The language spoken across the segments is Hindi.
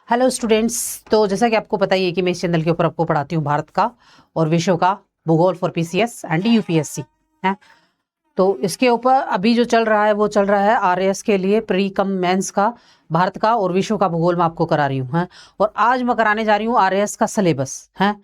Hello students. तो जैसा कि आपको पता ही है कि मैं इस चैनल के ऊपर आपको पढ़ाती हूँ भारत का और विश्व का भूगोल फॉर पीसीएस एंड यूपीएससी है। तो इसके ऊपर अभी जो चल रहा है वो चल रहा है आरएएस के लिए प्री कम मेंस का भारत का और विश्व का भूगोल मैं आपको करा रही हूँ है। और आज मैं कराने जा रही हूँ आरएएस का सिलेबस है।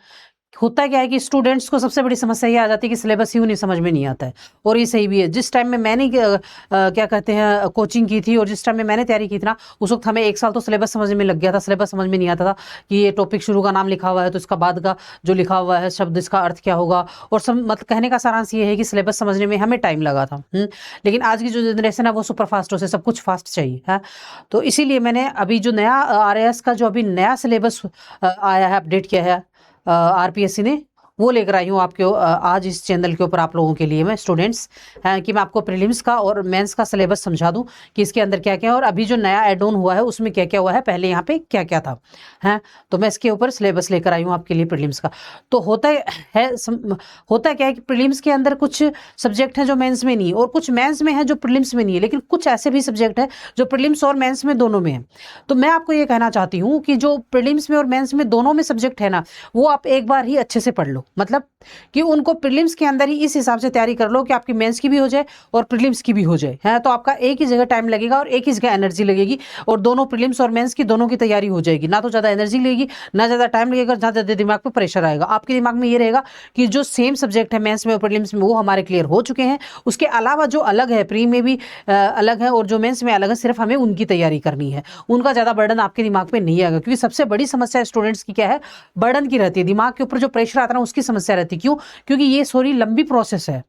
होता क्या है कि स्टूडेंट्स को सबसे बड़ी समस्या ये आ जाती है कि सिलेबस यूं नहीं समझ में नहीं आता है। और ये सही भी है। जिस टाइम में मैंने क्या कहते हैं कोचिंग की थी और जिस टाइम में मैंने तैयारी की थी ना, उस वक्त हमें 1 साल तो सिलेबस समझ में लग गया था। सिलेबस समझ में नहीं आता था कि ये टॉपिक शुरू का नाम लिखा हुआ है तो इसका बाद का जो लिखा हुआ है शब्द इसका अर्थ क्या होगा। और सब मतलब कहने का सारांश ये है कि सिलेबस समझने में हमें टाइम लगा था। लेकिन आज की जो जनरेशन है वो सुपर फास्ट हो से सब कुछ फास्ट चाहिए है। तो इसीलिए मैंने अभी जो नया आरएएस का जो अभी नया सिलेबस आया है, अपडेट किया है आरपीएससी ने, वो लेकर आई हूँ आपके आज इस चैनल के ऊपर आप लोगों के लिए मैं स्टूडेंट्स हैं कि मैं आपको प्रीलिम्स का और मेंस का सिलेबस समझा दूं कि इसके अंदर क्या क्या है और अभी जो नया एड ऑन हुआ है उसमें क्या क्या हुआ है, पहले यहाँ पे क्या क्या था हैं। तो मैं इसके ऊपर सिलेबस लेकर आई हूँ आपके लिए प्रीलिम्स का। तो होता क्या है कि प्रीलिम्स के अंदर कुछ सब्जेक्ट हैं जो मेंस में नहीं है और कुछ मेंस में है जो प्रीलिम्स में नहीं है, लेकिन कुछ ऐसे भी सब्जेक्ट है जो प्रीलिम्स और मेंस में दोनों में है। तो मैं आपको ये कहना चाहती हूँ कि जो प्रीलिम्स में और मेंस में दोनों में सब्जेक्ट है ना, वो आप एक बार ही अच्छे से पढ़ लो। मतलब कि उनको प्रीलिम्स के अंदर ही इस हिसाब से तैयारी कर लो कि आपकी मेंस की भी हो जाए और प्रीलिम्स की भी हो जाए है। तो आपका एक ही जगह टाइम लगेगा और एक ही जगह एनर्जी लगेगी और दोनों प्रीलिम्स और मेंस की दोनों की तैयारी हो जाएगी। ना तो ज़्यादा एनर्जी लगेगी, ना ज़्यादा टाइम लगेगा, ना ज़्यादा दिमाग पर प्रेशर आएगा। आपके दिमाग में ये रहेगा कि जो सेम सब्जेक्ट है मेंस में और प्रीलिम्स में वो हमारे क्लियर हो चुके हैं। उसके अलावा जो अलग है, प्री में भी अलग है और जो मेंस में अलग है, सिर्फ हमें उनकी तैयारी करनी है। उनका ज़्यादा बर्डन आपके दिमाग में नहीं आएगा, क्योंकि सबसे बड़ी समस्या स्टूडेंट्स की क्या है, बर्डन की रहती है। दिमाग के ऊपर जो प्रेशर आता है ना उसकी समस्या रहती है। क्यों? क्योंकि ये सॉरी लंबी प्रोसेस है।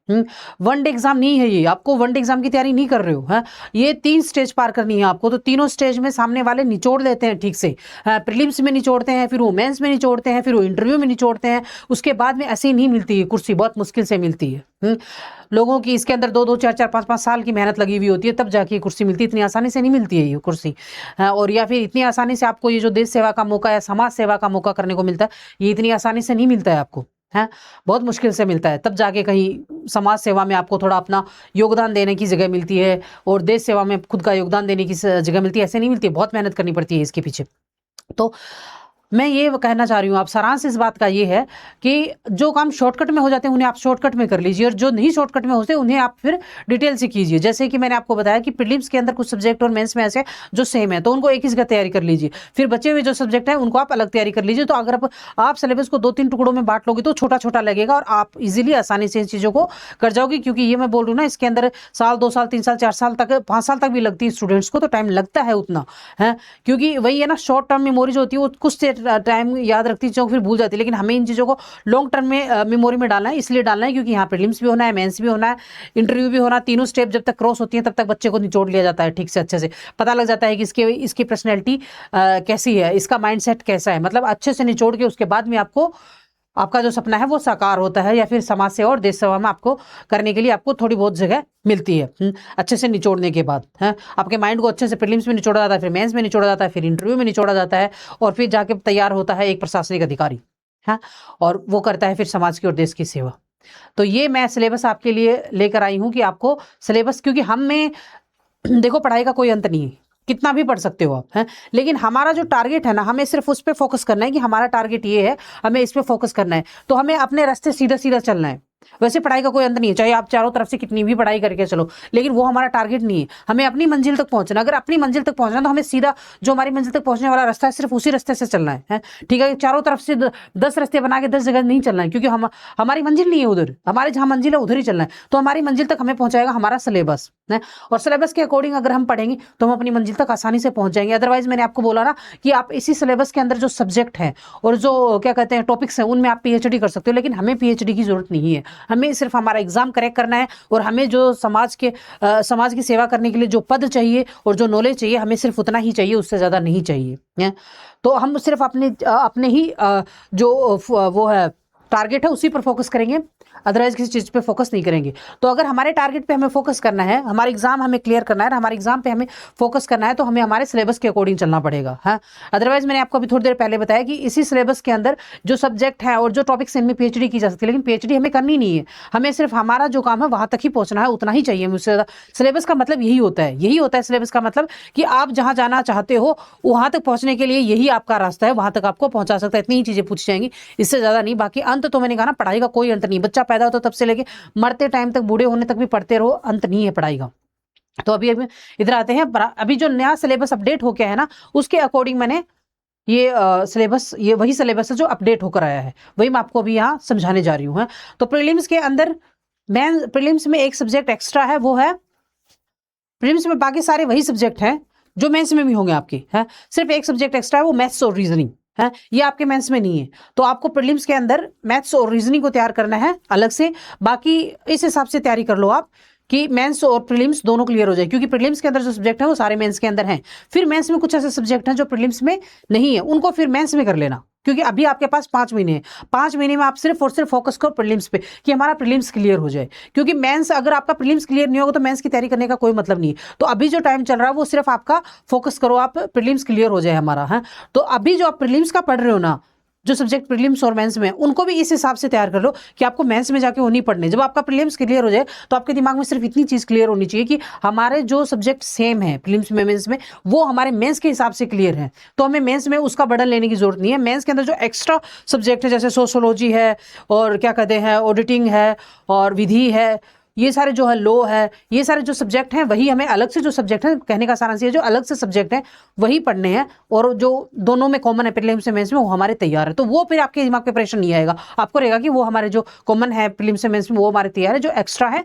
वन डे एग्जाम नहीं है ये। आपको वन डे एग्जाम की तैयारी नहीं कर रहे हो है। ये 3 स्टेज पार करनी है आपको। तो तीनों स्टेज में सामने वाले निचोड़ लेते हैं ठीक से। प्रीलिम्स में निचोड़ते हैं, फिर वो मेंस में निचोड़ते हैं, फिर वो इंटरव्यू में निचोड़ते हैं। उसके बाद में ऐसे ही नहीं मिलती है कुर्सी, बहुत मुश्किल से मिलती है। लोगों की इसके अंदर 2-2 4-4 5-5 साल की मेहनत लगी हुई होती है, तब जाके ये कुर्सी मिलती है। इतनी आसानी से नहीं मिलती है ये कुर्सी। और या फिर इतनी आसानी से आपको ये जो देश सेवा का मौका या समाज सेवा का मौका करने को मिलता है, ये इतनी आसानी से नहीं मिलता है आपको है। बहुत मुश्किल से मिलता है, तब जाके कहीं समाज सेवा में आपको थोड़ा अपना योगदान देने की जगह मिलती है और देश सेवा में खुद का योगदान देने की जगह मिलती है। ऐसे नहीं मिलती है, बहुत मेहनत करनी पड़ती है इसके पीछे। तो मैं ये कहना चाह रही हूँ, आप सारांश इस बात का ये है कि जो काम शॉर्टकट में हो जाते हैं उन्हें आप शॉर्टकट में कर लीजिए और जो नहीं शॉर्टकट में होते उन्हें आप फिर डिटेल से कीजिए। जैसे कि मैंने आपको बताया कि प्रीलिम्स के अंदर कुछ सब्जेक्ट और मेंस में ऐसे जो सेम है, तो उनको एक ही जगह तैयारी कर लीजिए। फिर बचे हुए जो सब्जेक्ट है उनको आप अलग तैयारी कर लीजिए। तो अगर आप सिलेबस को 2-3 टुकड़ों में बांट लोगे तो छोटा छोटा लगेगा और आप इजिली आसानी से इन चीज़ों को कर जाओगे। क्योंकि ये मैं बोल रही हूँ ना, इसके अंदर साल 2 साल 3 साल 4 साल तक 5 साल तक भी लगती है स्टूडेंट्स को, तो टाइम लगता है उतना है। क्योंकि वही है ना, शॉर्ट टर्म मेमोरी जो होती है वो कुछ टाइम याद रखती चीज़ों को फिर भूल जाती है। लेकिन हमें इन चीज़ों को लॉन्ग टर्म में मेमोरी में डालना है। इसलिए डालना है क्योंकि यहाँ प्रीलिम्स भी होना है, मेंस भी होना है, इंटरव्यू भी होना है। तीनों स्टेप जब तक क्रॉस होती है तब तक बच्चे को निचोड़ लिया जाता है ठीक से, अच्छे से पता लग जाता है कि इसकी पर्सनैलिटी कैसी है, इसका माइंडसेट कैसा है। मतलब अच्छे से निचोड़ के उसके बाद में आपका जो सपना है वो साकार होता है या फिर समाज सेवा और देश सेवा में आपको करने के लिए आपको थोड़ी बहुत जगह मिलती है। अच्छे से निचोड़ने के बाद है आपके माइंड को अच्छे से प्रीलिम्स में निचोड़ा जाता है, फिर मेंस में निचोड़ा जाता है, फिर इंटरव्यू में निचोड़ा जाता है और फिर जाके तैयार होता है एक प्रशासनिक अधिकारी है और वो करता है फिर समाज की और देश की सेवा। तो ये मैं सिलेबस आपके लिए लेकर आई हूँ कि आपको सिलेबस, क्योंकि हम में देखो पढ़ाई का कोई अंत नहीं है, कितना भी पढ़ सकते हो आप हैं। लेकिन हमारा जो टारगेट है ना, हमें सिर्फ उस पर फोकस करना है कि हमारा टारगेट ये है, हमें इस पे फोकस करना है। तो हमें अपने रास्ते सीधा सीधा चलना है। वैसे पढ़ाई का कोई अंत नहीं है, चाहे आप चारों तरफ से कितनी भी पढ़ाई करके चलो, लेकिन वो हमारा टारगेट नहीं है। हमें अपनी मंजिल तक पहुंचना। अगर अपनी मंजिल तक पहुंचना तो हमें सीधा जो हमारी मंजिल तक पहुंचने वाला रास्ता है सिर्फ उसी रास्ते से चलना है। ठीक है, चारों तरफ से 10 रास्ते बना के 10 जगह नहीं चलना है, क्योंकि हमारी मंजिल नहीं है उधर। हमारे जहाँ मंजिल है उधर ही चलना है। तो हमारी मंजिल तक हमें पहुंचाएगा हमारा सिलेबस है और सिलेबस के अकॉर्डिंग अगर हम पढ़ेंगे तो हम अपनी मंजिल तक आसानी से पहुंच जाएंगे। अदरवाइज मैंने आपको बोला ना कि आप इसी सिलेबस के अंदर जो सब्जेक्ट हैं और जो क्या कहते हैं टॉपिक्स हैं उनमें आप पीएचडी कर सकते हो, लेकिन हमें पीएचडी की जरूरत नहीं है। हमें सिर्फ हमारा एग्जाम करेक्ट करना है और हमें जो समाज की सेवा करने के लिए जो पद चाहिए और जो नॉलेज चाहिए हमें सिर्फ उतना ही चाहिए, उससे ज्यादा नहीं चाहिए है। तो हम सिर्फ अपने ही जो वो है टारगेट है उसी पर फोकस करेंगे, अदरवाइज किसी चीज़ पे फोकस नहीं करेंगे। तो अगर हमारे टारगेट पे हमें फोकस करना है, हमारा एग्जाम हमें क्लियर करना है, हमारे एग्जाम पे हमें फोकस करना है, तो हमें हमारे सिलेबस के अकॉर्डिंग चलना पड़ेगा। हाँ, अदरवाइज मैंने आपको अभी थोड़ी देर पहले बताया कि इसी सिलेबस के अंदर जो सब्जेक्ट है और जो टॉपिक्स इनमें पीएचडी की जा सकती है, लेकिन पीएचडी हमें करनी नहीं है, हमें सिर्फ हमारा जो काम है वहां तक ही पहुंचना है, उतना ही चाहिए मुझसे ज़्यादा। सिलेबस का मतलब यही होता है, यही होता है सिलेबस का मतलब कि आप जहां जाना चाहते हो वहां तक पहुंचने के लिए यही आपका रास्ता है, वहां तक आपको पहुंचा सकता है। इतनी ही चीजें पूछी जाएंगी, इससे ज्यादा नहीं। बाकी अंत तो मैंने कहा ना, पढ़ाई का कोई अंत नहीं। बच्चा पैदा होता तब से लेके मरते टाइम तक, बूढ़े होने तक भी पढ़ते रहो, अंत नहीं है पढ़ाई का। तो अभी अभी इधर आते हैं, अभी जो नया सिलेबस अपडेट होके है ना, उसके अकॉर्डिंग मैंने ये सिलेबस, ये वही सिलेबस है जो अपडेट होकर आया है, वही मैं आपको अभी यहाँ समझाने जा रही हूँ। तो प्रीलिम्स के अंदर मेन प्रीलिम्स में एक सब्जेक्ट एक्स्ट्रा है, वो है प्रीलिम्स में बाकी सारे वही सब्जेक्ट हैं जो मेंस में भी होंगे आपके, है सिर्फ एक सब्जेक्ट एक्स्ट्रा है, वो मैथ्स और रीजनिंग है। ये आपके मेंस में नहीं है, तो आपको प्रीलिम्स के अंदर मैथ्स और रीजनिंग को तैयार करना है अलग से। बाकी इस हिसाब से तैयारी कर लो आप कि मेंस और प्रीलिम्स दोनों क्लियर हो जाए, क्योंकि प्रीलिम्स के अंदर जो सब्जेक्ट है वो सारे मेंस के अंदर हैं। फिर मेंस में कुछ ऐसे सब्जेक्ट हैं जो प्रीलिम्स में नहीं है, उनको फिर मेंस में कर लेना, क्योंकि अभी आपके पास 5 महीने हैं। 5 महीने में आप सिर्फ और सिर्फ फोकस करो प्रीलिम्स पे कि हमारा प्रीलिम्स क्लियर हो जाए, क्योंकि मेंस, अगर आपका प्रीलिम्स क्लियर नहीं होगा तो मेंस की तैयारी करने का कोई मतलब नहीं है। तो अभी जो टाइम चल रहा है वो सिर्फ आपका फोकस करो, आप प्रीलिम्स क्लियर हो जाए हमारा, है। तो अभी जो आप प्रीलिम्स का पढ़ रहे हो ना, जो सब्जेक्ट प्रीलिम्स और मेंस में, उनको भी इस हिसाब से तैयार कर लो कि आपको मेंस में जाके वो नहीं पढ़ने। जब आपका प्रीलिम्स क्लियर हो जाए तो आपके दिमाग में सिर्फ इतनी चीज क्लियर होनी चाहिए कि हमारे जो सब्जेक्ट सेम है प्रीलिम्स में मेंस में, वो हमारे मेंस के हिसाब से क्लियर है, तो हमें मेंस में उसका बर्डन लेने की जरूरत नहीं है। मेंस के अंदर जो एक्स्ट्रा सब्जेक्ट है, जैसे सोशोलॉजी है और क्या कहते हैं ऑडिटिंग है और विधि है, ये सारे जो है लो है, ये सारे जो सब्जेक्ट हैं वही हमें अलग से, जो सब्जेक्ट है कहने का सारांश ये, जो अलग से सब्जेक्ट हैं वही पढ़ने हैं, और जो दोनों में कॉमन है प्रीलिम्स से मेंस में, वो हमारे तैयार है। तो वो फिर आपके दिमाग पे प्रेशर नहीं आएगा, आपको रहेगा कि वो हमारे जो कॉमन है प्रीलिम्स से मेंस में वो हमारे तैयार है। जो एक्स्ट्रा है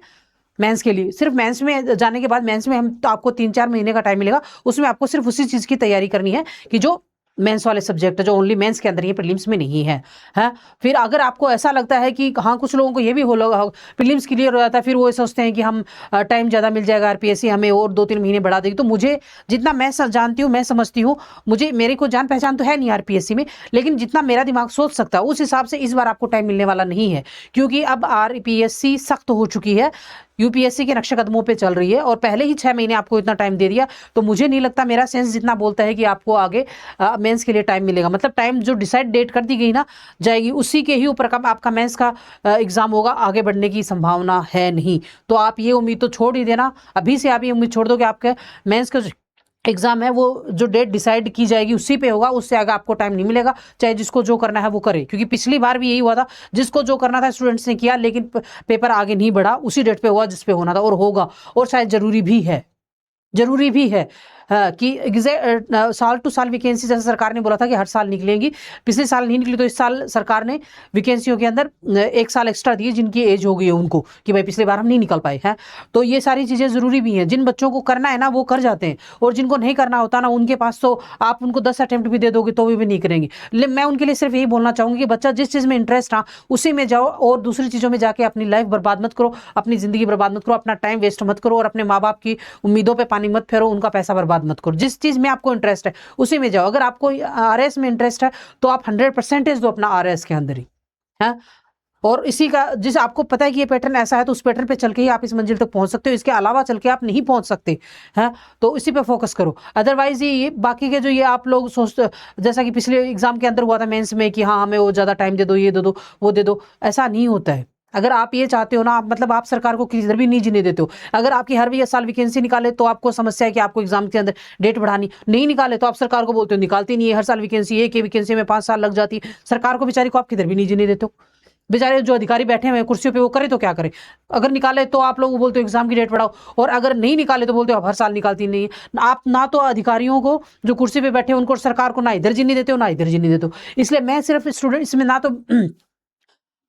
मेंस के लिए, सिर्फ मेंस में जाने के बाद, मेंस में हम तो आपको 3-4 महीने का टाइम मिलेगा, उसमें आपको सिर्फ उसी चीज की तैयारी करनी है कि जो मेंस वाले सब्जेक्ट है, जो ओनली मेंस के अंदर ही प्रीलिम्स में नहीं है, है। फिर अगर आपको ऐसा लगता है कि हाँ, कुछ लोगों को ये भी हो लगा प्रीलिम्स क्लियर हो जाता है, फिर वो सोचते हैं कि हम टाइम ज़्यादा मिल जाएगा, आरपीएससी हमें और 2-3 महीने बढ़ा देगी। तो मुझे जितना मैं जानती हूँ, मैं समझती हूँ, मुझे मेरी को जान पहचान तो है नहीं आरपीएससी में, लेकिन जितना मेरा दिमाग सोच सकता है उस हिसाब से इस बार आपको टाइम मिलने वाला नहीं है, क्योंकि अब आरपीएससी सख्त हो चुकी है, यूपीएससी के नक्शे कदमों पे चल रही है, और पहले ही 6 महीने आपको इतना टाइम दे दिया। तो मुझे नहीं लगता, मेरा सेंस जितना बोलता है कि आपको आगे मेंस के लिए टाइम मिलेगा। मतलब टाइम जो डिसाइड डेट कर दी गई ना जाएगी, उसी के ही ऊपर आपका मेंस का एग्जाम होगा, आगे बढ़ने की संभावना है नहीं। तो आप ये उम्मीद तो छोड़ ही देना, अभी से आप ये उम्मीद छोड़ दो कि आपके मेंस का एग्जाम है वो जो डेट डिसाइड की जाएगी उसी पे होगा, उससे आगे आपको टाइम नहीं मिलेगा। चाहे जिसको जो करना है वो करे, क्योंकि पिछली बार भी यही हुआ था, जिसको जो करना था स्टूडेंट्स ने किया, लेकिन पेपर आगे नहीं बढ़ा, उसी डेट पे हुआ जिस पे होना था, और होगा, और शायद जरूरी भी है, जरूरी भी है। कि साल टू साल वैकेंसी, जैसे सरकार ने बोला था कि हर साल निकलेंगी, पिछले साल नहीं निकली, तो इस साल सरकार ने वैकेंसियों के अंदर 1 साल एक्स्ट्रा दिए जिनकी एज हो गई है उनको, कि भाई पिछली बार हम नहीं निकल पाए हैं। तो ये सारी चीज़ें ज़रूरी भी हैं। जिन बच्चों को करना है ना वो कर जाते हैं, और जिनको नहीं करना होता ना, उनके पास तो आप उनको 10 अटेम्प्ट भी दे दोगे तो भी नहीं करेंगे। मैं उनके लिए सिर्फ यही बोलना चाहूँगी कि बच्चा जिस चीज़ में इंटरेस्ट रहा उसी में जाओ, और दूसरी चीज़ों में जाके अपनी लाइफ बर्बाद मत करो, अपनी ज़िंदगी बर्बाद मत करो, अपना टाइम वेस्ट मत करो, और अपने माँ बाप की उम्मीदों पर पानी मत फेरो, उनका पैसा बर्बाद मत करो। जिस चीज़ में आपको इंटरेस्ट है उसी में जाओ। अगर आपको आरएस में इंटरेस्ट है तो आप 100% दो अपना आरएस के अंदर ही, है। और इसी का, जिस आपको पता है कि ये पैटर्न ऐसा है, तो उस पैटर्न पे चल के ही आप इस मंजिल तक पहुंच सकते हो, इसके अलावा चल के आप नहीं पहुंच सकते, हैं। तो इसी पे फोकस करो। अदरवाइज ये बाकी के जो ये आप लोग सोचते, जैसा कि पिछले एग्जाम के अंदर हुआ था मेंस में, कि हाँ हमें वो ज़्यादा टाइम दे दो, ये दे दो, वो दे दो, ऐसा नहीं होता है। अगर आप ये चाहते हो ना, आप मतलब आप सरकार को किधर भी नहीं जीने देते हो। अगर आपकी हर 20 साल वैकेंसी निकाले तो आपको समस्या है कि आपको एग्जाम के अंदर डेट बढ़ानी, नहीं निकाले तो आप सरकार को बोलते हो निकालती नहीं है, हर साल वैकेंसी, एक ही वैकेंसी में 5 साल लग जाती है। सरकार को बेचारी को आप किधर भी नहीं जीने देते हो। बेचारे जो अधिकारी बैठे हुए कुर्सियों पे वो करे तो क्या करे। अगर निकाले तो आप लोग बोलते हो एग्जाम की डेट बढ़ाओ, और अगर नहीं निकाले तो बोलते हो आप हर साल निकालती नहीं है। आप ना तो अधिकारियों को जो कुर्सी पे बैठे हैं उनको, सरकार को ना इधर जीने देते हो ना इधर जीने देते हो। इसलिए मैं सिर्फ स्टूडेंट इसमें ना तो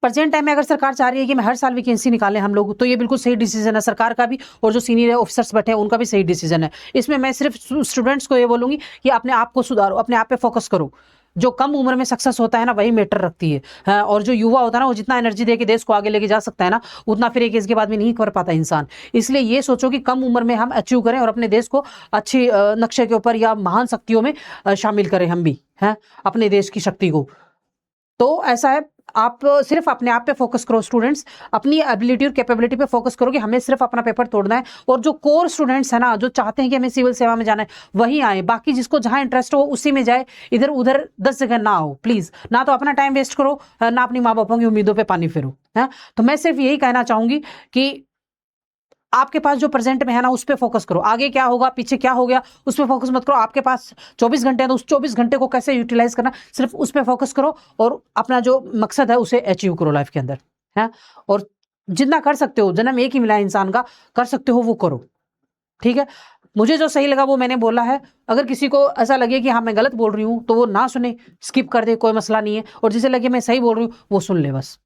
प्रेजेंट टाइम में अगर सरकार चाह रही है कि मैं हर साल वैकेंसी निकालें हम लोग, तो ये बिल्कुल सही डिसीजन है सरकार का भी, और जो सीनियर ऑफिसर्स बैठे हैं उनका भी सही डिसीजन है। इसमें मैं सिर्फ स्टूडेंट्स को ये बोलूंगी कि अपने आप को सुधारो, अपने आप पे फोकस करो। जो कम उम्र में सक्सेस होता है ना वही मैटर रखती है, हाँ। और जो युवा होता है ना, वो जितना एनर्जी दे के देश को आगे लेके जा सकता है ना, उतना फिर एक एज के बाद में नहीं कर पाता इंसान। इसलिए ये सोचो कि कम उम्र में हम अचीव करें और अपने देश को अच्छी नक्शे के ऊपर या महान शक्तियों में शामिल करें हम भी, हैं, अपने देश की शक्ति को। तो ऐसा है, आप सिर्फ अपने आप पे फोकस करो स्टूडेंट्स, अपनी एबिलिटी और कैपेबिलिटी पे फोकस करो कि हमें सिर्फ अपना पेपर तोड़ना है। और जो कोर स्टूडेंट्स है ना, जो चाहते हैं कि हमें सिविल सेवा में जाना है, वही आए। बाकी जिसको जहां इंटरेस्ट हो उसी में जाए, इधर उधर 10 जगह ना हो प्लीज। ना तो अपना टाइम वेस्ट करो, ना अपनी माँ बापों की उम्मीदों पे पानी फेरो। है तो मैं सिर्फ यही कहना चाहूंगी कि आपके पास जो प्रेजेंट में है ना, उस पर फोकस करो। आगे क्या होगा, पीछे क्या हो गया, उस पर फोकस मत करो। आपके पास 24 घंटे हैं तो उस 24 घंटे को कैसे यूटिलाइज करना, सिर्फ उस पर फोकस करो और अपना जो मकसद है उसे अचीव करो लाइफ के अंदर। है और जितना कर सकते हो, जन्म एक ही मिला है इंसान का, कर सकते हो वो करो। ठीक है, मुझे जो सही लगा वो मैंने बोला है। अगर किसी को ऐसा लगे कि हाँ मैं गलत बोल रही हूँ तो वो ना सुने, स्किप कर दे, कोई मसला नहीं है। और जिसे लगे मैं सही बोल रही हूँ वो सुन ले बस।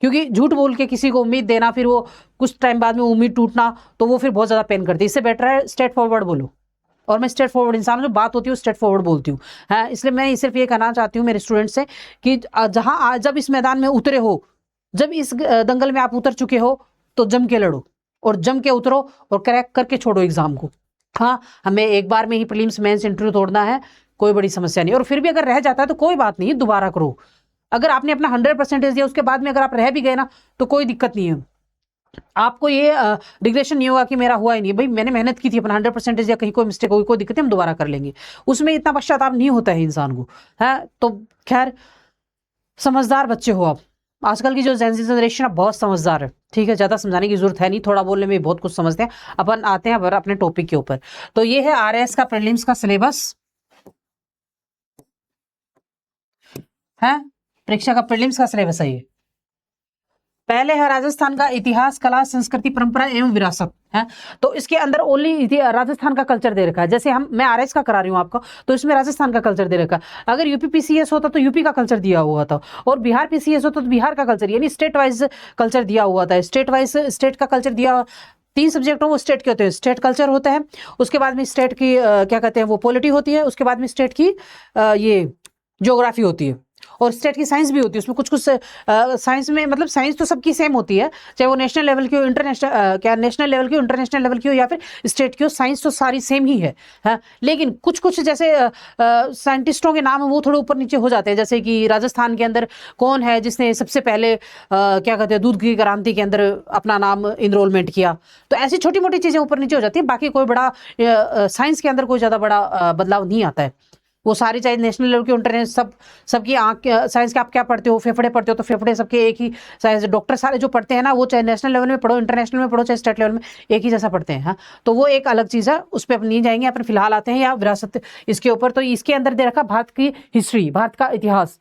क्योंकि झूठ बोल के किसी को उम्मीद देना, फिर वो कुछ टाइम बाद में उम्मीद टूटना, तो वो फिर बहुत ज्यादा पेन करती है। इससे बेटर है स्ट्रेट फॉरवर्ड बोलो। और मैं स्ट्रेट फॉरवर्ड इंसान हूं, जो बात होती है स्ट्रेट फॉरवर्ड बोलती हूँ। है इसलिए मैं सिर्फ ये कहना चाहती हूँ मेरे स्टूडेंट से कि जब इस मैदान में उतरे हो, जब इस दंगल में आप उतर चुके हो, तो जम के लड़ो और जम के उतरो और क्रैक करके छोड़ो एग्जाम को। हाँ, हमें एक बार में ही प्रीलिम्स मेंस इंटरव्यू तोड़ना है, कोई बड़ी समस्या नहीं। और फिर भी अगर रह जाता है तो कोई बात नहीं, दोबारा करो। अगर आपने अपना 100% दिया, उसके बाद में अगर आप रह भी गए ना तो कोई दिक्कत नहीं है। आपको ये डिग्रेशन नहीं होगा कि मेरा हुआ ही नहीं। भाई मैंने मेहनत की थी, अपना 100% दिया, कहीं कोई मिस्टेक होगी, कोई दिक्कत नहीं, हम दोबारा कर लेंगे। उसमें इतना पश्चाताप नहीं होता है इंसान को। है तो खैर, समझदार बच्चे हो आप। आजकल की जो जेनजी जनरेशन है बहुत समझदार है। ठीक है, ज्यादा समझाने की जरूरत है नहीं, थोड़ा बोलने में बहुत कुछ समझते हैं। अपन आते हैं अपने टॉपिक के ऊपर। तो ये है आरएएस का प्रीलिम्स का सिलेबस है, परीक्षा का प्रीलिम्स का सिलेबस है ये। पहले है राजस्थान का इतिहास, कला, संस्कृति, परंपरा एवं विरासत। है तो इसके अंदर ओनली राजस्थान का कल्चर दे रखा है। जैसे हम मैं आरएस का करा रही हूँ आपको, तो इसमें राजस्थान का कल्चर दे रखा है। अगर यूपी पीसीएस होता तो यूपी का कल्चर दिया हुआ था, और बिहार पीसीएस होता तो बिहार का कल्चर, यानी स्टेट वाइज कल्चर दिया हुआ था। स्टेट वाइज स्टेट का कल्चर दिया। 3 सब्जेक्ट वो स्टेट के होते हैं। स्टेट कल्चर होता है, उसके बाद में स्टेट की क्या कहते हैं वो पॉलिटी होती है, उसके बाद में स्टेट की ये ज्योग्राफी होती है, और स्टेट की साइंस भी होती है। उसमें कुछ कुछ साइंस में, मतलब साइंस तो सबकी सेम होती है, चाहे वो नेशनल लेवल की हो, इंटरनेशनल क्या नेशनल लेवल की हो, इंटरनेशनल लेवल की हो, या फिर स्टेट की हो, साइंस तो सारी सेम ही है। लेकिन कुछ कुछ जैसे साइंटिस्टों के नाम वो थोड़े ऊपर नीचे हो जाते हैं। जैसे कि राजस्थान के अंदर कौन है जिसने सबसे पहले क्या कहते हैं दूध की क्रांति के अंदर अपना नाम इनरोलमेंट किया। तो ऐसी छोटी मोटी चीजें ऊपर नीचे हो जाती है। बाकी कोई बड़ा साइंस के अंदर कोई ज्यादा बड़ा बदलाव नहीं आता है। वो सारी चाहे नेशनल लेवल की इंटरनेशनल सबकी आंख साइंस के आप क्या पढ़ते हो, फेफड़े पढ़ते हो तो फेफड़े सबके एक ही साइंस। डॉक्टर सारे जो पढ़ते हैं ना, वो चाहे नेशनल लेवल में पढ़ो, इंटरनेशनल में पढ़ो, चाहे स्टेट लेवल में, एक ही जैसा पढ़ते हैं। हाँ तो वो एक अलग चीज़ है, उस पर अपन नहीं जाएंगे। अपन फिलहाल आते हैं या विरासत इसके ऊपर। तो इसके अंदर दे रखा भारत की हिस्ट्री, भारत का इतिहास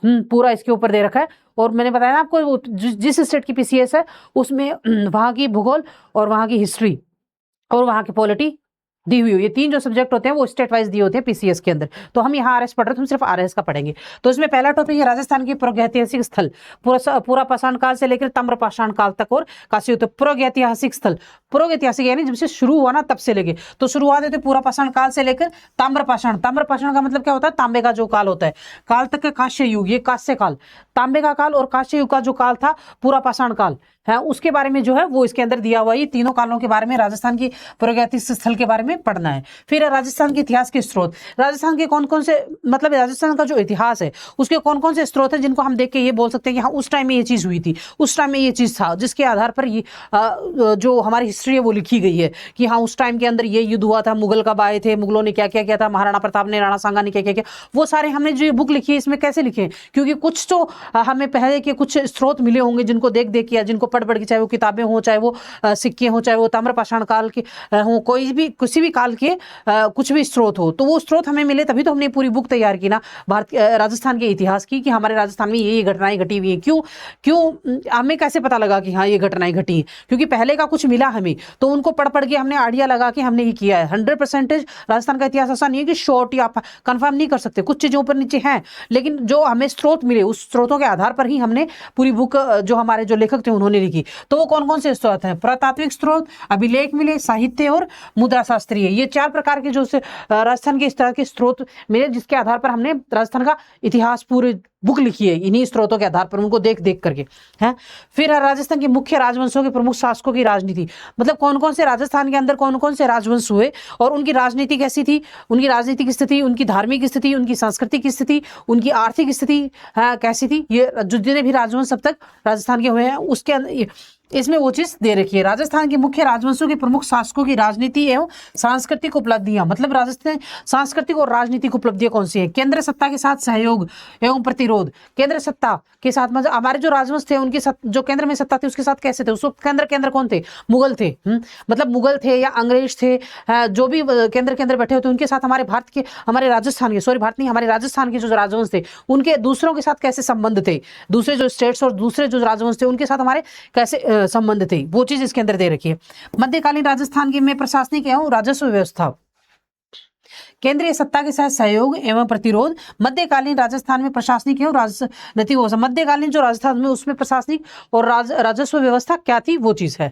पूरा इसके ऊपर दे रखा है। और मैंने बताया ना आपको, जिस स्टेट की पीसीएस है उसमें वहाँ की भूगोल और वहाँ की हिस्ट्री और वहाँ की पॉलिटी दी हुई हो। ये 3 जो सब्जेक्ट होते हैं वो स्टेट वाइज दिए होते हैं पीसीएस के अंदर। तो हम यहाँ आरएस पढ़ रहे हैं, तो हम सिर्फ आरएस का पढ़ेंगे। तो इसमें पहला टॉपिक है राजस्थान की प्रागैतिहासिक स्थल, पूरा पाषाण काल से लेकर ताम्र पाषाण काल तक, और काशी उत्तर प्रागैतिहासिक स्थल। प्रागैतिहासिक यानी जब से शुरू हुआ ना तब से लेके, तो शुरुआत होती है पूरा पाषाण काल से लेकर ताम्र पाषाण। ताम्र पाषाण का मतलब क्या होता है, तांबे का जो काल होता है, काल तक का काश्य युग, ये काश्य काल, तांबे का काल, और काश्य युग का जो काल था पूरा पाषाण काल है, उसके बारे में जो है वो इसके अंदर दिया हुआ है। ये तीनों कालों के बारे में, राजस्थान की प्रागैतिहासिक स्थल के बारे में पढ़ना है। फिर राजस्थान के इतिहास के स्रोत, राजस्थान के कौन कौन से, मतलब राजस्थान का जो इतिहास है उसके कौन कौन से स्रोत हैं जिनको हम देख के ये बोल सकते हैं कि हाँ उस टाइम में ये चीज हुई थी, उस टाइम में ये चीज था, जिसके आधार पर ये जो हमारी हिस्ट्री है वो लिखी गई है कि हाँ उस टाइम के अंदर ये युद्ध हुआ था, मुगल कब आए थे, मुगलों ने क्या क्या किया था, महाराणा प्रताप ने, राणा सांगा ने क्या क्या किया। वो सारे हमने जो ये बुक लिखी है इसमें कैसे लिखे, क्योंकि कुछ तो हमें पहले के कुछ स्रोत मिले होंगे जिनको देख देख किया, जिनको पढ़ पढ़ के, चाहे वो किताबें हो, चाहे वो सिक्के हो, चाहे वो ताम्रपाषाण काल के हो, कोई भी किसी भी काल के कुछ भी स्रोत हो, तो वो स्रोत हमें मिले तभी तो हमने पूरी बुक तैयार की ना राजस्थान के इतिहास की, कि हमारे राजस्थान में ये घटनाएं घटी हुई है। क्यों हमें कैसे पता लगा कि हाँ ये घटनाएं घटी हैं, क्योंकि पहले का कुछ मिला हमें, तो उनको पढ़ पढ़ के हमने आइडिया लगा के हमने ये किया है। 100% राजस्थान का इतिहास ऐसा नहीं है कि शॉर्ट या आप कंफर्म नहीं कर सकते, कुछ चीजों ऊपर नीचे हैं, लेकिन जो हमें स्रोत मिले उस स्रोतों के आधार पर ही हमने पूरी बुक जो हमारे जो लेखक थे उन्होंने लिखी। तो वो कौन कौन से स्रोत हैं, पुरातात्विक स्रोत, अभिलेख मिले, साहित्य और मुद्रा शास्त्रीय, ये 4 प्रकार के जो राजस्थान के इस तरह के स्रोत मिले, जिसके आधार पर हमने राजस्थान का इतिहास पूरे बुक लिखी है इन्हीं स्रोतों के आधार पर, उनको देख देख करके है। फिर है राजस्थान के मुख्य राजवंशों के प्रमुख शासकों की राजनीति, मतलब कौन कौन से राजस्थान के अंदर कौन कौन से राजवंश हुए और उनकी राजनीति कैसी थी, उनकी राजनीतिक स्थिति, उनकी धार्मिक स्थिति, उनकी सांस्कृतिक स्थिति, उनकी आर्थिक स्थिति कैसी थी, ये जितने भी राजवंश अब तक राजस्थान के हुए हैं उसके अंदर इसमें वो चीज दे रखी है। राजस्थान के मुख्य राजवंशों के प्रमुख शासकों की राजनीति एवं सांस्कृतिक उपलब्धियां, मतलब राजस्थान सांस्कृतिक और राजनीतिक उपलब्धियां कौन सी है। केंद्र सत्ता के साथ सहयोग एवं प्रतिरोध, केंद्र सत्ता के साथ मतलब हमारे जो राजवंश थे उनकी जो केंद्र में सत्ता थी उसके साथ कैसे थे, उस वक्त केंद्र कौन थे, मुगल थे। मतलब मुगल थे या अंग्रेज थे, जो भी केंद्र के अंदर बैठे होते उनके साथ हमारे भारत के, हमारे राजस्थान के, सॉरी भारत नहीं, हमारे राजस्थान के जो राजवंश थे उनके दूसरों के साथ कैसे संबंध थे, दूसरे जो स्टेट्स और दूसरे जो राजवंश थे उनके साथ हमारे कैसे संबंध थे, वो चीज इसके अंदर दे रखी है। मध्यकालीन राजस्थान की में प्रशासनिक एवं राजस्व व्यवस्था, केंद्रीय सत्ता के साथ सहयोग एवं प्रतिरोध। मध्यकालीन राजस्थान में प्रशासनिक एवं राजनीतिक व्यवस्था, मध्यकालीन जो राजस्थान में उसमें प्रशासनिक और राजस्व व्यवस्था क्या थी वो चीज है।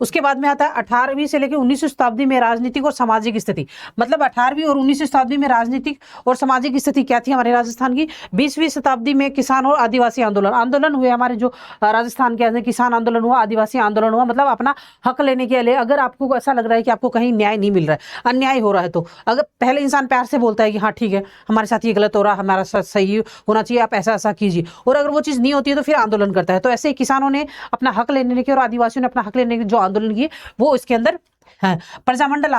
उसके बाद में आता है 18वीं से लेकर 19वीं शताब्दी में राजनीतिक और सामाजिक स्थिति, मतलब 18वीं और 19वीं शताब्दी में राजनीतिक और सामाजिक स्थिति क्या थी हमारे राजस्थान की। 20वीं शताब्दी में किसान और आदिवासी आंदोलन हुए हमारे जो राजस्थान के अंदर, किसान आंदोलन हुआ, आदिवासी आंदोलन हुआ, मतलब अपना हक लेने के लिए। अगर आपको ऐसा लग रहा है कि आपको कहीं न्याय नहीं मिल रहा है, अन्याय हो रहा है, तो अगर पहले इंसान प्यार से बोलता है कि हाँ ठीक है हमारे साथ ये गलत हो रहा है, हमारा साथ सही होना चाहिए, आप ऐसा ऐसा कीजिए, और अगर वो चीज़ नहीं होती है तो फिर आंदोलन करता है। तो ऐसे ही किसानों ने अपना हक लेने के और आदिवासियों ने अपना हक लेने के जो आंदोलन किए वो इसके अंदर है। प्रजामंडल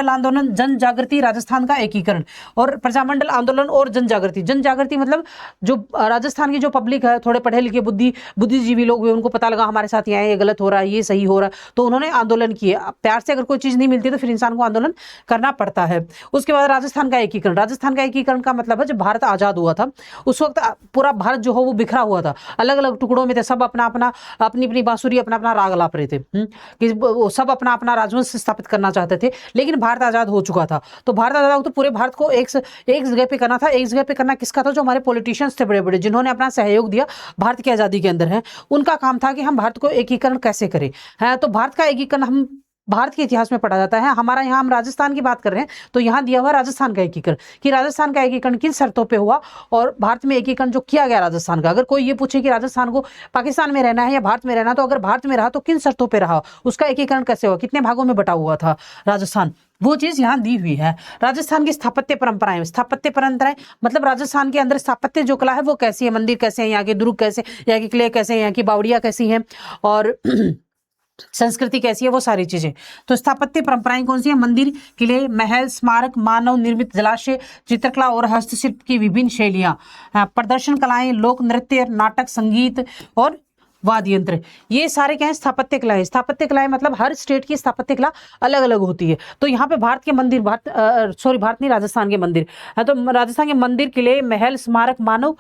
आंदोलन जन जागृति, राजस्थान का एकीकरण, और प्रजामंडल आंदोलन और जन जागृति मतलब जो राजस्थान की जो पब्लिक है, थोड़े पढ़े लिखे बुद्धिजीवी लोग हुए, उनको पता लगा हमारे साथ ये गलत हो रहा है, ये सही हो रहा है, तो उन्होंने आंदोलन किए। प्यार से अगर कोई चीज नहीं मिलती तो फिर इंसान को आंदोलन करना पड़ता है। उसके बाद राजस्थान का एकीकरण का मतलब है जब भारत आजाद हुआ था उस वक्त पूरा भारत जो हो वो बिखरा हुआ था, अलग अलग टुकड़ों में थे, सब अपना अपना अपनी बांसुरी, अपना अपना राग लाप रहे थे, कि सब अपना अपना राजवंश स्थापित करना चाहते थे। लेकिन भारत आजाद हो चुका था, तो भारत आजाद तो पूरे भारत को एक जगह पे करना था। एक जगह पे करना किसका था, जो हमारे पॉलिटिशियंस थे बड़े बड़े, जिन्होंने अपना सहयोग दिया भारत की आजादी के अंदर है, उनका काम था कि हम भारत को एकीकरण कैसे करें। है तो भारत का एकीकरण हम भारत के इतिहास में पढ़ा जाता है। हमारा यहाँ हम राजस्थान की बात कर रहे हैं तो यहाँ दिया हुआ राजस्थान का एकीकरण, कि राजस्थान का एकीकरण किन शर्तों पे हुआ और भारत में एकीकरण जो किया गया राजस्थान का। अगर कोई ये पूछे कि राजस्थान को पाकिस्तान में रहना है या भारत में रहना, तो अगर भारत में रहा तो किन शर्तों पे रहा, उसका एकीकरण कैसे हुआ, कितने भागों में बटा हुआ था राजस्थान, वो चीज यहाँ दी हुई है। राजस्थान की स्थापत्य परंपराएं मतलब राजस्थान के अंदर स्थापत्य जो कला है वो कैसी है, मंदिर कैसे हैं, यहाँ के दुर्ग कैसे, यहाँ की किले कैसे हैं, यहाँ की बावड़ियाँ कैसी हैं, और संस्कृति कैसी है, वो सारी चीजें। तो स्थापत्य परंपराएं कौन सी है, मंदिर, किले, महल, स्मारक, मानव निर्मित जलाशय, चित्रकला और हस्तशिल्प की विभिन्न शैलियां, प्रदर्शन कलाएं, लोक नृत्य, नाटक, संगीत और वाद्य यंत्र, ये सारे क्या है, स्थापत्य कलाएं। स्थापत्य कलाएं मतलब हर स्टेट की स्थापत्य कला अलग अलग होती है। तो यहाँ पे भारत के मंदिर, भारत नहीं, राजस्थान के मंदिर है। तो राजस्थान के मंदिर, किले, महल, स्मारक, मानव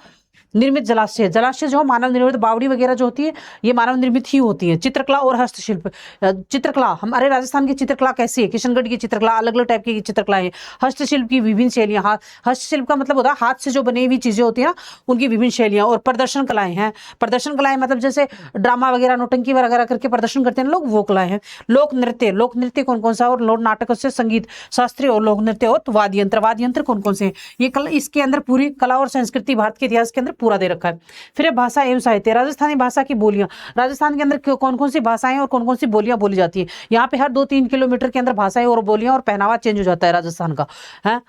निर्मित जलाशय जो मानव निर्मित, बावड़ी वगैरह जो होती है ये मानव निर्मित ही होती है। चित्रकला और हस्तशिल्प, चित्रकला हमारे राजस्थान की चित्रकला कैसी है, किशनगढ़ की चित्रकला, अलग अलग टाइप की चित्रकलाएं। हस्तशिल्प की विभिन्न शैलियां, हस्तशिल्प का मतलब होता है हाथ से जो बनी हुई चीजें होती है ना, उनकी विभिन्न शैलियां। और प्रदर्शन कलाएं हैं, प्रदर्शन कलाएं मतलब जैसे ड्रामा वगैरह, नौटंकी वगैरह करके प्रदर्शन करते हैं लोग, वो कलाएं हैं। लोक नृत्य कौन कौन सा, और लोक नाटक से संगीत शास्त्रीय और लोक नृत्य, और वाद्य यंत्र कौन कौन से हैं। ये कला, इसके अंदर पूरी कला और संस्कृति भारत के इतिहास के अंदर पूरा दे रखा है। फिर भाषा एवं साहित्य, राजस्थानी भाषा की बोलियां, राजस्थान के अंदर कौन कौन सी भाषाएं और कौन कौन सी बोलियां बोली जाती है। यहाँ पे हर 2-3 किलोमीटर के अंदर भाषाएं और बोलियां और पहनावा चेंज हो जाता है राजस्थान का, है।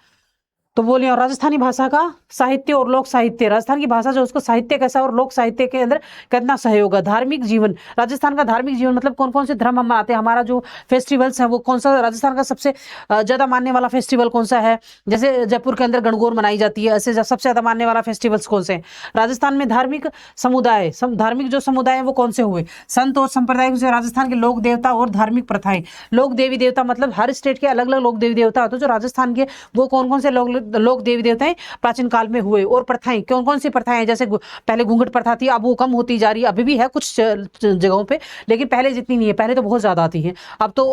तो बोलिए, और राजस्थानी भाषा का साहित्य और लोक साहित्य, राजस्थान की भाषा जो उसको साहित्य कैसा और लोक साहित्य के अंदर कितना सहयोग है। धार्मिक जीवन, राजस्थान का धार्मिक जीवन मतलब कौन कौन से धर्म हम मनाते हैं, हमारा जो फेस्टिवल्स है वो कौन सा, राजस्थान का सबसे ज्यादा मानने वाला फेस्टिवल कौन सा है। जैसे जयपुर के अंदर गणगौर मनाई जाती है, ऐसे सबसे ज्यादा मानने वाला फेस्टिवल्स कौन से हैं। राजस्थान में धार्मिक समुदाय, धार्मिक जो समुदाय है वो कौन से हुए, संत और संप्रदाय से। राजस्थान के लोक देवता और धार्मिक प्रथाएं, लोक देवी देवता मतलब हर स्टेट के अलग अलग लोक देवी देवता होते हैं, जो राजस्थान के वो कौन कौन से लोक देवी देवताएं प्राचीन काल में हुए। और प्रथाएं, कौन कौन सी प्रथाएं हैं, जैसे पहले घूंघट प्रथा थी, अब वो कम होती जा रही है, अभी भी है कुछ जगहों पे, लेकिन पहले जितनी नहीं है, पहले तो बहुत ज्यादा आती है, अब तो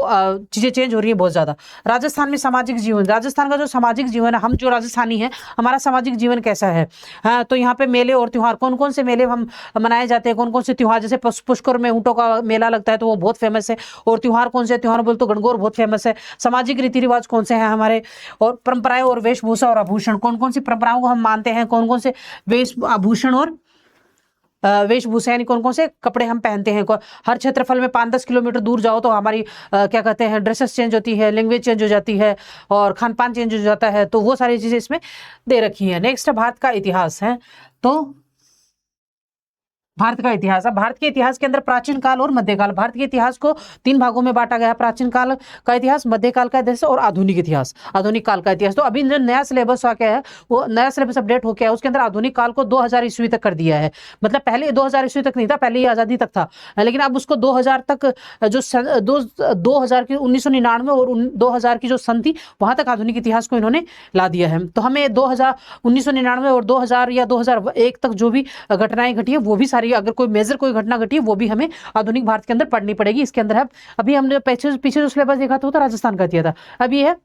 चीजें चेंज हो रही है बहुत ज्यादा। राजस्थान में सामाजिक जीवन, राजस्थान का जो सामाजिक जीवन है, हम जो राजस्थानी है हमारा सामाजिक जीवन कैसा है। हाँ, तो यहाँ पे मेले और त्योहार, कौन कौन से मेले हम मनाए जाते हैं, कौन कौन से त्योहार, जैसे पुष्कर में ऊंटों का मेला लगता है तो वो बहुत फेमस है। और त्योहार कौन से, त्योहार बोल तो गणगौर बहुत फेमस है। सामाजिक रीति रिवाज कौन से हैं हमारे, और परंपराएं और वेशभूषा वेशभूषा और आभूषण, कौन कौन सी परंपराओं को हम मानते हैं, कौन कौन से वेश आभूषण और वेशभूषा यानी कौन कौन से कपड़े हम पहनते हैं। हर क्षेत्रफल में 5-10 किलोमीटर दूर जाओ तो हमारी क्या कहते हैं ड्रेसेस चेंज होती है, लैंग्वेज चेंज हो जाती है और खान पान चेंज हो जाता है। तो वो सारी चीजें इसमें दे रखी है। नेक्स्ट है भारत का इतिहास है। तो भारत का इतिहास, अब भारत के इतिहास के अंदर प्राचीन काल और मध्यकाल, भारत के इतिहास को 3 भागों में बांटा गया है। प्राचीन काल का इतिहास, मध्यकाल का इतिहास और आधुनिक इतिहास, आधुनिक काल का इतिहास। तो अभी जो नया सिलेबस आ गया है, वो नया सिलेबस अपडेट हो गया है, उसके अंदर आधुनिक काल को 2000 ईस्वी तक कर दिया है। मतलब पहले 2000 ईस्वी तक नहीं था, पहले ये आजादी तक था, लेकिन अब उसको 2000 तक जो 2000 की 1999 और 2000 की जो सन थी वहां तक आधुनिक इतिहास को इन्होंने ला दिया है। तो हमें 1999 और 2000 या 2001 तक जो भी घटनाएं घटी है वो भी सारी, अगर कोई मेजर कोई घटना घटी है वो भी हमें आधुनिक भारत के अंदर पढ़नी पड़ेगी। इसके अंदर है, अभी हमने पीछे जो सिलेबस देखा था वो तो राजस्थान का दिया था, अब ये है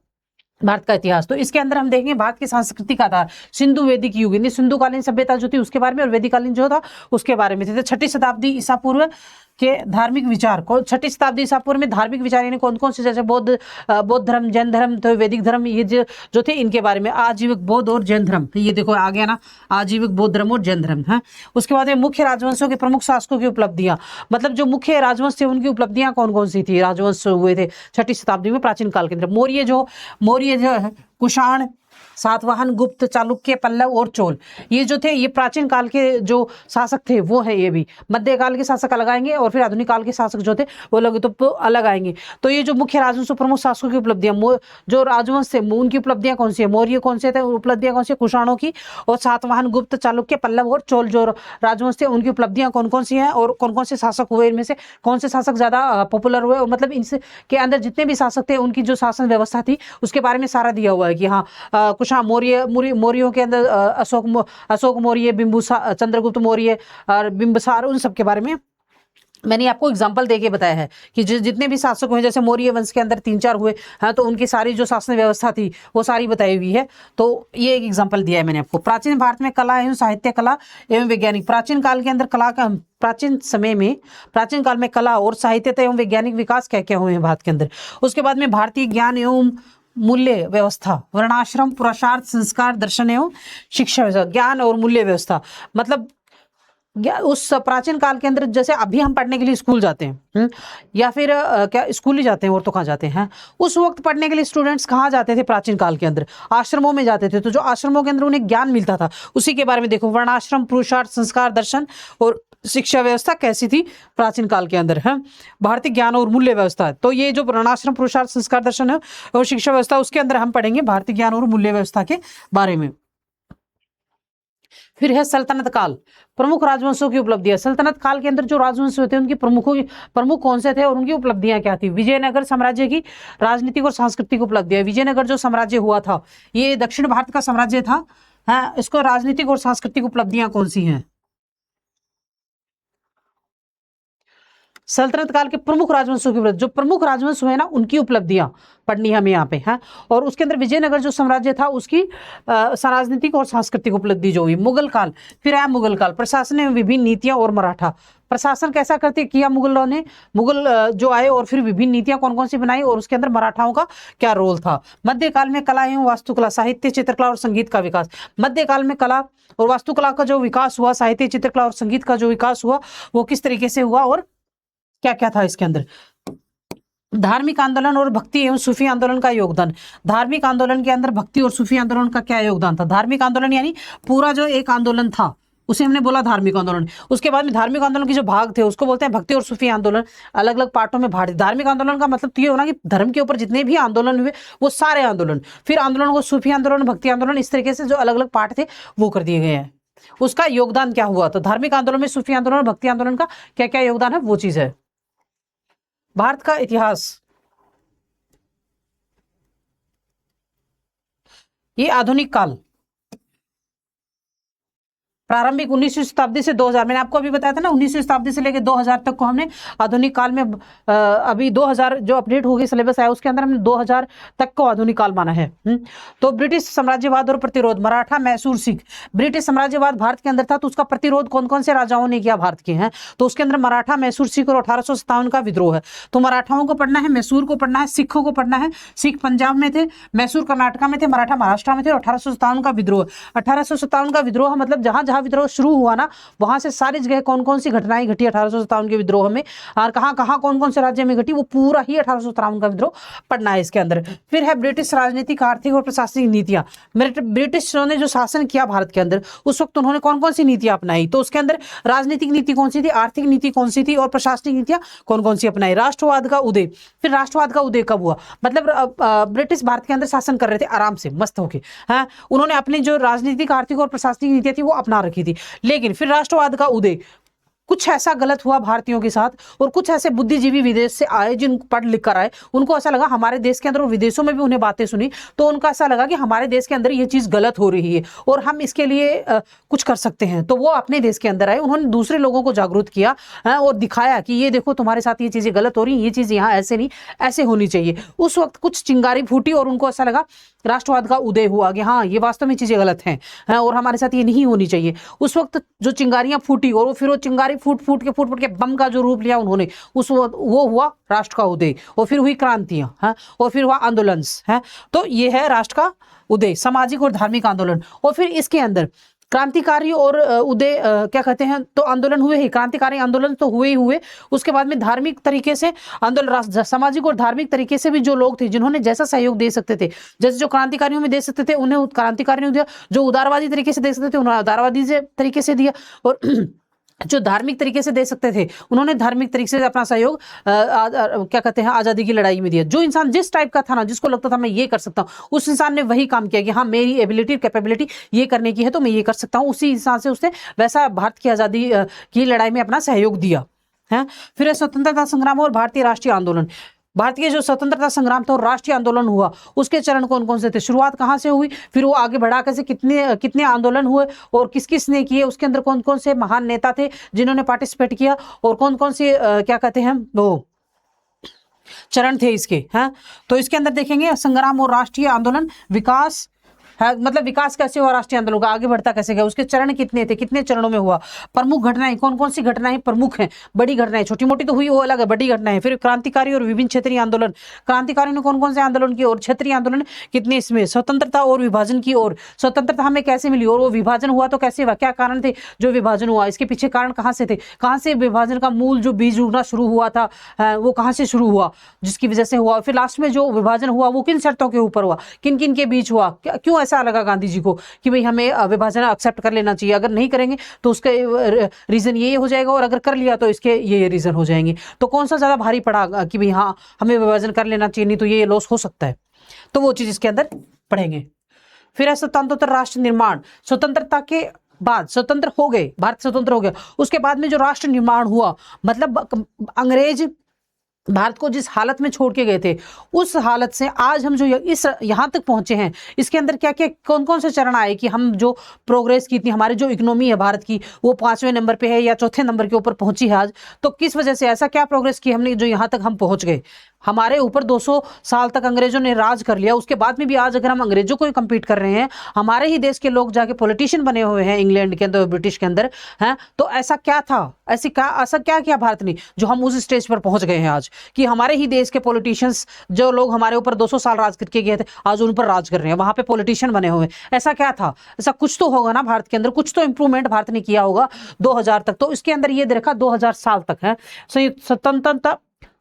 भारत का इतिहास। तो इसके अंदर हम देखेंगे भारत की सांस्कृतिक आधार, सिंधु वैदिक युग यानी सिंधुकालीन सभ्यता जो थी उसके बारे में, और वैदिकालीन जो था उसके बारे में थे। 6ठी शताब्दी ईसा पूर्व के धार्मिक विचार, 6ठी शताब्दी ईसा पूर्व में धार्मिक विचार यानी कौन कौन से, जैसे बौद्ध धर्म, जैन धर्म, तो वैदिक धर्म, ये जो थे इनके बारे में। आजीविक बौद्ध और जैन धर्म, ये देखो आ गया ना, आजीविक बौद्ध धर्म और जैन धर्म है। उसके बाद में मुख्य राजवंशों के प्रमुख शासकों की उपलब्धियां, मतलब जो मुख्य राजवंश थे उनकी उपलब्धियां कौन कौन सी थी, राजवंश हुए थे 6ठी शताब्दी में प्राचीन काल के अंदर। मौर्य जो है, कुषाण, सातवाहन, गुप्त, चालुक्य, पल्लव और चोल, ये जो थे ये प्राचीन काल के जो शासक थे वो है। ये भी मध्यकाल के शासक अलग आएंगे और फिर आधुनिक काल के शासक जो थे वो लोग तो अलग आएंगे। तो ये जो मुख्य राजवंश प्रमुख शासकों की उपलब्धियां, जो राजवंश थे उनकी उपलब्धियां कौन सी है, मौर्य कौन से थे, उपलब्धियां कौन सी, कुषाणों की, और सातवाहन, गुप्त, चालुक्य, पल्लव और चोल जो राजवंश थे उनकी उपलब्धियां कौन कौन सी हैं, और कौन कौन से शासक हुए, इनमें से कौन से शासक ज्यादा पॉपुलर हुए, और मतलब इनसे के अंदर जितने भी शासक थे उनकी जो शासन व्यवस्था थी उसके बारे में सारा दिया हुआ है कि हाँ कुषाण मौर्यों के अंदर अशोक मौर्य, बिंबुसार, चंद्रगुप्त मौर्य और बिंबिसार, उन सब के बारे में मैंने आपको एग्जाम्पल देके बताया है कि जितने भी शासक हुए, जैसे मौर्य वंश के अंदर 3-4 हुए हैं तो उनकी सारी जो शासन व्यवस्था थी वो सारी बताई हुई है। तो ये एक एग्जाम्पल दिया है मैंने आपको। प्राचीन भारत में कला एवं साहित्य, कला एवं वैज्ञानिक, प्राचीन काल के अंदर कला का, प्राचीन काल में कला और साहित्य एवं वैज्ञानिक विकास क्या क्या हुए हैं भारत के अंदर। उसके बाद में भारतीय ज्ञान एवं मूल्य व्यवस्था, वर्णाश्रम, पुरुषार्थ, संस्कार, दर्शन एवं शिक्षा व्यवस्था, ज्ञान और मूल्य व्यवस्था, मतलब उस प्राचीन काल के अंदर जैसे अभी हम पढ़ने के लिए स्कूल जाते हैं, या फिर क्या स्कूल ही जाते हैं और तो कहाँ जाते हैं, उस वक्त पढ़ने के लिए स्टूडेंट्स कहाँ जाते थे प्राचीन काल के अंदर, आश्रमों में जाते थे। तो जो आश्रमों के अंदर उन्हें ज्ञान मिलता था उसी के बारे में देखो, वर्णाश्रम, पुरुषार्थ, संस्कार, दर्शन और शिक्षा व्यवस्था कैसी थी प्राचीन काल के अंदर है, भारतीय ज्ञान और मूल्य व्यवस्था। तो ये जो वर्णाश्रम, पुरुषार्थ, संस्कार, दर्शन है और शिक्षा व्यवस्था, उसके अंदर हम पढ़ेंगे भारतीय ज्ञान और मूल्य व्यवस्था के बारे में। फिर है सल्तनत काल, प्रमुख राजवंशों की उपलब्धियां। सल्तनत काल के अंदर जो राजवंश होते हैं उनकी प्रमुख कौन से थे और उनकी उपलब्धियां क्या थी। विजयनगर साम्राज्य की राजनीतिक और सांस्कृतिक उपलब्धियां, विजयनगर जो साम्राज्य हुआ था ये दक्षिण भारत का साम्राज्य था, हाँ, इसको राजनीतिक और सांस्कृतिक उपलब्धियां कौन सी हैं। सल्तनत काल के प्रमुख राजवंशों की उपलब्धि, जो प्रमुख राजवंश हुए ना उनकी उपलब्धियां पढ़नी हमें यहाँ पे है। और उसके अंदर विजयनगर जो साम्राज्य था उसकी राजनीतिक और सांस्कृतिक उपलब्धि जो हुई। मुगल काल, फिर आया मुगल काल, प्रशासन में विभिन्न नीतियां और मराठा, प्रशासन कैसा करते किया मुगलों ने, मुगल जो आए और फिर विभिन्न नीतियां कौन कौन सी बनाई और उसके अंदर मराठाओं का क्या रोल था। मध्यकाल में कला एवं वास्तुकला, साहित्य, चित्रकला और संगीत का विकास। मध्यकाल में कला और वास्तुकला का जो विकास हुआ, साहित्य, चित्रकला और संगीत का जो विकास हुआ वो किस तरीके से हुआ और क्या क्या था इसके अंदर। धार्मिक आंदोलन और भक्ति एवं सूफी आंदोलन का योगदान, धार्मिक आंदोलन के अंदर भक्ति और सूफी आंदोलन का क्या योगदान था। धार्मिक आंदोलन यानी पूरा जो एक आंदोलन था उसे हमने बोला धार्मिक आंदोलन। उसके बाद में धार्मिक आंदोलन के जो भाग थे उसको बोलते हैं भक्ति और सूफी आंदोलन। अलग अलग पार्टों में भाग, धार्मिक आंदोलन का मतलब तो ये होना कि धर्म के ऊपर जितने भी आंदोलन हुए वो सारे आंदोलन, फिर आंदोलन को सूफी आंदोलन, भक्ति आंदोलन, इस तरीके से जो अलग अलग पार्ट थे वो कर दिए गए हैं। उसका योगदान क्या हुआ, तो धार्मिक आंदोलन में सूफी आंदोलन और भक्ति आंदोलन का क्या क्या योगदान है वो चीज है। भारत का इतिहास, ये आधुनिक काल, प्रारंभिक 19वीं शताब्दी से 2000, मैंने आपको अभी बताया था ना 19वीं शताब्दी से लेकर 2000 तक को हमने आधुनिक काल में, अभी 2000 जो अपडेट हो गई सिलेबस आया उसके अंदर हमने 2000 तक को आधुनिक काल माना है। तो ब्रिटिश साम्राज्यवाद और प्रतिरोध, मराठा, मैसूर, सिख। ब्रिटिश साम्राज्यवाद भारत के अंदर था तो उसका प्रतिरोध कौन कौन से राजाओं ने किया भारत के हैं, तो उसके अंदर मराठा, मैसूर, सिख और 1857 का विद्रोह है। तो मराठाओं को पढ़ना है, मैसूर को पढ़ना है, सिखों को पढ़ना है। सिख पंजाब में थे, मैसूर कर्नाटका में थे, मराठा महाराष्ट्र में थे, और 1857 का विद्रोह। 1857 का विद्रोह मतलब जहां जहां विद्रोह शुरू हुआ ना वहां से सारी जगह कौन कौन सी घटनाएं घटी 1857 के विद्रोह में, और कहां कहां कौन कौन से राज्य में घटी, वो पूरा ही 1857 का विद्रोह पढ़ना है इसके अंदर। फिर है ब्रिटिश राजनीतिक, आर्थिक और प्रशासनिक नीतियां। ब्रिटिशों ने जो शासन किया भारत के अंदर उस वक्त उन्होंने कौन कौन सी नीतियां अपनाई, तो उसके अंदर राजनीतिक नीति कौन सी थी, आर्थिक नीति कौन सी थी, और प्रशासनिक नीतियां कौन कौन सी अपनाई। राष्ट्रवाद का उदय, फिर राष्ट्रवाद का उदय कब हुआ, मतलब ब्रिटिश भारत के अंदर शासन कर रहे थे आराम से मस्त होके, हाँ, उन्होंने अपनी जो राजनीतिक, आर्थिक और प्रशासनिक नीतियां थी वो अपना रखी थी। लेकिन फिर राष्ट्रवाद का उदय, कुछ ऐसा गलत हुआ भारतीयों के साथ, और कुछ ऐसे बुद्धिजीवी विदेश से आए जिन पढ़ लिख कर आए, उनको ऐसा लगा हमारे देश के अंदर और विदेशों में भी उन्हें बातें सुनी तो उनका ऐसा लगा कि हमारे देश के अंदर ये चीज गलत हो रही है और हम इसके लिए कुछ कर सकते हैं। तो वो अपने देश के अंदर आए, उन्होंने दूसरे लोगों को जागरूक किया और दिखाया कि ये देखो तुम्हारे साथ ये चीजें गलत हो रही, ये चीज यहाँ ऐसे नहीं ऐसे होनी चाहिए। उस वक्त कुछ चिंगारी फूटी और उनको ऐसा लगा, राष्ट्रवाद का उदय हुआ कि हाँ ये वास्तव में चीजें गलत हैं और हमारे साथ ये नहीं होनी चाहिए। उस वक्त जो चिंगारियां फूटी और फिर वो चिंगारी फूट फूट के बम का जो रूप लिया उन्होंने, उस वो हुआ राष्ट्र का उदय, और फिर हुई क्रांतियां, हैं, और फिर हुआ आंदोलन, है। तो ये है राष्ट्र का उदय, सामाजिक और धार्मिक आंदोलन। और फिर इसके अंदर क्रांतिकारी और उदय क्या कहते हैं, तो आंदोलन हुए ही, क्रांतिकारी आंदोलन तो हुए ही हुए। उसके बाद में धार्मिक तरीके से आंदोलन, सामाजिक और धार्मिक तरीके से भी जो लोग थे जिन्होंने जैसा सहयोग दे सकते थे, जैसे जो क्रांतिकारियों में दे सकते थे उन्हें क्रांतिकारियों ने दिया, जो उदारवादी तरीके से दे सकते थे उन्होंने उदारवादी तरीके से दिया, और जो धार्मिक तरीके से दे सकते थे उन्होंने धार्मिक तरीके से अपना सहयोग क्या कहते हैं आज़ादी की लड़ाई में दिया। जो इंसान जिस टाइप का था ना, जिसको लगता था मैं ये कर सकता हूँ, उस इंसान ने वही काम किया कि हाँ मेरी एबिलिटी कैपेबिलिटी ये करने की है तो मैं ये कर सकता हूँ। उसी इंसान से उसने वैसा भारत की आज़ादी की लड़ाई में अपना सहयोग दिया है। फिर स्वतंत्रता संग्राम और भारतीय राष्ट्रीय आंदोलन। भारतीय जो स्वतंत्रता संग्राम था और राष्ट्रीय आंदोलन हुआ उसके चरण कौन कौन से थे, शुरुआत कहाँ से हुई, फिर वो आगे बढ़ा कैसे, कितने कितने आंदोलन हुए और किस किस ने किए, उसके अंदर कौन कौन से महान नेता थे जिन्होंने पार्टिसिपेट किया, और कौन कौन से क्या कहते हैं वो चरण थे इसके, हैं। तो इसके अंदर देखेंगे संग्राम और राष्ट्रीय आंदोलन, विकास है, मतलब विकास कैसे हुआ राष्ट्रीय आंदोलन का, आगे बढ़ता कैसे गया, उसके चरण कितने थे, कितने चरणों में हुआ, प्रमुख घटनाएं कौन कौन सी घटनाएं प्रमुख हैं, बड़ी घटनाएं, छोटी मोटी तो हुई वो अलग है, बड़ी घटनाएं। फिर क्रांतिकारी और विभिन्न क्षेत्रीय आंदोलन, क्रांतिकारियों ने कौन कौन से आंदोलन किए और क्षेत्रीय आंदोलन कितने इसमें, स्वतंत्रता और विभाजन की ओर, स्वतंत्रता हमें कैसे मिली और वो विभाजन हुआ तो कैसे हुआ, क्या कारण थे जो विभाजन हुआ, इसके पीछे कारण कहाँ से थे, कहाँ से विभाजन का मूल जो बीज उगना शुरू हुआ था वो कहाँ से शुरू हुआ जिसकी वजह से हुआ, फिर लास्ट में जो विभाजन हुआ वो किन शर्तों के ऊपर हुआ, किन किन के बीच हुआ, क्यों ऐसा लगा गांधी जी को कि भाई हमें विभाजन एक्सेप्ट कर लेना चाहिए, अगर नहीं करेंगे तो उसका रीजन ये हो जाएगा और अगर कर लिया तो इसके ये रीजन हो जाएंगे। तो कौन सा ज्यादा भारी पड़ा कि भाई हाँ हमें विभाजन कर लेना चाहिए, नहीं तो ये लॉस हो सकता है, तो वो चीज इसके अंदर पढ़ेंगे। फिर है स्वतंत्र राष्ट्र निर्माण, स्वतंत्रता के बाद स्वतंत्र हो गए, भारत स्वतंत्र हो गया, उसके बाद में जो राष्ट्र निर्माण हुआ, मतलब अंग्रेज भारत को जिस हालत में छोड़ के गए थे उस हालत से आज हम जो इस यहाँ तक पहुंचे हैं, इसके अंदर क्या क्या कौन कौन से चरण आए कि हम जो प्रोग्रेस की थी, हमारी जो इकोनॉमी है भारत की वो 5वें नंबर पे है या चौथे नंबर के ऊपर पहुंची है आज, तो किस वजह से ऐसा क्या प्रोग्रेस की हमने जो यहाँ तक हम पहुंच गए। हमारे ऊपर 200 साल तक अंग्रेजों ने राज कर लिया, उसके बाद में भी आज अगर हम अंग्रेजों को ही कम्पीट कर रहे हैं, हमारे ही देश के लोग जाके पॉलिटिशियन बने हुए हैं इंग्लैंड के अंदर, ब्रिटिश के अंदर, हैं, तो ऐसा क्या था, ऐसा क्या किया भारत ने जो हम उस स्टेज पर पहुंच गए हैं आज कि हमारे ही देश के पॉलिटिशियंस जो लोग हमारे ऊपर 200 साल राज करके गए थे आज उन पर राज कर रहे हैं, वहां पे पॉलिटिशियन बने हुए हैं। ऐसा क्या था, ऐसा कुछ तो होगा ना भारत के अंदर, कुछ तो इंप्रूवमेंट भारत ने किया होगा 2000 तक। तो इसके अंदर ये देखा 2000 साल तक है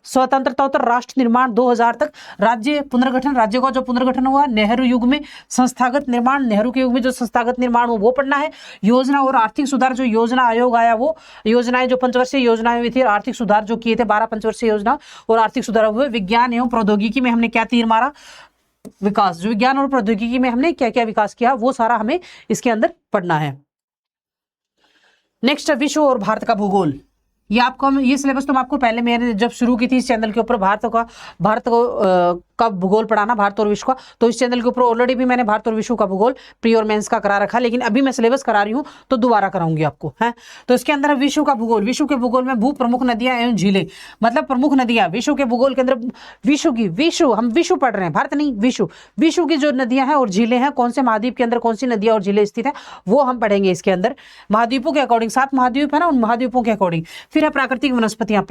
स्वतंत्रता उत्तर राष्ट्र निर्माण 2000 तक, राज्य पुनर्गठन, राज्य का जो पुनर्गठन हुआ नेहरू युग में, संस्थागत निर्माण नेहरू के युग में जो संस्थागत निर्माण हुआ वो पढ़ना है, योजना और आर्थिक सुधार जो योजना आयोग आया वो योजनाएं जो पंचवर्षीय योजनाएं हुई थी, आर्थिक सुधार जो किए थे 12 पंचवर्षीय योजना और आर्थिक सुधार हुए। विज्ञान एवं प्रौद्योगिकी में हमने क्या तीर मारा, विकास, जो विज्ञान और प्रौद्योगिकी में हमने क्या क्या विकास किया वो सारा हमें इसके अंदर पढ़ना है। नेक्स्ट विश्व और भारत का भूगोल, ये आपको ये सिलेबस तो मैं आपको पहले मैंने जब शुरू की थी इस चैनल के ऊपर भारत को का भूगोल पढ़ाना, भारत और विश्व का। तो इस चैनल के ऊपर ऑलरेडी भी मैंने भारत और विश्व का भूगोल प्री और मेंस का करा रखा, लेकिन अभी मैं सिलेबस करा रही हूँ तो दोबारा कराऊंगी आपको है। तो इसके अंदर विश्व का भूगोल, विश्व के भूगोल में भू प्रमुख नदियां एवं झीलें, मतलब प्रमुख नदियां विश्व के भूगोल के अंदर, विश्व हम विश्व पढ़ रहे हैं, भारत नहीं, विश्व की जो नदियां हैं और झीलें हैं, कौन से महाद्वीप के अंदर कौन सी नदियां और झीलें स्थित है, वो हम पढ़ेंगे इसके अंदर। महाद्वीपों के अकॉर्डिंग, 7 महाद्वीप है ना, उन महाद्वीपों के अकॉर्डिंग। फिर है प्राकृतिक वनस्पतियां,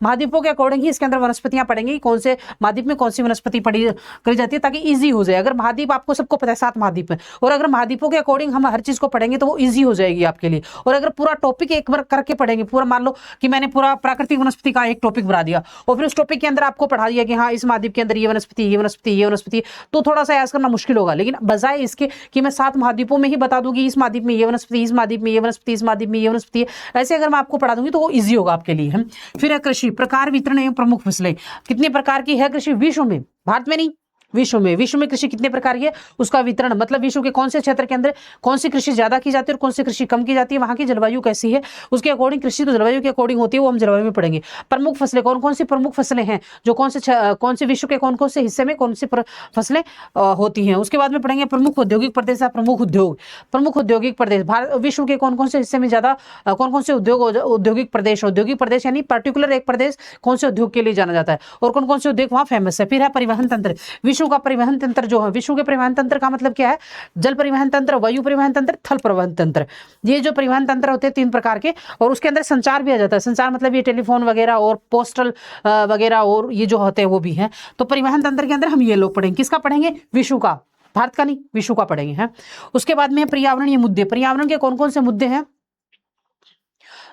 महाद्वीपों के अकॉर्डिंग ही इसके अंदर वनस्पतियां पढ़ेंगे, कौन से महाद्वीप में कौन सी वनस्पति पढ़ी करी जाती है, ताकि ईजी हो जाए। अगर महाद्वीप आपको सबको पता है 7 महाद्वीप है, और अगर महाद्वीपों के अकॉर्डिंग हम हर चीज को पढ़ेंगे तो वो ईजी हो जाएगी आपके लिए। और अगर पूरा टॉपिक एक बार करके पढ़ेंगे, पूरा मान लो कि मैंने पूरा प्राकृतिक वनस्पति का एक टॉपिक बना दिया और फिर उस टॉपिक के अंदर आपको पढ़ा दिया कि हाँ इस महाद्वीप के अंदर ये वनस्पति, ये वनस्पति, ये वनस्पति, तो थोड़ा सा याद करना मुश्किल होगा। लेकिन बजाय इसके कि मैं 7 महाद्वीपों में ही बता दूंगी, इस महाद्वीप में ये वनस्पति, इस महाद्वीप में ये वनस्पति, इस महाद्वीप में ये वनस्पति, ऐसे अगर मैं आपको पढ़ा दूंगी तो वो ईजी होगा आपके लिए। फिर है कृषि, प्रकार, वितरण एवं प्रमुख फसलें। कितने प्रकार की है कृषि विश्व में, भारत में नहीं, विश्व में कृषि कितने प्रकार की है, उसका वितरण, मतलब विश्व के कौन से क्षेत्र के अंदर कौन सी कृषि ज्यादा की जाती है और कौन सी कृषि कम की जाती है, वहां की जलवायु कैसी है, उसके अकॉर्डिंग कृषि तो जलवायु के अकॉर्डिंग होती है, वो हम जलवायु में पढ़ेंगे। प्रमुख फसलें, कौन कौन सी प्रमुख फसलें हैं, जो कौन से विश्व के कौन कौन से हिस्से में कौन सी फसलें होती हैं। उसके बाद में पढ़ेंगे प्रमुख औद्योगिक प्रदेश, प्रमुख उद्योग, प्रमुख औद्योगिक प्रदेश, भारत विश्व के कौन कौन से हिस्से में ज्यादा कौन कौन से औद्योगिक प्रदेश यानी पर्टिकुलर एक प्रदेश कौन से उद्योग के लिए जाना जाता है और कौन कौन से उद्योग वहां फेमस है। फिर है परिवहन तंत्र, विश्व का परिवहन तंत्र जो है, विश्व के परिवहन तंत्र का मतलब क्या है, जल परिवहन तंत्र, वायु परिवहन तंत्र, थल परिवहन तंत्र, ये जो परिवहन तंत्र होते हैं 3 प्रकार के। और उसके अंदर संचार भी आ जाता है, संचार मतलब ये टेलीफोन वगैरह और पोस्टल वगैरह और ये जो होते हैं वो भी है। तो परिवहन तंत्र के अंदर हम ये लोग पढ़ेंगे, किसका पढ़ेंगे, विश्व का, भारत का नहीं, विश्व का पढ़ेंगे हैं। उसके बाद में पर्यावरणीय मुद्दे, पर्यावरण के कौन कौन से मुद्दे हैं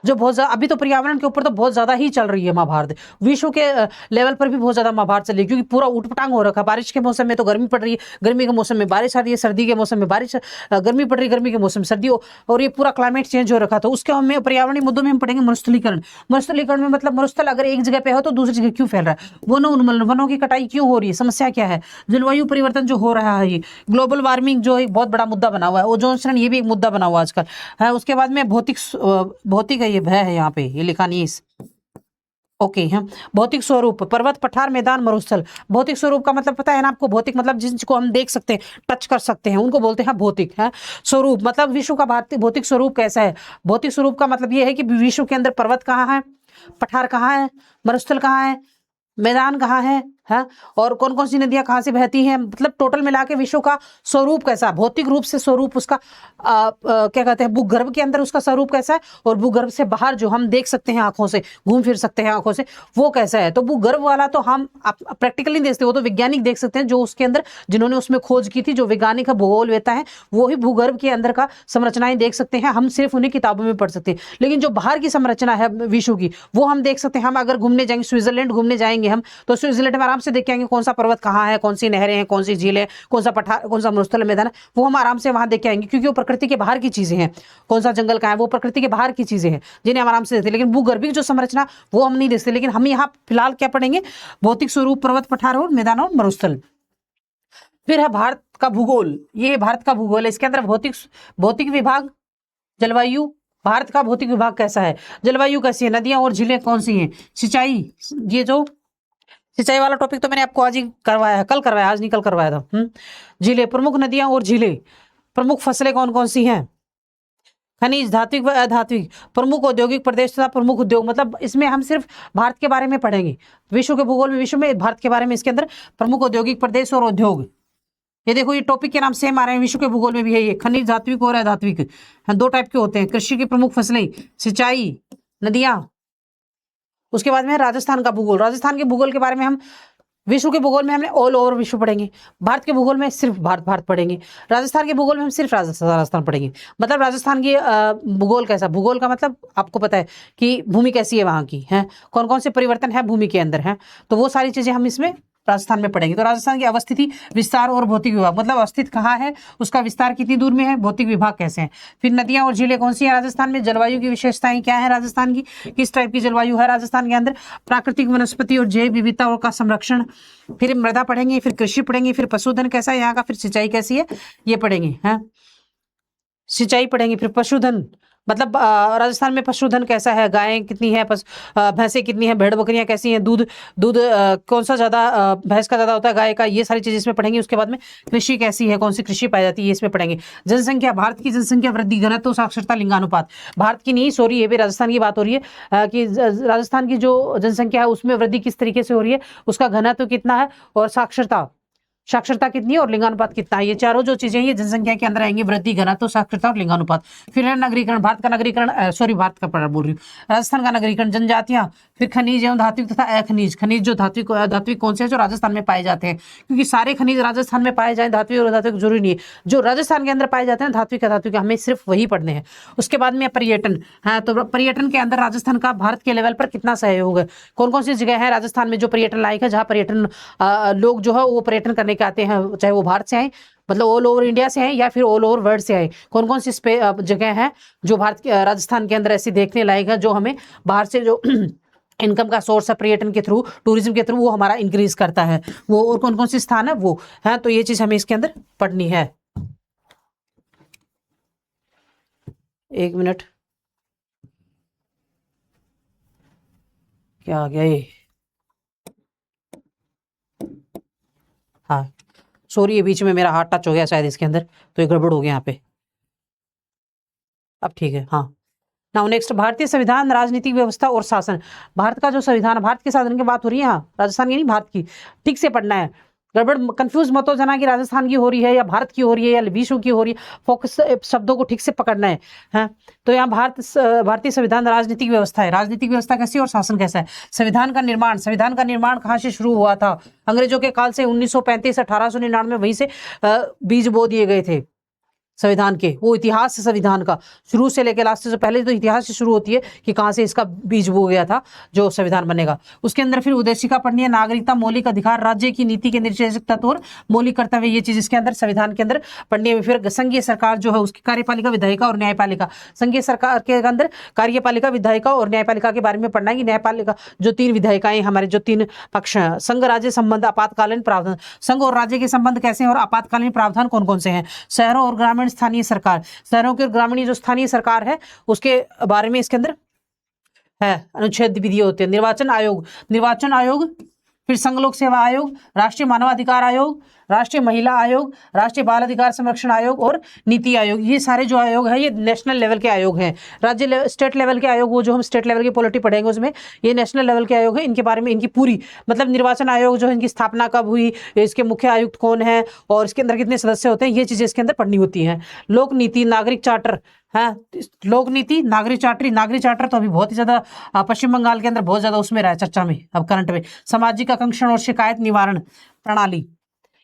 जो बहुत ज्यादा, अभी तो पर्यावरण के ऊपर तो बहुत ज्यादा ही चल रही है महाभारत, विश्व के लेवल पर भी बहुत ज्यादा महाभारत चल रही है, क्योंकि पूरा उठपटांग हो रखा है। बारिश के मौसम में तो गर्मी पड़ रही है, गर्मी के मौसम में बारिश आ रही है, सर्दी के मौसम में बारिश, गर्मी पड़ रही है, गर्मी के मौसम में सर्दी, और ये पूरा क्लाइमेट चेंज हो रखा। तो उसके हमें पर्यावरणीय मुद्दों में हम पढ़ेंगे मरुस्थलीकरण। मरुस्थलीकरण में मतलब मरुस्थल अगर एक जगह पे हो तो दूसरी जगह क्यों फैल रहा है, वनों की कटाई क्यों हो रही है, समस्या क्या है, जलवायु परिवर्तन जो हो रहा है, ये ग्लोबल वार्मिंग जो एक बहुत बड़ा मुद्दा बना हुआ है, ओजोन क्षरण ये भी एक मुद्दा बना हुआ है आजकल है। उसके बाद में भौतिक ये भय है, यहाँ पे ये लिखा नहीं है, ओके है। भौतिक स्वरूप, पर्वत, पठार, मैदान, मरुस्थल। भौतिक स्वरूप का मतलब पता है ना आपको, भौतिक मतलब जिसको हम देख सकते हैं, टच कर सकते हैं, उनको बोलते हैं भौतिक है। स्वरूप मतलब विश्व का भौतिक स्वरूप कैसा है, भौतिक स्वरूप का मतलब ये है कि विश्व के अंदर पर्वत कहाँ है, पठार कहाँ है, मरुस्थल कहाँ है, मैदान कहाँ है और कौन कौन सी नदियां कहाँ से बहती हैं, मतलब टोटल मिला के विश्व का स्वरूप कैसा, भौतिक रूप से स्वरूप उसका क्या कहते हैं, भूगर्भ के अंदर उसका स्वरूप कैसा है, और भूगर्भ से बाहर जो हम देख सकते हैं आंखों से, घूम फिर सकते हैं आंखों से, वो कैसा है। तो भूगर्भ वाला तो हम प्रैक्टिकली नहीं देखते, वो तो वैज्ञानिक देख सकते हैं, जो उसके अंदर जिन्होंने उसमें खोज की थी, जो वैज्ञानिक का भूगोल वेता है, वो ही भूगर्भ के अंदर का संरचनाएं देख सकते हैं, हम सिर्फ उन्हें किताबों में पढ़ सकते हैं। लेकिन जो बाहर की संरचना है विश्व की, वो हम देख सकते हैं। हम अगर घूमने जाएंगे, स्विट्जरलैंड घूमने जाएंगे हम, तो स्विट्जरलैंड में आराम से देख के आएंगे कौन सा पर्वत कहाँ है, कौन सी नहरें हैं, कौन सी झील है, कौन सा पठार, कौन सा मरुस्थल मैदान है, वो हम आराम से वहां देख के आएंगे, क्योंकि वो प्रकृति के बाहर की चीजें हैं। कौन सा जंगल कहाँ है, वो प्रकृति के बाहर की चीजें हैं जिन्हें हम आराम से देखते हैं। लेकिन भूगर्भिक जो संरचना वो हम नहीं देखते। लेकिन हम यहाँ फिलहाल क्या पढ़ेंगे, भौतिक स्वरूप, पर्वत, पठार और मैदान और मरुस्थल। फिर है भारत का भूगोल, ये भारत का भूगोल है, इसके अंदर भौतिक विभाग, जलवायु, भारत का भौतिक विभाग कैसा है, जलवायु कैसी है, नदियां और झीलें कौन सी हैं, सिंचाई, ये जो सिंचाई वाला टॉपिक तो मैंने आपको आज ही करवाया है, कल करवाया, आज नहीं कल करवाया था। झीलें, प्रमुख नदियां और झीलें, प्रमुख फसलें कौन कौन सी हैं, खनिज, धात्विक व अधात्विक, प्रमुख औद्योगिक प्रदेश तथा प्रमुख उद्योग, मतलब इसमें हम सिर्फ भारत के बारे में पढ़ेंगे। विश्व के भूगोल में विश्व में भारत के बारे में, इसके अंदर प्रमुख औद्योगिक प्रदेश और उद्योग। ये देखो, ये टॉपिक के नाम सेम आ रहे हैं, विश्व के भूगोल में भी है ये, खनिज, धात्विक और अधात्विक, 2 टाइप के होते हैं। कृषि की प्रमुख फसलें, सिंचाई, नदियां। उसके बाद में राजस्थान का भूगोल, राजस्थान के भूगोल के बारे में हम विश्व के भूगोल में हमने ऑल ओवर विश्व पढ़ेंगे, भारत के भूगोल में सिर्फ भारत पढ़ेंगे, राजस्थान के भूगोल में हम सिर्फ राजस्थान पढ़ेंगे। मतलब राजस्थान की भूगोल कैसा, भूगोल का मतलब आपको पता है कि भूमि कैसी है वहां की है, कौन कौन से परिवर्तन है भूमि के अंदर है, तो वो सारी चीजें हम इसमें राजस्थान में पढ़ेंगे। तो राजस्थान की अवस्थिति, विस्तार और भौतिक विभाग, मतलब अवस्थित कहाँ है, उसका विस्तार कितनी दूर में है, भौतिक विभाग कैसे हैं। फिर नदियां और झीलें कौन सी हैं राजस्थान में, जलवायु की विशेषताएं क्या है राजस्थान की, किस टाइप की जलवायु है राजस्थान के अंदर, प्राकृतिक वनस्पति और जैव विविधता का संरक्षण, फिर मृदा पढ़ेंगे, फिर कृषि पढ़ेंगे, फिर पशुधन कैसा है यहाँ का, फिर सिंचाई कैसी है ये पढ़ेंगे, है सिंचाई पढ़ेंगे, फिर पशुधन, मतलब राजस्थान में पशुधन कैसा है, गायें कितनी है, भैंसें कितनी है, भेड़ बकरियां कैसी हैं, दूध दूध कौन सा ज़्यादा, भैंस का ज़्यादा होता है, गाय का, ये सारी चीज़ें इसमें पढ़ेंगे। उसके बाद में कृषि कैसी है, कौन सी कृषि पाई जाती है, ये इसमें पढ़ेंगे। जनसंख्या, भारत की जनसंख्या वृद्धि, घनत्व, साक्षरता, लिंगानुपात। भारत की नहीं, सॉरी, ये भी राजस्थान की बात हो रही है कि राजस्थान की जो जनसंख्या है उसमें वृद्धि किस तरीके से हो रही है, उसका घनत्व कितना है, और साक्षरता कितनी है, और लिंगानुपात कितना है। ये चारों जो चीजें ये जनसंख्या के अंदर आएंगी, वृद्धि, घनत्व, साक्षरता और लिंगानुपात। फिर है नगरीकरण, भारत का नगरीकरण, सॉरी भारत का पढ़ा बोल रही हूँ, राजस्थान का नगरीकरण, जनजातियां, फिर खनिज एवं धात्विक तथा अखनिज। खनिज जो धात्विक कौन से हैं, जो राजस्थान में पाए जाते हैं, क्योंकि सारे खनिज राजस्थान में पाए जाए, धात्विक और अधात्विक जरूरी नहीं है, जो राजस्थान के अंदर पाए जाते हैं धात्विक अधात्विक, हमें सिर्फ वही पढ़ने हैं। उसके बाद में पर्यटन, हाँ, तो पर्यटन के अंदर राजस्थान का भारत के लेवल पर कितना सहयोग है, कौन कौन सी जगह है राजस्थान में जो पर्यटन लायक है, जहाँ पर्यटन लोग जो है वो पर्यटन करने के आते हैं, चाहे वो भारत से आए, मतलब ऑल ओवर इंडिया से आए, या फिर ऑल ओवर वर्ल्ड से आए। कौन कौन सी जगह है जो राजस्थान के अंदर ऐसी देखने लायक है, जो हमें बाहर से जो इनकम का सोर्स है पर्यटन के थ्रू, टूरिज्म के थ्रू, वो हमारा इंक्रीज करता है, वो और कौन कौन से स्थान है वो है। तो ये चीज हमें इसके अंदर पढ़नी है। एक मिनट, क्या आ गया ये, हाँ सॉरी, ये बीच में मेरा हाथ टच हो गया शायद इसके अंदर, तो ये गड़बड़ हो गया यहाँ पे। अब ठीक है, हाँ। नाउ नेक्स्ट, भारतीय संविधान, राजनीतिक व्यवस्था और शासन। भारत का जो संविधान, भारत के शासन की बात हो रही है, हाँ, राजस्थान की नहीं, भारत की। ठीक से पढ़ना है, गड़बड़ कंफ्यूज मत हो जाना कि राजस्थान की हो रही है या भारत की हो रही है या विश्व की हो रही है। फोकस शब्दों को ठीक से पकड़ना है, हाँ। तो यहाँ भारतीय संविधान, राजनीतिक व्यवस्था है, राजनीतिक व्यवस्था कैसी और शासन कैसा है। संविधान का निर्माण कहाँ से शुरू हुआ था, अंग्रेजों के काल से 1935 1899 वहीं से बीज बो दिए गए थे संविधान के। वो इतिहास है संविधान का, शुरू से लेकर लास्ट से पहले तो इतिहास से शुरू होती है कि कहाँ से इसका बीज बो गया था जो संविधान बनेगा। उसके अंदर फिर उद्देशिका पढ़नी है, नागरिकता, मौलिक अधिकार, राज्य की नीति के निर्देशक तत्व और मौलिक कर्तव्य, ये चीज इसके अंदर संविधान के अंदर पढ़नी है। फिर संघीय सरकार जो है उसकी कार्यपालिका, विधायिका और न्यायपालिका। संघीय सरकार के अंदर कार्यपालिका, विधायिका और न्यायपालिका के बारे में पढ़ना है कि न्यायपालिका जो 3 विधायिकाएं, हमारे जो 3 पक्ष हैं, संघ राज्य संबंध, आपातकालीन प्रावधान। संघ और राज्य के संबंध कैसे हैं और आपातकालीन प्रावधान कौन कौन से हैं। शहरों और ग्रामीण स्थानीय सरकार, शहरों के ग्रामीण जो स्थानीय सरकार है उसके बारे में इसके अंदर है, अनुच्छेद विधि होते हैं। निर्वाचन आयोग, फिर संघ लोक सेवा आयोग, राष्ट्रीय मानवाधिकार आयोग, राष्ट्रीय महिला आयोग, राष्ट्रीय बाल अधिकार संरक्षण आयोग और नीति आयोग। ये सारे जो आयोग है ये नेशनल लेवल के आयोग हैं। स्टेट लेवल के आयोग, वो जो हम स्टेट लेवल की पॉलिटी पढ़ेंगे उसमें, ये नेशनल लेवल के आयोग है। इनके बारे में, इनकी पूरी मतलब निर्वाचन आयोग जो है, इनकी स्थापना कब हुई, इसके मुख्य आयुक्त कौन है और इसके अंदर कितने सदस्य होते हैं, ये चीजें इसके अंदर पढ़नी होती हैं। लोक नीति, नागरिक चार्टर, हाँ, लोक नीति, नागरिक चार्टर तो अभी बहुत ही ज्यादा पश्चिम बंगाल के अंदर बहुत ज्यादा उसमें रहा है चर्चा में, अब करंट में। सामाजिक आकांक्षण और शिकायत निवारण प्रणाली,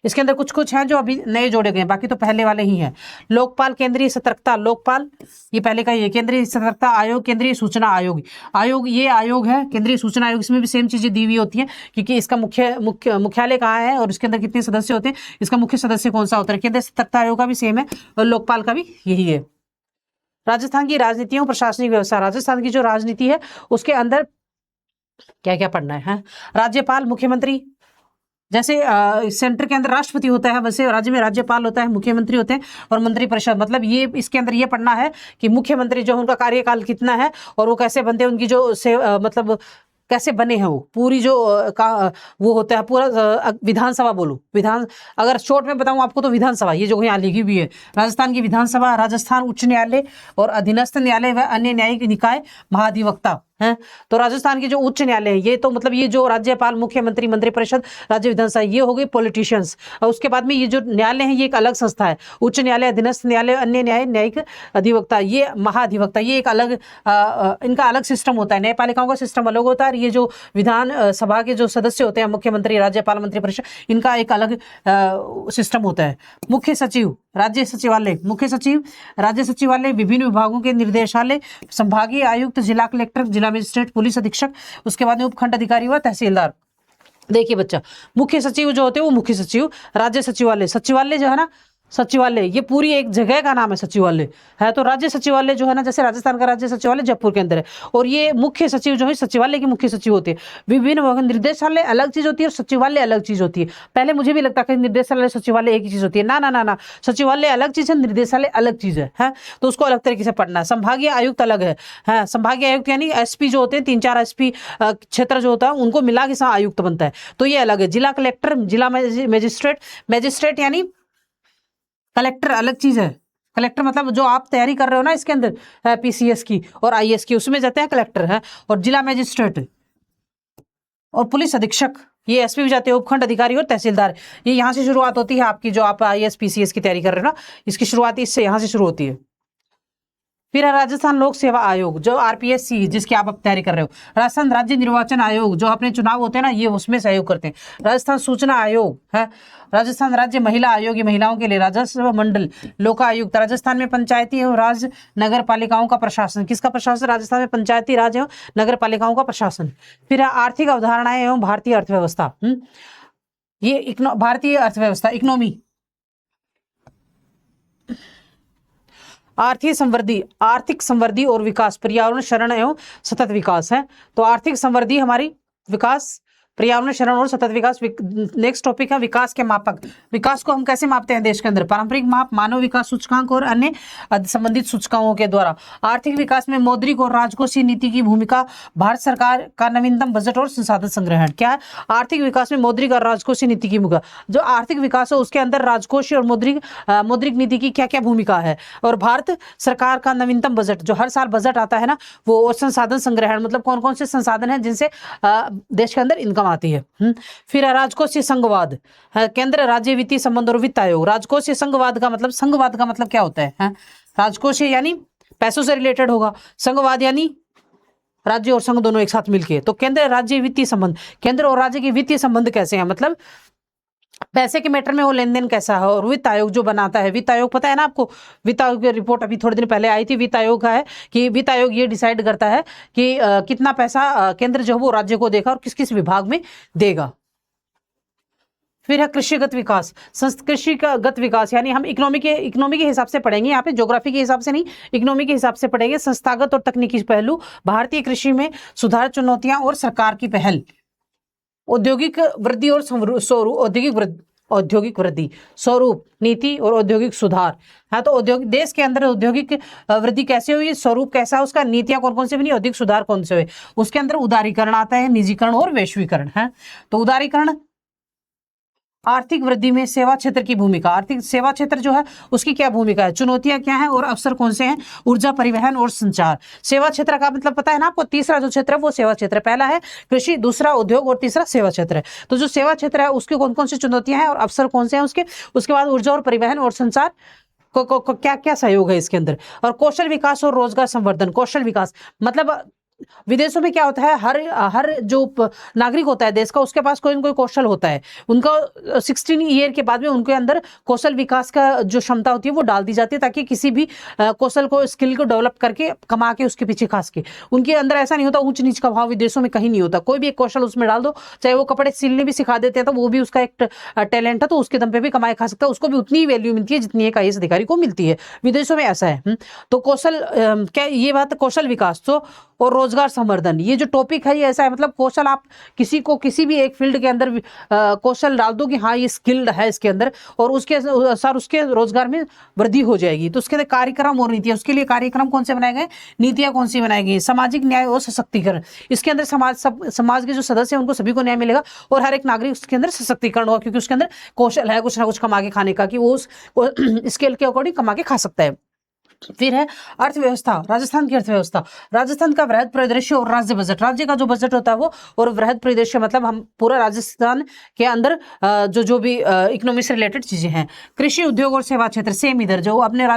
इसके अंदर कुछ कुछ हैं जो अभी नए जोड़े गए, बाकी तो पहले वाले ही हैं। लोकपाल, केंद्रीय सतर्कता, लोकपाल ये पहले का ही है। केंद्रीय सतर्कता आयोग, केंद्रीय सूचना आयोग, ये आयोग है केंद्रीय सूचना आयोग। इसमें भी सेम चीजें दी हुई होती हैं, क्योंकि इसका मुख्यालय कहाँ है और इसके अंदर कितने सदस्य होते हैं, इसका मुख्य सदस्य कौन सा होता है। केंद्रीय सतर्कता आयोग का भी सेम है और लोकपाल का भी यही है। राजस्थान की राजनीतियों, प्रशासनिक व्यवस्था, राजस्थान की जो राजनीति है उसके अंदर क्या क्या पढ़ना है। राज्यपाल, मुख्यमंत्री, जैसे सेंटर के अंदर राष्ट्रपति होता है वैसे राज्य में राज्यपाल होता है, मुख्यमंत्री होते हैं और मंत्रिपरिषद। मतलब ये इसके अंदर ये पढ़ना है कि मुख्यमंत्री जो उनका कार्यकाल कितना है और वो कैसे बनते हैं, उनकी जो मतलब कैसे बने हैं, वो पूरी जो वो होता है पूरा विधानसभा बोलो, अगर शॉर्ट में बताऊं आपको तो विधानसभा, ये जो यहाँ लिखी हुई है, राजस्थान की विधानसभा, राजस्थान उच्च न्यायालय और अधीनस्थ न्यायालय व अन्य न्यायिक निकाय, महाधिवक्ता है। तो राजस्थान की जो उच्च न्यायालय है ये तो मतलब ये जो राज्यपाल, मुख्यमंत्री, मंत्रिपरिषद, राज्य विधानसभा, ये हो गई पॉलिटिशियंस। और उसके बाद में ये जो न्यायालय है ये एक अलग संस्था है, उच्च न्यायालय, अधीनस्थ न्यायालय, अन्य न्यायिक अधिवक्ता, ये महाधिवक्ता, ये एक अलग इनका अलग सिस्टम होता है। न्यायपालिकाओं का सिस्टम अलग होता है। ये जो विधान सभा के जो सदस्य होते हैं, मुख्यमंत्री, राज्यपाल, मंत्रिपरिषद, इनका एक अलग सिस्टम होता है। मुख्य सचिव, राज्य सचिवालय, मुख्य सचिव, राज्य सचिवालय, विभिन्न विभागों के निर्देशालय, संभागीय आयुक्त, जिला कलेक्टर, जिला मजिस्ट्रेट, पुलिस अधीक्षक, उसके बाद में उपखंड अधिकारी व तहसीलदार। देखिए बच्चा, मुख्य सचिव जो होते हैं वो मुख्य सचिव, राज्य सचिवालय जो है ना, सचिवालय, ये पूरी एक जगह का नाम है सचिवालय है। तो राज्य सचिवालय जो है ना, जैसे राजस्थान का राज्य सचिवालय जयपुर के अंदर है, और ये मुख्य सचिव जो है सचिवालय के मुख्य सचिव होते हैं। विभिन्न निर्देशालय अलग चीज होती है और सचिवालय अलग चीज होती है। पहले मुझे भी लगता है कि निर्देशालय सचिवालय एक ही चीज होती है, ना ना ना ना, सचिवालय अलग चीज है, निर्देशालय अलग चीज है। तो उसको अलग तरीके से पढ़ना है। संभागीय आयुक्त अलग है, संभागीय आयुक्त यानी एसपी जो होते हैं, 3-4 एसपी क्षेत्र जो होता है उनको मिला के आयुक्त बनता है, तो ये अलग है। जिला कलेक्टर, जिला मजिस्ट्रेट, मजिस्ट्रेट यानी कलेक्टर अलग चीज है। कलेक्टर मतलब जो आप तैयारी कर रहे हो ना इसके अंदर पीसीएस की और आईएएस की, उसमें जाते हैं कलेक्टर है। और जिला मजिस्ट्रेट और पुलिस अधीक्षक, ये एसपी भी जाते हैं। उपखंड अधिकारी और तहसीलदार, ये यहाँ से शुरुआत होती है आपकी, जो आप आईएएस पीसीएस की तैयारी कर रहे हो ना, इसकी शुरुआत इससे यहाँ से शुरू होती है। फिर है राजस्थान लोक सेवा आयोग, जो आरपीएससी, जिसकी आप अब तैयारी कर रहे हो। राजस्थान राज्य निर्वाचन आयोग, जो अपने चुनाव होते हैं ना, ये उसमें सहयोग करते हैं। राजस्थान सूचना आयोग है। राजस्थान राज्य महिला आयोग, ये महिलाओं के लिए। राजस्व मंडल, लोकायुक्त। राजस्थान में पंचायती एवं राज नगर पालिकाओं का प्रशासन, किसका प्रशासन? राजस्थान में पंचायती राज एवं नगर पालिकाओं का प्रशासन। फिर है आर्थिक अवधारणाएं एवं भारतीय अर्थव्यवस्था, ये भारतीय अर्थव्यवस्था, इकोनॉमी। आर्थिक संवृद्धि और विकास, पर्यावरण, शरण एवं सतत विकास है। तो आर्थिक संवृद्धि हमारी, विकास, पर्यावरण, शरण और सतत विकास। नेक्स्ट टॉपिक है विकास के मापक। विकास को हम कैसे मापते हैं देश के अंदर? पारंपरिक माप, मानव विकास सूचकांक और अन्य संबंधित सूचकांकों के द्वारा। आर्थिक विकास में मौद्रिक और राजकोषीय नीति की भूमिका। भारत सरकार का नवीनतम बजट और संसाधन संग्रहण। क्या है? आर्थिक विकास में मौद्रिक और राजकोषीय नीति की भूमिका। जो आर्थिक विकास है उसके अंदर राजकोषीय और मौद्रिक नीति की क्या क्या भूमिका है। और भारत सरकार का नवीनतम बजट, जो हर साल बजट आता है ना वो, और संसाधन संग्रहण मतलब कौन कौन से संसाधन है जिनसे देश के अंदर इनकम आती है। फिर राजकोषीय संघवाद, केंद्र राज्य वित्तीय संबंध और वित्त आयोग। राजकोषीय संघवाद का मतलब क्या होता है? राजकोषीय यानी पैसों से रिलेटेड होगा, संघवाद यानी राज्य और संघ दोनों एक साथ मिलके। तो केंद्र राज्य वित्तीय संबंध, केंद्र और राज्य के वित्तीय संबंध कैसे हैं, मतलब पैसे के मैटर में वो लेन देन कैसा है। और वित्त आयोग जो बनाता है, वित्त आयोग पता है ना आपको, वित्त आयोग की रिपोर्ट अभी थोड़े दिन पहले आई थी। वित्त आयोग का है कि वित्त आयोग ये डिसाइड करता है कि कितना पैसा केंद्र जो है वो राज्य को देगा और किस किस विभाग में देगा। फिर है कृषिगत विकास, कृषिगत विकास यानी हम इकोनॉमी के हिसाब से पढ़ेंगे, यहाँ पे ज्योग्राफी के हिसाब से नहीं, इकोनॉमी के हिसाब से पढ़ेंगे। संस्थागत और तकनीकी पहलू, भारतीय कृषि में सुधार, चुनौतियां और सरकार की पहल। औद्योगिक वृद्धि और औद्योगिक वृद्धि, स्वरूप, नीति और औद्योगिक सुधार। हाँ, तो औद्योगिक, देश के अंदर औद्योगिक वृद्धि कैसे हुई, स्वरूप कैसा है उसका, नीतियां कौन कौन से बनी, औद्योगिक सुधार कौन से हुए। उसके अंदर उदारीकरण आता है, निजीकरण और वैश्वीकरण है। तो उदारीकरण, आर्थिक वृद्धि में सेवा क्षेत्र की भूमिका। आर्थिक सेवा क्षेत्र जो है उसकी क्या भूमिका है, चुनौतियां क्या हैं और अवसर कौन से हैं। ऊर्जा, परिवहन और संचार। सेवा क्षेत्र का मतलब पता है ना आपको, तीसरा जो क्षेत्र है वो सेवा क्षेत्र है। पहला है कृषि, दूसरा उद्योग और तीसरा सेवा क्षेत्र है। तो जो सेवा क्षेत्र है उसके कौन कौन सी चुनौतियां हैं और अवसर कौन से हैं उसके बाद ऊर्जा और परिवहन और संचार को क्या क्या सहयोग है इसके अंदर। और कौशल विकास और रोजगार संवर्धन। कौशल विकास मतलब विदेशों में क्या होता है, हर जो नागरिक होता है देश का, उसके पास कोई ना कोई कौशल होता है। उनका 16 ईयर के बाद में उनके अंदर कौशल विकास का जो क्षमता होती है वो डाल दी जाती है, ताकि किसी भी कौशल को, स्किल को डेवलप करके कमा के उसके पीछे खा सके। उनके अंदर ऐसा नहीं होता, ऊंच नीच का भाव विदेशों में कहीं नहीं होता। कोई भी एक कौशल उसमें डाल दो, चाहे वो कपड़े सिलने भी सिखा देते हैं तो वो भी उसका एक टैलेंट है, तो उसके दम पे भी कमाए खा सकता है, उसको भी उतनी ही वैल्यू मिलती है जितनी एक आईएएस अधिकारी को मिलती है। विदेशों में ऐसा है। तो कौशल, क्या ये बात, कौशल विकास तो और रोजगार संवर्धन, ये जो टॉपिक है ये ऐसा है, मतलब कौशल, आप किसी को किसी भी एक फील्ड के अंदर कौशल डाल दो कि हाँ ये स्किल्ड है इसके अंदर, और उसके अनुसार उसके रोजगार में वृद्धि हो जाएगी। तो उसके अंदर कार्यक्रम और नीतियां, उसके लिए कार्यक्रम कौन से बनाए गए, नीतियां कौन सी बनाई गई। सामाजिक न्याय और सशक्तिकरण, इसके अंदर समाज के जो सदस्य हैं उनको सभी को न्याय मिलेगा और हर एक नागरिक उसके अंदर सशक्तिकरण होगा, क्योंकि उसके अंदर कौशल है कुछ ना कुछ कमा के खाने का, कि वो उस स्किल के अकॉर्डिंग कमा के खा सकता है। फिर है अर्थव्यवस्था, राजस्थान की अर्थव्यवस्था। राजस्थान का वृहद परिदृश्य और राज्य बजट, राज्य का जो बजट होता है वो, और वृहद परिदृश्य मतलब हम पूरा राजस्थान के अंदर जो भी इकोनॉमी से रिलेटेड चीजें हैं। कृषि, उद्योग और सेवा क्षेत्र, सेम इधर जो अपने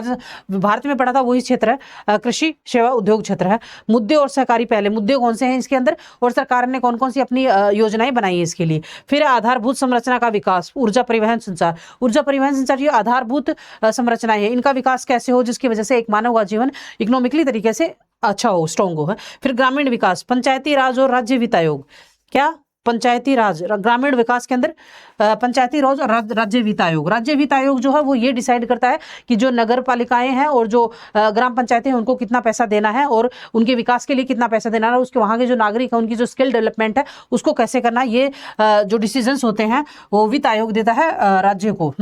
भारत में पढ़ा था वही क्षेत्र है, कृषि, सेवा, उद्योग क्षेत्र है। मुद्दे और सहकारी पहले, मुद्दे कौन से हैं इसके अंदर और सरकार ने कौन कौन सी अपनी योजनाएं बनाई है इसके लिए। फिर आधारभूत संरचना का विकास, ऊर्जा, परिवहन, संचार। ऊर्जा, परिवहन, संचार ये आधारभूत संरचनाएं हैं, इनका विकास कैसे हो जिसकी वजह से एक मानव का जीवन इकोनॉमिकली तरीके से अच्छा हो, स्ट्रॉन्ग हो। फिर ग्रामीण विकास, पंचायती राज और राज्य वित्त आयोग। क्या पंचायती राज ग्रामीण विकास के अंदर पंचायती राज और राज्य वित्त आयोग। राज्य वित्त आयोग जो है वो ये डिसाइड करता है कि जो नगर पालिकाएं हैं और जो ग्राम पंचायतें हैं उनको कितना पैसा देना है और उनके विकास के लिए कितना पैसा देना है, उसके वहां के जो नागरिक है उनकी जो स्किल डेवलपमेंट है उसको कैसे करना है, ये जो डिसीजंस होते हैं वो वित्त आयोग देता है राज्य को।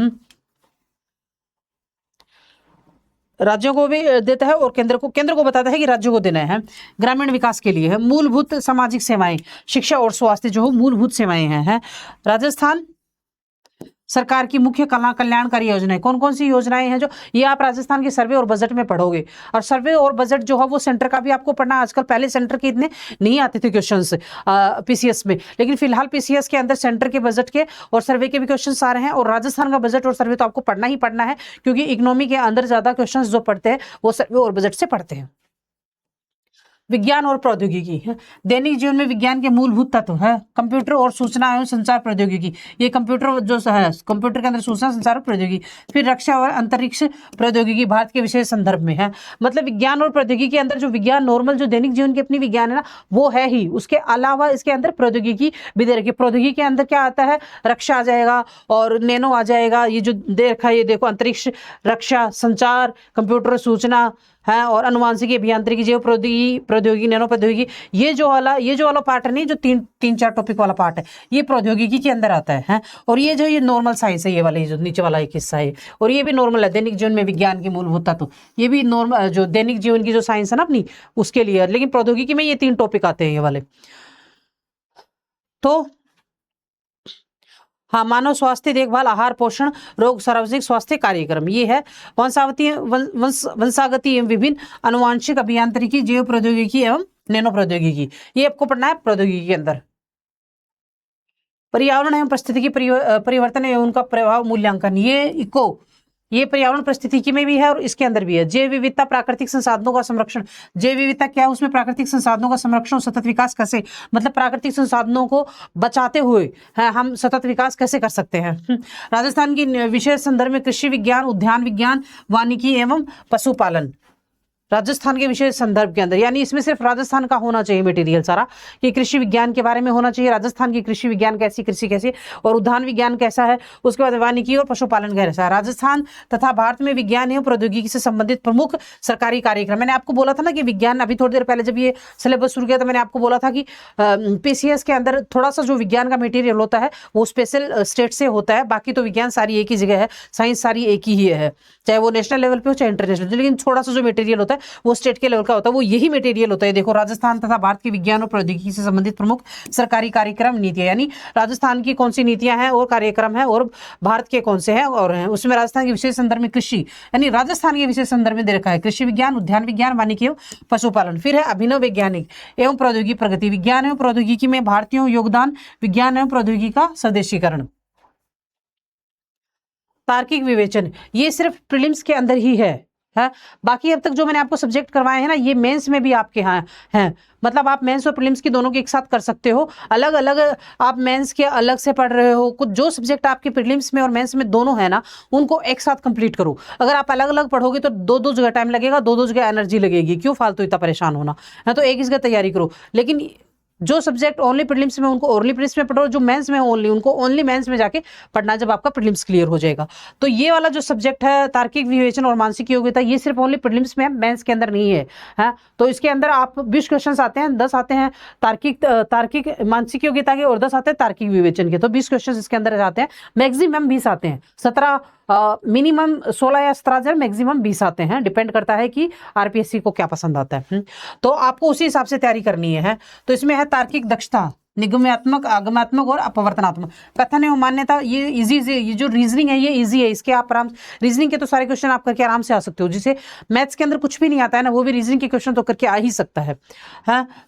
राज्यों को भी देता है और केंद्र को बताता है कि राज्यों को देना है। ग्रामीण विकास के लिए है मूलभूत सामाजिक सेवाएं, शिक्षा और स्वास्थ्य जो मूलभूत सेवाएं हैं। राजस्थान सरकार की मुख्य कल्याणकारी योजनाएं कौन कौन सी योजनाएं हैं, जो ये आप राजस्थान के सर्वे और बजट में पढ़ोगे। और सर्वे और बजट जो है वो सेंटर का भी आपको पढ़ना। आजकल पहले सेंटर के इतने नहीं आते थे क्वेश्चंस पीसीएस में, लेकिन फिलहाल पीसीएस के अंदर सेंटर के बजट के और सर्वे के भी क्वेश्चंस आ रहे हैं। और राजस्थान का बजट और सर्वे तो आपको पढ़ना ही पढ़ना है, क्योंकि इकोनॉमी के अंदर ज्यादा क्वेश्चन जो पढ़ते हैं वो सर्वे और बजट से पढ़ते हैं। विज्ञान और प्रौद्योगिकी, दैनिक जीवन में विज्ञान के मूलभूत तत्व है कंप्यूटर और सूचना एवं संचार प्रौद्योगिकी। ये कंप्यूटर जो है, कंप्यूटर के अंदर सूचना संचार प्रौद्योगिकी। फिर रक्षा और अंतरिक्ष प्रौद्योगिकी भारत के विशेष संदर्भ में है। मतलब विज्ञान और प्रौद्योगिकी के अंदर जो विज्ञान नॉर्मल जो दैनिक जीवन की अपनी विज्ञान है ना वो है ही, उसके अलावा इसके अंदर प्रौद्योगिकी भी दे रखी। प्रौद्योगिकी के अंदर क्या आता है, रक्षा आ जाएगा और नैनो आ जाएगा। ये जो दे रखा है ये देखो, अंतरिक्ष, रक्षा, संचार, कंप्यूटर, सूचना है और अनुवांशिकी, अभियांत्रिकी, जैव प्रौद्योगिकी, नैनो प्रौद्योगिकी। ये जो वाला पार्ट है नहीं, जो तीन चार टॉपिक वाला पार्ट है, ये प्रौद्योगिकी के अंदर आता है। और ये नॉर्मल साइंस है, ये वाला जो नीचे वाला एक हिस्सा है, और ये भी नॉर्मल है। दैनिक जीवन में विज्ञान के मूलभूत तत्व, ये भी नॉर्मल जो दैनिक जीवन की जो साइंस है ना अपनी, उसके लिए। लेकिन प्रौद्योगिकी में ये 3 टॉपिक आते हैं ये वाले। तो हाँ, मानव स्वास्थ्य देखभाल, आहार पोषण, रोग, सार्वजनिक स्वास्थ्य कार्यक्रम, ये है। वंशागति एवं विभिन्न अनुवांशिक, अभियांत्रिकी, जैव प्रौद्योगिकी एवं नैनो प्रौद्योगिकी, ये आपको पढ़ना है प्रौद्योगिकी के अंदर। पर्यावरण एवं परिस्थिति की परिवर्तन एवं उनका प्रभाव मूल्यांकन, ये पर्यावरण परिस्थितिकी में भी है और इसके अंदर भी है। जैव विविधता, प्राकृतिक संसाधनों का संरक्षण। जैव विविधता क्या है, उसमें प्राकृतिक संसाधनों का संरक्षण और सतत विकास कैसे, मतलब प्राकृतिक संसाधनों को बचाते हुए हम सतत विकास कैसे कर सकते हैं। राजस्थान की विशेष संदर्भ में कृषि विज्ञान, उद्यान विज्ञान, वानिकी एवं पशुपालन। राजस्थान के विशेष संदर्भ के अंदर, यानी इसमें सिर्फ राजस्थान का होना चाहिए मटेरियल सारा, कि कृषि विज्ञान के बारे में होना चाहिए, राजस्थान की कृषि विज्ञान कैसी, कृषि कैसी, और उद्यान विज्ञान कैसा है, उसके बाद वानिकी और पशुपालन कैसा है। राजस्थान तथा भारत में विज्ञान एवं प्रौद्योगिकी से संबंधित प्रमुख सरकारी कार्यक्रम। मैंने आपको बोला था ना कि विज्ञान, अभी थोड़ी देर पहले जब ये सिलेबस शुरू किया था मैंने आपको बोला था कि पीसीएस के अंदर थोड़ा सा जो विज्ञान का मटेरियल होता है वो स्पेशल स्टेट से होता है, बाकी तो विज्ञान सारी एक ही जगह है, साइंस सारी एक ही है, चाहे वो नेशनल लेवल पे हो चाहे इंटरनेशनल। लेकिन थोड़ा सा जो मटेरियल होता है वो स्टेट के लेवल का होता है, वो यही मटेरियल होता है। देखो, राजस्थान तथा भारत के विज्ञान और प्रौद्योगिकी से संबंधित प्रमुख सरकारी कार्यक्रम, नीतियां, यानी राजस्थान की कौन सी नीतियां हैं और कार्यक्रम हैं और भारत के कौन से हैं और हैं। उसमें राजस्थान के विशेष संदर्भ में कृषि, यानी राजस्थान के विशेष संदर्भ में दे रखा है कृषि विज्ञान, उद्यान विज्ञान, वानिकी एवं पशुपालन। फिर है अभिनव वैज्ञानिक एवं प्रौद्योगिकी प्रगति, विज्ञान एवं प्रौद्योगिकी में भारतीयों योगदान, विज्ञान एवं प्रौद्योगिकी का स्वदेशीकरण। तार्किक विवेचन, ये सिर्फ प्रीलिम्स के अंदर ही है। बाकी अब तक जो मैंने आपको सब्जेक्ट करवाए हैं ना, ये मेंस में भी आपके यहाँ हैं। मतलब आप मेंस और प्रीलिम्स की दोनों के एक साथ कर सकते हो। अलग अलग आप मेंस के अलग से पढ़ रहे हो, कुछ जो सब्जेक्ट आपके प्रीलिम्स में और मेंस में दोनों है ना, उनको एक साथ कंप्लीट करो। अगर आप अलग अलग पढ़ोगे तो दो जगह टाइम लगेगा, दो जगह एनर्जी लगेगी, क्यों फालतू इतना परेशान होना है। तो एक ही जगह तैयारी करो। लेकिन जो सब्जेक्ट ओनली प्रीलिम्स में उनको ओनली प्रीलिम्स में पढ़ो, जो मेंस में ओनली उनको ओनली मेंस में जाके पढ़ना जब आपका प्रीलिम्स क्लियर हो जाएगा। तो ये वाला जो सब्जेक्ट है तार्किक विवेचन और मानसिक योग्यता, ये सिर्फ ओनली प्रीलिम्स में है, मेंस के अंदर नहीं है। तो इसके अंदर आप 20 क्वेश्चन आते हैं, 10 आते हैं तार्किक मानसिक योग्यता के और 10 आते हैं तार्किक विवेचन के। तो 20 क्वेश्चन इसके अंदर आते हैं, मैक्सिमम 20 आते हैं, 17 मिनिमम 16 या 17, मैक्सिमम 20 आते हैं। डिपेंड करता है कि आरपीएससी को क्या पसंद आता है। तो आपको उसी हिसाब से तैयारी करनी है। तो इसमें है तार्किक दक्षता, निगमनात्मक, आगमनात्मक और अपवर्तनात्मक। कथन एवं मान्यता, ये इजी, ये जो रीजनिंग है ये इजी है, इसके आप आराम, रीजनिंग के तो सारे क्वेश्चन आप करके आराम से आ सकते हो। जिसे मैथ्स के अंदर कुछ भी नहीं आता है ना, वो भी रीजनिंग के क्वेश्चन तो करके आ ही सकता है।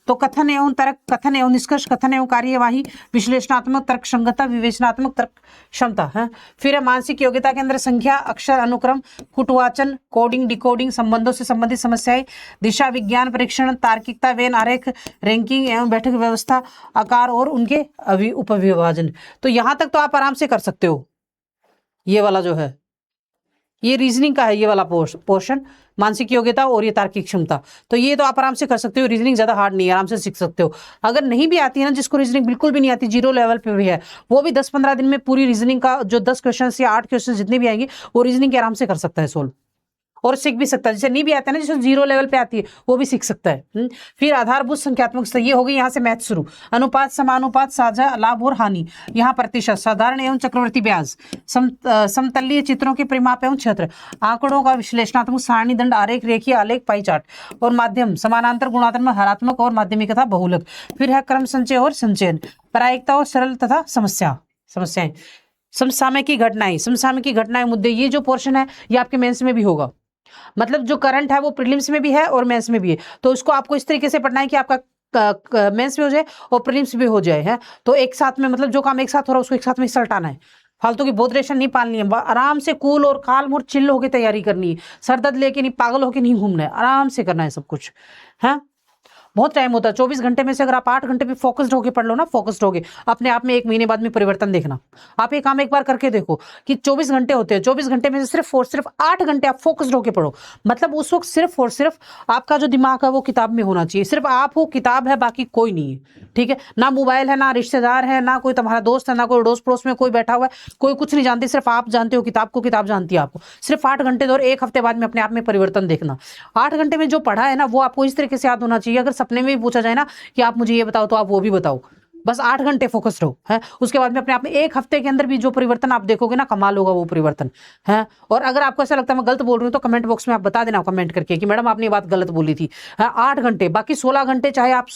तो कथन एवं तर्क, कथन एवं निष्कर्ष, कथन एवं कार्यवाही, विश्लेषणात्मक, तर्क संगतता, विवेचनात्मक, तर्क क्षमता है। फिर है मानसिक योग्यता के अंदर संख्या, अक्षर, अनुक्रम, कुटवाचन, कोडिंग, डिकोडिंग, संबंधों से संबंधित समस्याएं, दिशा विज्ञान परीक्षण, तार्किकता, वेन आरेख, रैंकिंग एवं बैठक व्यवस्था, आकार और उनके उपविभाजन। तो यहां तक तो आप आराम से कर सकते हो, ये वाला जो है ये रीजनिंग का है, ये वाला पोर्शन, मानसिक योग्यता और ये तार्किक क्षमता। तो ये तो आप आराम से कर सकते हो, रीजनिंग ज्यादा हार्ड नहीं है, आराम से सीख सकते हो। अगर नहीं भी आती है ना, जिसको रीजनिंग बिल्कुल भी नहीं आती, जीरो लेवल पे भी है, वो भी 10-15 दिन में पूरी रीजनिंग का जो 10 क्वेश्चन या 8 क्वेश्चन जितने भी आएंगे वो रीजनिंग के आराम से कर सकता है सोल्व, और सीख भी सकता है। जिसे नहीं भी आता है ना, जिसे जीरो लेवल पे आती है, वो भी सीख सकता है। फिर आधारभूत संख्यात्मक स्तर, ये हो गई यहाँ से मैथ शुरू। अनुपात, समानुपात, साझा, लाभ और हानि, यहाँ प्रतिशत, साधारण एवं चक्रवर्ती ब्याज, समतलीय चित्रों के परिमाप एवं क्षेत्र, आंकड़ों का विश्लेषणात्मक सारणी, दंड, आरेख, रेखीय आलेख, पाई चार्ट, और माध्यम, समानांतर, गुणात्मक, हरात्मक और माध्यमिक तथा बहुलक। फिर है क्रम संचय और संचयन, प्रायिकता और सरल तथा समस्याएं, समसामयिक घटनाएं, समसामयिक घटनाएं मुद्दे। ये जो पोर्शन है ये आपके मेंस में भी होगा, मतलब जो करंट है वो प्रीलिम्स में भी है और मेंस में भी है। तो इसको आपको इस तरीके से पढ़ना है कि आपका मेंस में हो जाए और प्रीलिम्स भी हो जाए, है। तो एक साथ में, मतलब जो काम एक साथ हो रहा है उसको एक साथ में सलटाना है, फालतू की बोधरेशन नहीं पालनी है, आराम से कूल और काल्म और चिल्ल होकर तैयारी करनी है, सरदर्द लेके नहीं, पागल होके नहीं घूमना है, आराम से करना है सब कुछ, है। बहुत टाइम होता है, 24 घंटे में से अगर आप 8 घंटे पे फोकस्ड होके पढ़ लो ना, फोकस्ड होके, अपने आप में 1 महीने बाद में परिवर्तन देखना। आप ये काम एक बार करके देखो कि 24 घंटे होते हैं, 24 घंटे में से सिर्फ और सिर्फ 8 घंटे आप फोकस्ड होके पढ़ो। मतलब उस वक्त सिर्फ और सिर्फ आपका जो दिमाग है वो किताब में होना चाहिए, सिर्फ आप हो, किताब है, बाकी कोई नहीं है, ठीक है। ना मोबाइल है, ना रिश्तेदार है, ना कोई तुम्हारा दोस्त है, ना कोई अड़ोस पड़ोस में कोई बैठा हुआ है, कोई कुछ नहीं जानते, सिर्फ आप जानते हो किताब को, किताब जानती है आपको। सिर्फ 8 घंटे दो और 1 हफ्ते बाद में अपने आप में परिवर्तन देखना। 8 घंटे में जो पढ़ा है ना वो आपको इस तरीके से याद होना चाहिए। अगर सपने में भी पूछा जाए ना कि आप मुझे ये बताओ, तो आप वो भी बताओ। बस 8 घंटे फोकस्ड हो, है। उसके बाद में अपने आप में 1 हफ्ते के अंदर भी जो परिवर्तन आप देखोगे ना, कमाल होगा वो परिवर्तन, है। और अगर आपको ऐसा लगता है मैं गलत बोल रही हूँ तो कमेंट बॉक्स में आप बता देना कमेंट करके कि मैडम आपने ये बात गलत बोली थी, है। 8 घंटे, बाकी 16 घंटे चाहे आप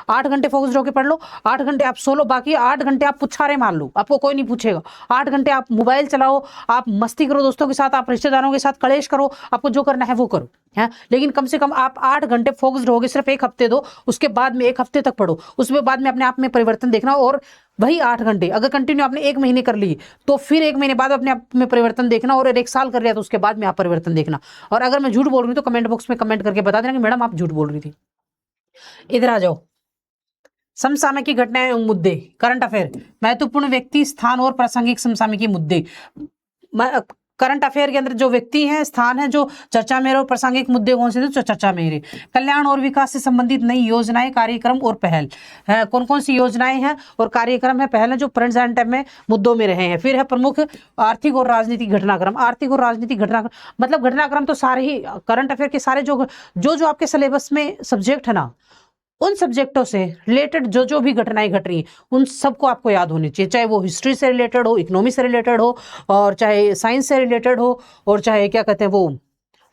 8 घंटे फोकस्ड होकर पढ़ लो, 8 घंटे आप सो लो, बाकी 8 घंटे आप पुछारे मार लो, आपको कोई नहीं पूछेगा। 8 घंटे आप मोबाइल चलाओ, आप मस्ती करो दोस्तों के साथ, आप रिश्तेदारों के साथ कलेश करो, आपको जो करना है वो करो, है। लेकिन कम से कम आप 8 घंटे फोकस्ड रहोगे, सिर्फ 1 हफ्ते दो, उसके बाद में 1 हफ्ते तक पढ़ो, उसके बाद में अपने आप में परिवर्तन देखना। और वही 8 घंटे अगर कंटिन्यू आपने 1 महीने कर ली तो फिर 1 महीने बाद अपने आप में परिवर्तन देखना, और 1 साल कर लिया तो उसके बाद में आप परिवर्तन देखना। और अगर मैं झूठ बोल रही हूँ तो कमेंट बॉक्स में कमेंट करके बता देना कि मैडम आप झूठ बोल रही थी। इधर आ जाओ, समसामयिक घटनाएं एवं मुद्दे, करंट अफेयर, महत्वपूर्ण व्यक्ति, स्थान और प्रासंगिक समसामयिक मुद्दे। करंट अफेयर के अंदर जो व्यक्ति हैं, स्थान है, जो चर्चा में रहे, और प्रासंगिक मुद्दे कौन से थे जो चर्चा में रहे। कल्याण और विकास से संबंधित नई योजनाएं, कार्यक्रम और पहल, है। कौन कौन सी योजनाएं हैं और कार्यक्रम है, पहल है, जो प्रेजेंट टाइम में मुद्दों में रहे हैं। फिर है प्रमुख आर्थिक और राजनीतिक घटनाक्रम। आर्थिक और राजनीतिक घटनाक्रम मतलब घटनाक्रम तो सारे ही करंट अफेयर के सारे जो आपके सिलेबस में सब्जेक्ट है ना, उन सब्जेक्टों से रिलेटेड जो भी घटनाएं घट रही हैं उन सबको आपको याद होनी चाहिए, चाहे वो हिस्ट्री से रिलेटेड हो, इकोनॉमी से रिलेटेड हो, और चाहे साइंस से रिलेटेड हो, और चाहे क्या कहते हैं वो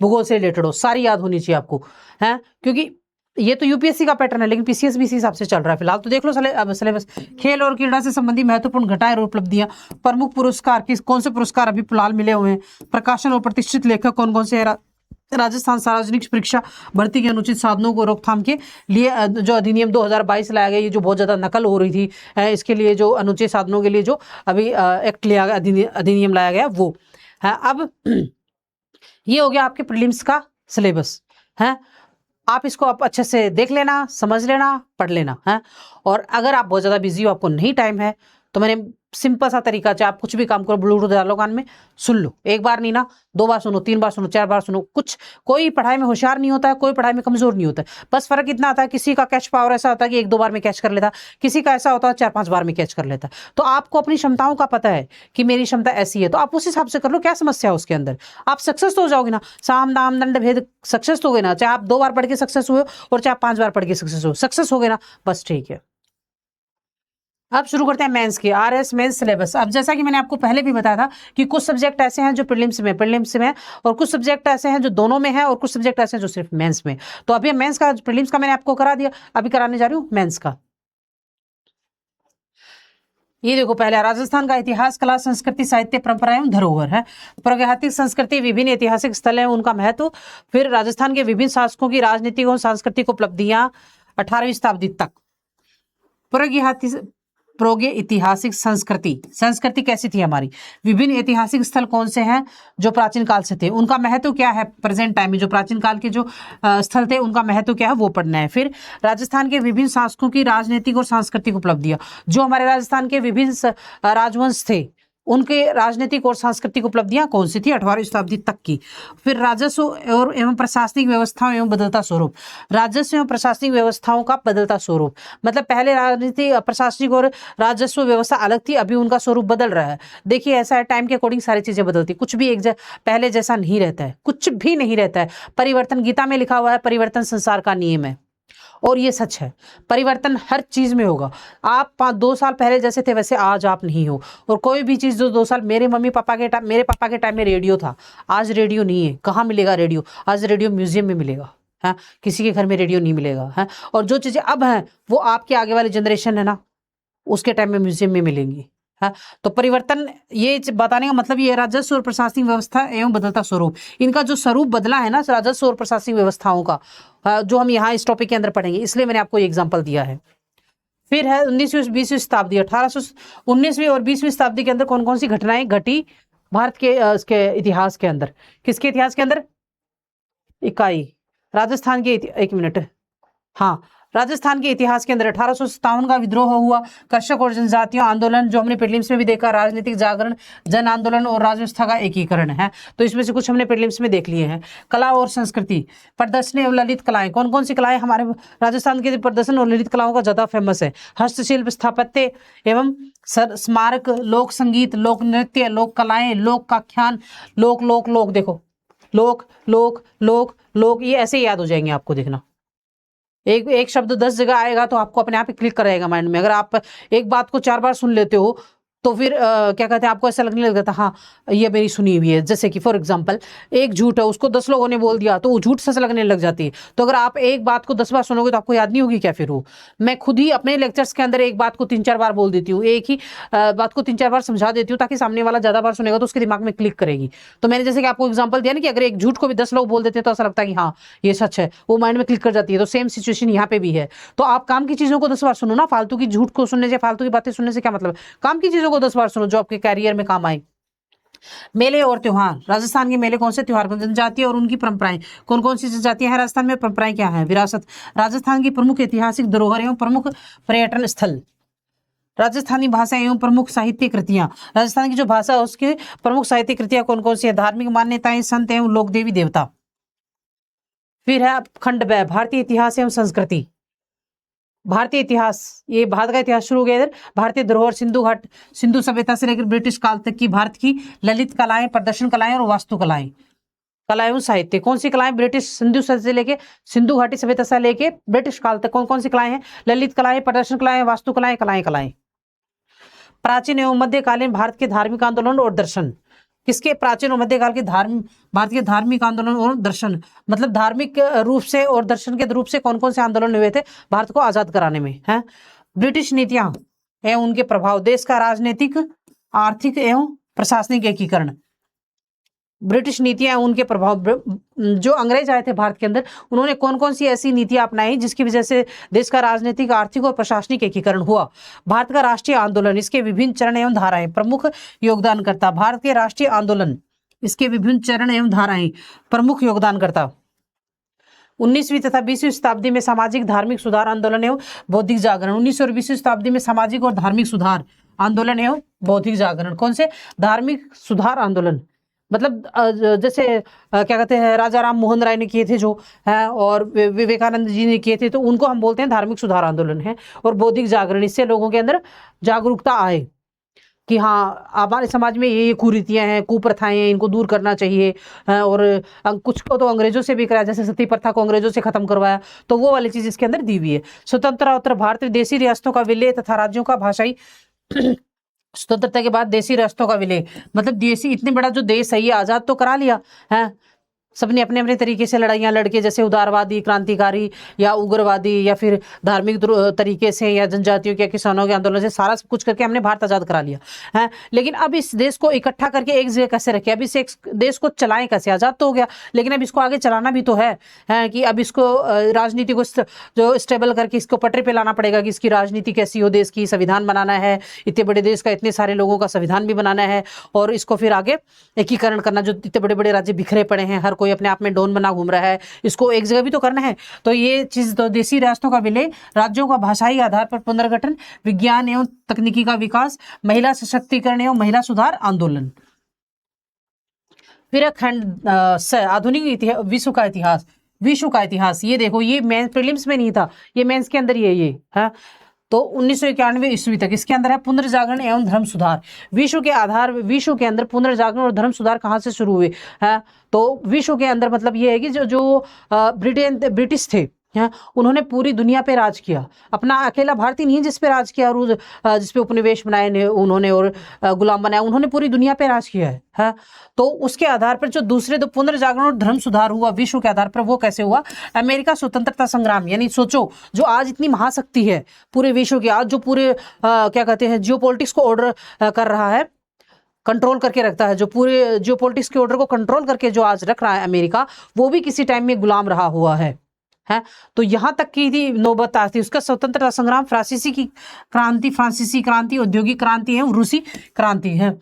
भूगोल से रिलेटेड हो, सारी याद होनी चाहिए आपको, है। क्योंकि ये तो यूपीएससी का पैटर्न है, लेकिन पीसीएस भी इसी हिसाब से चल रहा है फिलहाल। तो देख लो सिलेबस। खेल और क्रीड़ा से संबंधित महत्वपूर्ण घटनाएं और उपलब्धियां, प्रमुख पुरस्कार, कौन से पुरस्कार अभी फिलहाल मिले हुए हैं, प्रकाशन और प्रतिष्ठित लेखक कौन कौन से, राजस्थान सार्वजनिक परीक्षा भर्ती के अनुचित साधनों को रोकथाम के लिए जो अधिनियम 2022 लाया गया, ये जो बहुत ज्यादा नकल हो रही थी, इसके लिए जो अनुचित साधनों के लिए जो अभी एक्ट लिया गया, अधिनियम लाया गया वो है। अब ये हो गया आपके प्रीलिम्स का सिलेबस, है। आप इसको आप अच्छे से देख लेना, समझ लेना, पढ़ लेना, है। और अगर आप बहुत ज्यादा बिजी हो, आपको नहीं टाइम है, तो मैंने सिंपल सा तरीका, चाहे आप कुछ भी काम करो, ब्लूटूथ डालो कान में, सुन लो, 1 बार नहीं ना, 2 बार सुनो, 3 बार सुनो, 4 बार सुनो। कोई पढ़ाई में होशियार नहीं होता है, कोई पढ़ाई में कमजोर नहीं होता है। बस फर्क इतना आता है, किसी का कैच पावर ऐसा होता है कि 1-2 बार में कैच कर लेता, किसी का ऐसा होता है 4-5 बार में कैच कर लेता। तो आपको अपनी क्षमताओं का पता है कि मेरी क्षमता ऐसी है, तो आप उस हिसाब से कर लो, क्या समस्या है उसके अंदर। आप सक्सेस तो हो जाओगे ना, साम दाम दंड भेद, सक्सेस तो हो गए ना, चाहे आप 2 बार पढ़ के सक्सेस हुए और चाहे 5 बार पढ़ के सक्सेस हो गए ना, बस ठीक है। अब शुरू करते हैं मेंस की, आरएस मेंस सिलेबस। अब जैसा कि मैंने आपको पहले भी बताया था कि कुछ सब्जेक्ट ऐसे हैं जो प्रीलिम्स में और कुछ सब्जेक्ट ऐसे हैं जो दोनों में है, और कुछ सब्जेक्ट ऐसे हैं जो सिर्फ मेंस में। तो अभी मेंस का, प्रीलिम्स का मैंने आपको करा दिया, अभी कराने जा रही हूँ मेंस का। ये देखो, पहले राजस्थान का इतिहास, कला, संस्कृति, साहित्य, परंपरा एवं धरोहर, है। प्रागैतिहासिक संस्कृति, विभिन्न ऐतिहासिक स्थल है, उनका महत्व। फिर राजस्थान के विभिन्न शासकों की राजनीतिक और सांस्कृतिक उपलब्धियां 18वीं शताब्दी तक। प्रागैतिहासिक संस्कृति कैसी थी हमारी, विभिन्न ऐतिहासिक स्थल कौन से हैं जो प्राचीन काल से थे, उनका महत्व क्या है, प्रेजेंट टाइम में जो प्राचीन काल के जो स्थल थे उनका महत्व क्या है, वो पढ़ना है। फिर राजस्थान के विभिन्न शासकों की राजनीतिक और सांस्कृतिक उपलब्धियां, जो हमारे राजस्थान के विभिन्न राजवंश थे, उनके राजनीतिक और सांस्कृतिक उपलब्धियां कौन सी थी 18वीं शताब्दी तक की। फिर राजस्व और एवं प्रशासनिक व्यवस्थाओं एवं बदलता स्वरूप, राजस्व एवं प्रशासनिक व्यवस्थाओं का बदलता स्वरूप, मतलब पहले राजनीति प्रशासनिक और राजस्व व्यवस्था अलग थी, अभी उनका स्वरूप बदल रहा है। देखिए ऐसा है, टाइम के अकॉर्डिंग सारी चीजें बदलती, कुछ भी पहले जैसा नहीं रहता है, कुछ भी नहीं रहता है। परिवर्तन, गीता में लिखा हुआ है, परिवर्तन संसार का नियम है, और ये सच है। परिवर्तन हर चीज में होगा। आप 2 साल पहले जैसे थे वैसे आज आप नहीं हो। और कोई भी चीज जो 2 साल, मेरे पापा के टाइम में रेडियो था, आज रेडियो नहीं है। कहाँ मिलेगा रेडियो? आज रेडियो म्यूजियम में मिलेगा, है, किसी के घर में रेडियो नहीं मिलेगा, है। और जो चीजें अब हैं वो आपके आगे वाली जनरेशन है ना, उसके टाइम में म्यूजियम में मिलेंगी, है। तो परिवर्तन, ये बताने का मतलब ये राजस्व और प्रशासनिक व्यवस्था एवं बदलता स्वरूप, इनका जो स्वरूप बदला है ना राजस्व और प्रशासनिक व्यवस्थाओं का, जो हम यहाँ इस टॉपिक के अंदर पढ़ेंगे, इसलिए मैंने आपको एग्जांपल दिया है। फिर है 19वीं-20वीं शताब्दी, 19वीं और 20वीं शताब्दी के अंदर कौन कौन सी घटनाएं घटी भारत के इसके इतिहास के अंदर। किसके इतिहास के अंदर? इकाई राजस्थान के एक मिनट, हाँ, राजस्थान के इतिहास के अंदर 1857 का विद्रोह हुआ, कृषक और जनजातियों आंदोलन, जो हमने प्रीलिम्स में भी देखा, राजनीतिक जागरण, जन आंदोलन और राजव्यवस्था का एकीकरण है। तो इसमें से कुछ हमने प्रीलिम्स में देख लिए हैं। कला और संस्कृति, प्रदर्शनी और ललित कलाएं, कौन कौन सी कलाएं हमारे राजस्थान के प्रदर्शन और ललित कलाओं का ज्यादा फेमस है? हस्तशिल्प, स्थापत्य एवं स्मारक, लोक संगीत, लोक नृत्य, लोक कलाएं, लोक आख्यान, लोक लोक लोक, देखो लोक लोक लोक लोक, ये ऐसे याद हो जाएंगे आपको। देखना, एक शब्द 10 जगह आएगा तो आपको अपने आप ही क्लिक करेगा माइंड में। अगर आप एक बात को 4 बार सुन लेते हो तो फिर क्या कहते हैं, आपको ऐसा लगने लग जाता है हाँ ये मेरी सुनी हुई है। जैसे कि फॉर एग्जांपल एक झूठ है, उसको 10 लोगों ने बोल दिया तो वो झूठ सच लगने लग जाती है। तो अगर आप एक बात को 10 बार सुनोगे तो आपको याद नहीं होगी क्या? फिर वो, मैं खुद ही अपने लेक्चर्स के अंदर एक बात को 3-4 बार बोल देती हूँ, एक ही बात को 3-4 बार समझा देती हूँ, ताकि सामने वाला ज्यादा बार सुनेगा तो उसके दिमाग में क्लिक करेगी। तो मैंने जैसे कि आपको एग्जाम्पल दिया ना कि अगर एक झूठ को भी 10 लोग बोल देते हैं तो ऐसा लगता है कि हाँ ये सच है, वो माइंड में क्लिक कर जाती है। तो सेम सिचुएशन यहाँ पे भी है। तो आप काम की चीजों को 10 बार सुनो ना, फालतू की झूठ को सुनने से, फालतू की बातें सुनने से क्या मतलब? काम की चीजों को 10 बार सुनो जो आपके कैरियर में काम आए। मेले और त्योहार, राजस्थान के मेले कौन से, त्योहार कौन, जनजाति और उनकी परंपराएं, कौन कौन सी जनजातियां हैं राजस्थान में, परंपराएं क्या है? विरासत, राजस्थान की प्रमुख ऐतिहासिक धरोहर एवं प्रमुख पर्यटन स्थल, राजस्थानी भाषा एवं प्रमुख साहित्य कृतियां, राजस्थान की जो भाषा है उसकी प्रमुख साहित्य कृतियां कौन कौन सी है? धार्मिक मान्यताएं, संत एवं लोक देवी देवता। फिर है खंड ब, भारतीय इतिहास एवं संस्कृति। भारतीय इतिहास, ये भारत का इतिहास शुरू हो गया इधर। भारतीय धरोहर, सिंधु घाट, सिंधु सभ्यता से लेकर ब्रिटिश काल तक की भारत की ललित कलाएं, प्रदर्शन कलाएं और वास्तुकलाएं, कलाएं साहित्य। कौन सी कलाएं? ब्रिटिश सिंधु से लेके, सिंधु घाटी सभ्यता से लेके ब्रिटिश काल तक कौन कौन सी कलाएं हैं? ललित कलाएं, प्रदर्शन कलाएं, वास्तुकलाएं, कलाएं कलाएं। प्राचीन एवं मध्यकालीन भारत के धार्मिक आंदोलन और दर्शन, किसके? प्राचीन और मध्यकाल के भारत के धार्मिक आंदोलन और दर्शन, मतलब धार्मिक रूप से और दर्शन के रूप से कौन कौन से आंदोलन हुए थे भारत को आजाद कराने में, है? ब्रिटिश नीतियां एवं उनके प्रभाव, देश का राजनीतिक, आर्थिक एवं प्रशासनिक एकीकरण, ब्रिटिश नीतियां उनके प्रभाव, जो अंग्रेज आए थे भारत के अंदर, उन्होंने कौन कौन सी ऐसी नीतियां अपनाई जिसकी वजह से देश का राजनीतिक, आर्थिक और प्रशासनिक एकीकरण हुआ। भारत का राष्ट्रीय आंदोलन, इसके विभिन्न चरण एवं धाराएं, प्रमुख योगदानकर्ता, भारत के राष्ट्रीय आंदोलन, इसके विभिन्न चरण एवं धाराएं, प्रमुख योगदानकर्ता। 19वीं तथा 20वीं शताब्दी में सामाजिक धार्मिक सुधार आंदोलन एवं बौद्धिक जागरण, 19वीं और 20वीं शताब्दी में सामाजिक और धार्मिक सुधार आंदोलन एवं बौद्धिक जागरण। कौन से? धार्मिक सुधार आंदोलन, मतलब जैसे क्या कहते हैं, राजा राम मोहन राय ने किए थे जो है, और विवेकानंद जी ने किए थे, तो उनको हम बोलते हैं धार्मिक सुधार आंदोलन है। और बौद्धिक जागरण, इससे लोगों के अंदर जागरूकता आए कि हाँ हमारे समाज में ये कुरीतियां हैं, कुप्रथाएं हैं, इनको दूर करना चाहिए। और कुछ को तो अंग्रेजों से भी कराया, जैसे सती प्रथा को अंग्रेजों से खत्म करवाया, तो वो वाली चीज इसके अंदर दी हुई है। स्वतंत्र उत्तर भारत, देशी रियासतों का विलय तथा राज्यों का भाषाई स्वतंत्रता के बाद देशी राष्ट्रों का विलय, मतलब देशी, इतने बड़ा जो देश है ये आजाद तो करा लिया है, सबने अपने अपने तरीके से लड़ाइयाँ लड़के, जैसे उदारवादी, क्रांतिकारी या उग्रवादी, या फिर धार्मिक तरीके से, या जनजातियों के, किसानों के आंदोलन से, सारा सब कुछ करके हमने भारत आजाद करा लिया है। लेकिन अब इस देश को इकट्ठा करके एक जगह कैसे रखे? अब इस एक देश को चलाएं कैसे? आजाद तो हो गया, लेकिन अब इसको आगे चलाना भी तो है कि अब इसको राजनीति को जो स्टेबल करके इसको पटरी पे लाना पड़ेगा कि इसकी राजनीति कैसी हो, देश की संविधान बनाना है, इतने बड़े देश का इतने सारे लोगों का संविधान भी बनाना है, और इसको फिर आगे एकीकरण करना, जो इतने बड़े बड़े राज्य बिखरे पड़े हैं, हर कोई अपने आप में डॉन बना घूम रहा है, इसको एक जगह भी तो करना है। तो ये चीज तो देशी रियासतों का विलय, राज्यों का भाषाई आधार पर पुनर्गठन, विज्ञान एवं तकनीकी का विकास, महिला सशक्तिकरण एवं महिला सुधार आंदोलन। फिर खंड आधुनिक विश्व का इतिहास। विश्व का इतिहास ये देखो, ये मेन प्रीलिम्स में नहीं था, ये मेंस के अंदर ही है ये है। तो 1991 ईस्वी तक इसके अंदर है पुनर्जागरण एवं धर्म सुधार। विश्व के आधार, विश्व के अंदर पुनर्जागरण और धर्म सुधार कहाँ से शुरू हुए हैं? तो विश्व के अंदर मतलब ये है कि जो ब्रिटिश थे, हैं, उन्होंने पूरी दुनिया पे राज किया। अपना अकेला भारतीय नहीं जिस पे राज किया, और जिस पे उपनिवेश बनाए उन्होंने और गुलाम बनाया, उन्होंने पूरी दुनिया पे राज किया है। तो उसके आधार पर जो दूसरे दो पुनर्जागरण और धर्म सुधार हुआ विश्व के आधार पर, वो कैसे हुआ? अमेरिका स्वतंत्रता संग्राम, यानी सोचो जो आज इतनी महाशक्ति है पूरे विश्व की, आज जो पूरे क्या कहते हैं जियोपॉलिटिक्स को ऑर्डर कर रहा है, कंट्रोल करके रखता है, जो पूरे जियोपॉलिटिक्स के ऑर्डर को कंट्रोल करके जो आज रख रहा है अमेरिका, वो भी किसी टाइम में गुलाम रहा हुआ है। तो यहां तक की थी नौबत आती, उसका स्वतंत्रता संग्राम, फ्रांसीसी क्रांति, औद्योगिक क्रांति है, रूसी क्रांति है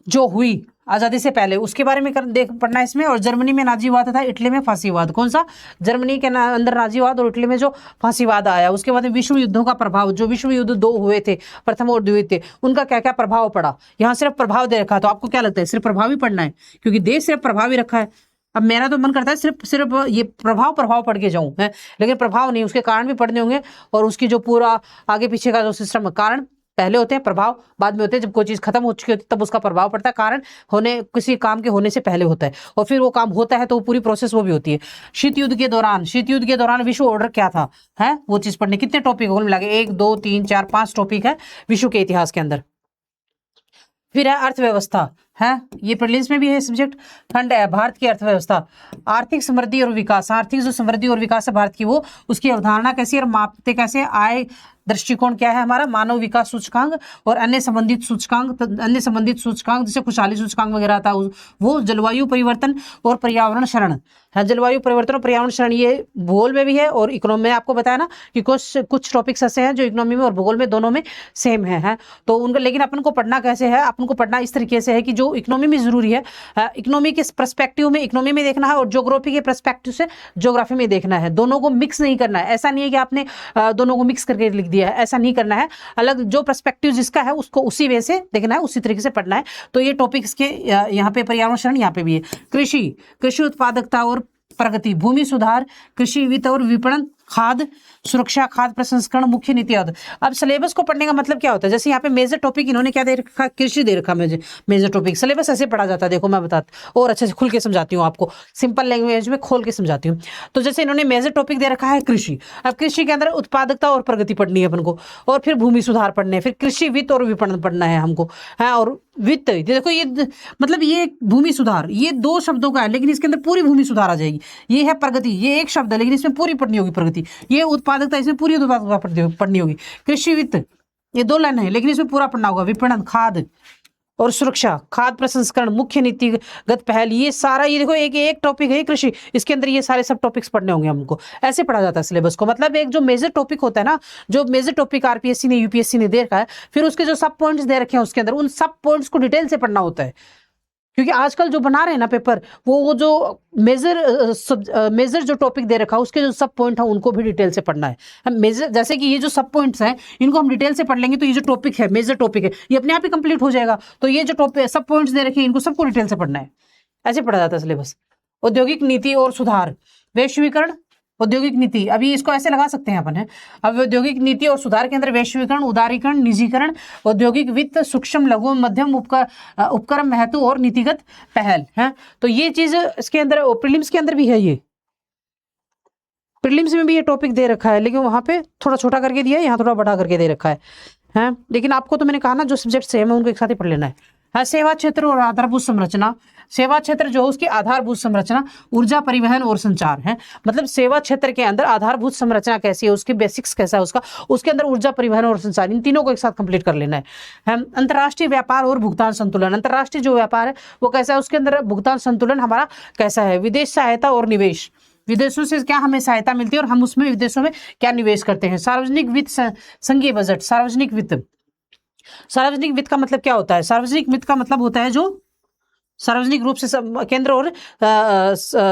जो हुई आजादी से पहले, उसके बारे में पढ़ना है इसमें। और जर्मनी में नाजीवाद था, इटली में फांसीवाद। कौन सा? जर्मनी के अंदर नाजीवाद और इटली में जो फांसीवाद आया। उसके बाद विश्व युद्धों का प्रभाव, जो विश्व युद्ध 2 हुए थे, प्रथम और द्वितीय, उनका क्या क्या प्रभाव पड़ा। यहाँ सिर्फ प्रभाव दे रखा है, तो आपको क्या लगता है सिर्फ प्रभाव ही पढ़ना है? क्योंकि देश सिर्फ प्रभाव ही रखा है। अब मेरा तो मन करता है सिर्फ ये प्रभाव पढ़ के जाऊं है, लेकिन प्रभाव नहीं, उसके कारण भी पढ़ने होंगे, और उसकी जो पूरा आगे पीछे का जो सिस्टम, कारण पहले होते हैं, प्रभाव बाद में होते हैं। जब कोई चीज खत्म हो चुकी होती है तब उसका प्रभाव पड़ता है, कारण होने किसी काम के होने से पहले होता है, और फिर वो काम होता है तो वो पूरी प्रोसेस वो भी होती है। शीत युद्ध के दौरान विश्व ऑर्डर क्या था, है वो चीज पढ़ने। कितने टॉपिक कुल मिला के? 1 2 3 4 5 टॉपिक है विश्व के इतिहास के अंदर। फिर है अर्थव्यवस्था, है ये प्रीलिम्स में भी है सब्जेक्ट। खंड है भारत की अर्थव्यवस्था, आर्थिक समृद्धि और विकास। आर्थिक जो समृद्धि और विकास है भारत की, वो उसकी अवधारणा कैसी है और मापते कैसे? आय दृष्टिकोण क्या है हमारा? मानव विकास सूचकांक और अन्य संबंधित सूचकांक जैसे खुशहाली सूचकांक वगैरह था, वो जलवायु परिवर्तन और पर्यावरण शरण है। जलवायु परिवर्तन और पर्यावरण शरण ये भूगोल में भी है और इकोनॉमी में। आपको बताया ना कि कुछ टॉपिक्स ऐसे हैं जो इकोनॉमी में और भूगोल में दोनों में सेम है। तो उनका, लेकिन अपन को पढ़ना कैसे है? अपन को पढ़ना इस तरीके से है कि जो इकोनॉमी में जरूरी है, इकोनॉमी के पर्सपेक्टिव में इकोनॉमी में देखना है, और ज्योग्राफी के पर्सपेक्टिव से ज्योग्राफी में देखना है। दोनों को मिक्स नहीं करना है। ऐसा नहीं है कि आपने दोनों को मिक्स करके लिख दिया है, ऐसा नहीं करना है। अलग जो पर्सपेक्टिव जिसका है उसको उसी वे से देखना है, उसी तरीके से पढ़ना है। तो ये टॉपिक्स के यहाँ पे पर्यावरण शरण, यहाँ पे भी है। कृषि उत्पादकता और प्रगति, भूमि सुधार, कृषि वित्त और विपणन, खाद्य सुरक्षा, खाद्य प्रसंस्करण, मुख्य नीति। अब सिलेबस को पढ़ने का मतलब क्या होता है? जैसे यहाँ पे मेजर टॉपिक इन्होंने क्या दे रखा? कृषि दे रखा मुझे मेजर टॉपिक। सिलेबस ऐसे पढ़ा जाता है, देखो मैं बताता और अच्छे से खुल के समझाती हूँ आपको, सिंपल लैंग्वेज में खोल के समझाती हूँ। तो जैसे इन्होंने मेजर टॉपिक दे रखा है कृषि। अब कृषि के अंदर उत्पादकता और प्रगति पढ़नी है अपन को, और फिर भूमि सुधार पढ़ने, फिर कृषि वित्त और विपणन पढ़ना है हमको, है। और वित्त देखो, ये मतलब ये भूमि सुधार, ये 2 शब्दों का है, लेकिन इसके अंदर पूरी भूमि सुधार आ जाएगी। ये है प्रगति, ये एक शब्द है लेकिन इसमें पूरी पढ़नी होगी प्रगति। ये उत्पादकता, इसमें पूरी उत्पादकता पढ़नी होगी। कृषि वित्त ये 2 लाइन है लेकिन इसमें पूरा पढ़ना होगा। विपणन, खाद्य और सुरक्षा, खाद्य प्रसंस्करण, मुख्य नीतिगत पहल, ये सारा, ये देखो एक टॉपिक है कृषि, इसके अंदर ये सारे सब टॉपिक्स पढ़ने होंगे हमको। ऐसे पढ़ा जाता है सिलेबस को। मतलब एक जो मेजर टॉपिक होता है ना, जो मेजर टॉपिक आरपीएससी ने यूपीएससी ने दे रखा है, फिर उसके जो सब पॉइंट्स दे रखे हैं उसके अंदर, उन सब पॉइंट्स को डिटेल से पढ़ना होता है। क्योंकि आजकल जो बना रहे हैं ना पेपर, वो जो मेजर जो टॉपिक दे रखा है उसके जो सब पॉइंट है उनको भी डिटेल से पढ़ना है। हम मेजर, जैसे कि ये जो सब पॉइंट्स हैं इनको हम डिटेल से पढ़ लेंगे तो ये जो टॉपिक है, मेजर टॉपिक है, ये अपने आप ही कंप्लीट हो जाएगा। तो ये जो टॉपिक सब पॉइंट्स दे रखे हैं इनको सबको डिटेल से पढ़ना है। ऐसे पढ़ा जाता है सिलेबस। औद्योगिक नीति और सुधार, वैश्वीकरण, औद्योगिक नीति, अभी इसको ऐसे लगा सकते हैं अपन, है। अब औद्योगिक नीति और सुधार के अंदर वैश्वीकरण, उदारीकरण, निजीकरण, औद्योगिक वित्त, सूक्ष्म लघु मध्यम उपक्रम महत्व और नीतिगत पहल, है। तो ये चीज इसके अंदर प्रीलिम्स के अंदर भी है। ये प्रीलिम्स में भी ये टॉपिक दे रखा है, लेकिन वहां पे थोड़ा छोटा करके दिया है, यहाँ थोड़ा बड़ा करके दे रखा है। लेकिन आपको तो मैंने कहा ना, जो सब्जेक्ट सेम है उनको एक साथ ही पढ़ लेना है। सेवा क्षेत्र और आधारभूत संरचना, सेवा क्षेत्र जो है उसकी आधारभूत संरचना, ऊर्जा परिवहन और संचार, है। मतलब सेवा क्षेत्र के अंदर आधारभूत संरचना कैसी है, उसके बेसिक्स कैसा है उसका, उसके अंदर ऊर्जा परिवहन और संचार, इन तीनों को एक साथ कंप्लीट कर लेना है। अंतर्राष्ट्रीय व्यापार और भुगतान संतुलन, अंतर्राष्ट्रीय जो व्यापार है वो कैसा है, उसके अंदर भुगतान संतुलन हमारा कैसा है। विदेश सहायता और निवेश, विदेशों से क्या हमें सहायता मिलती है और हम उसमें विदेशों में क्या निवेश करते हैं। सार्वजनिक वित्त, संघीय बजट, सार्वजनिक वित्त, सार्वजनिक वित्त का मतलब क्या होता है? सार्वजनिक वित्त का मतलब होता है जो सार्वजनिक रूप से केंद्र और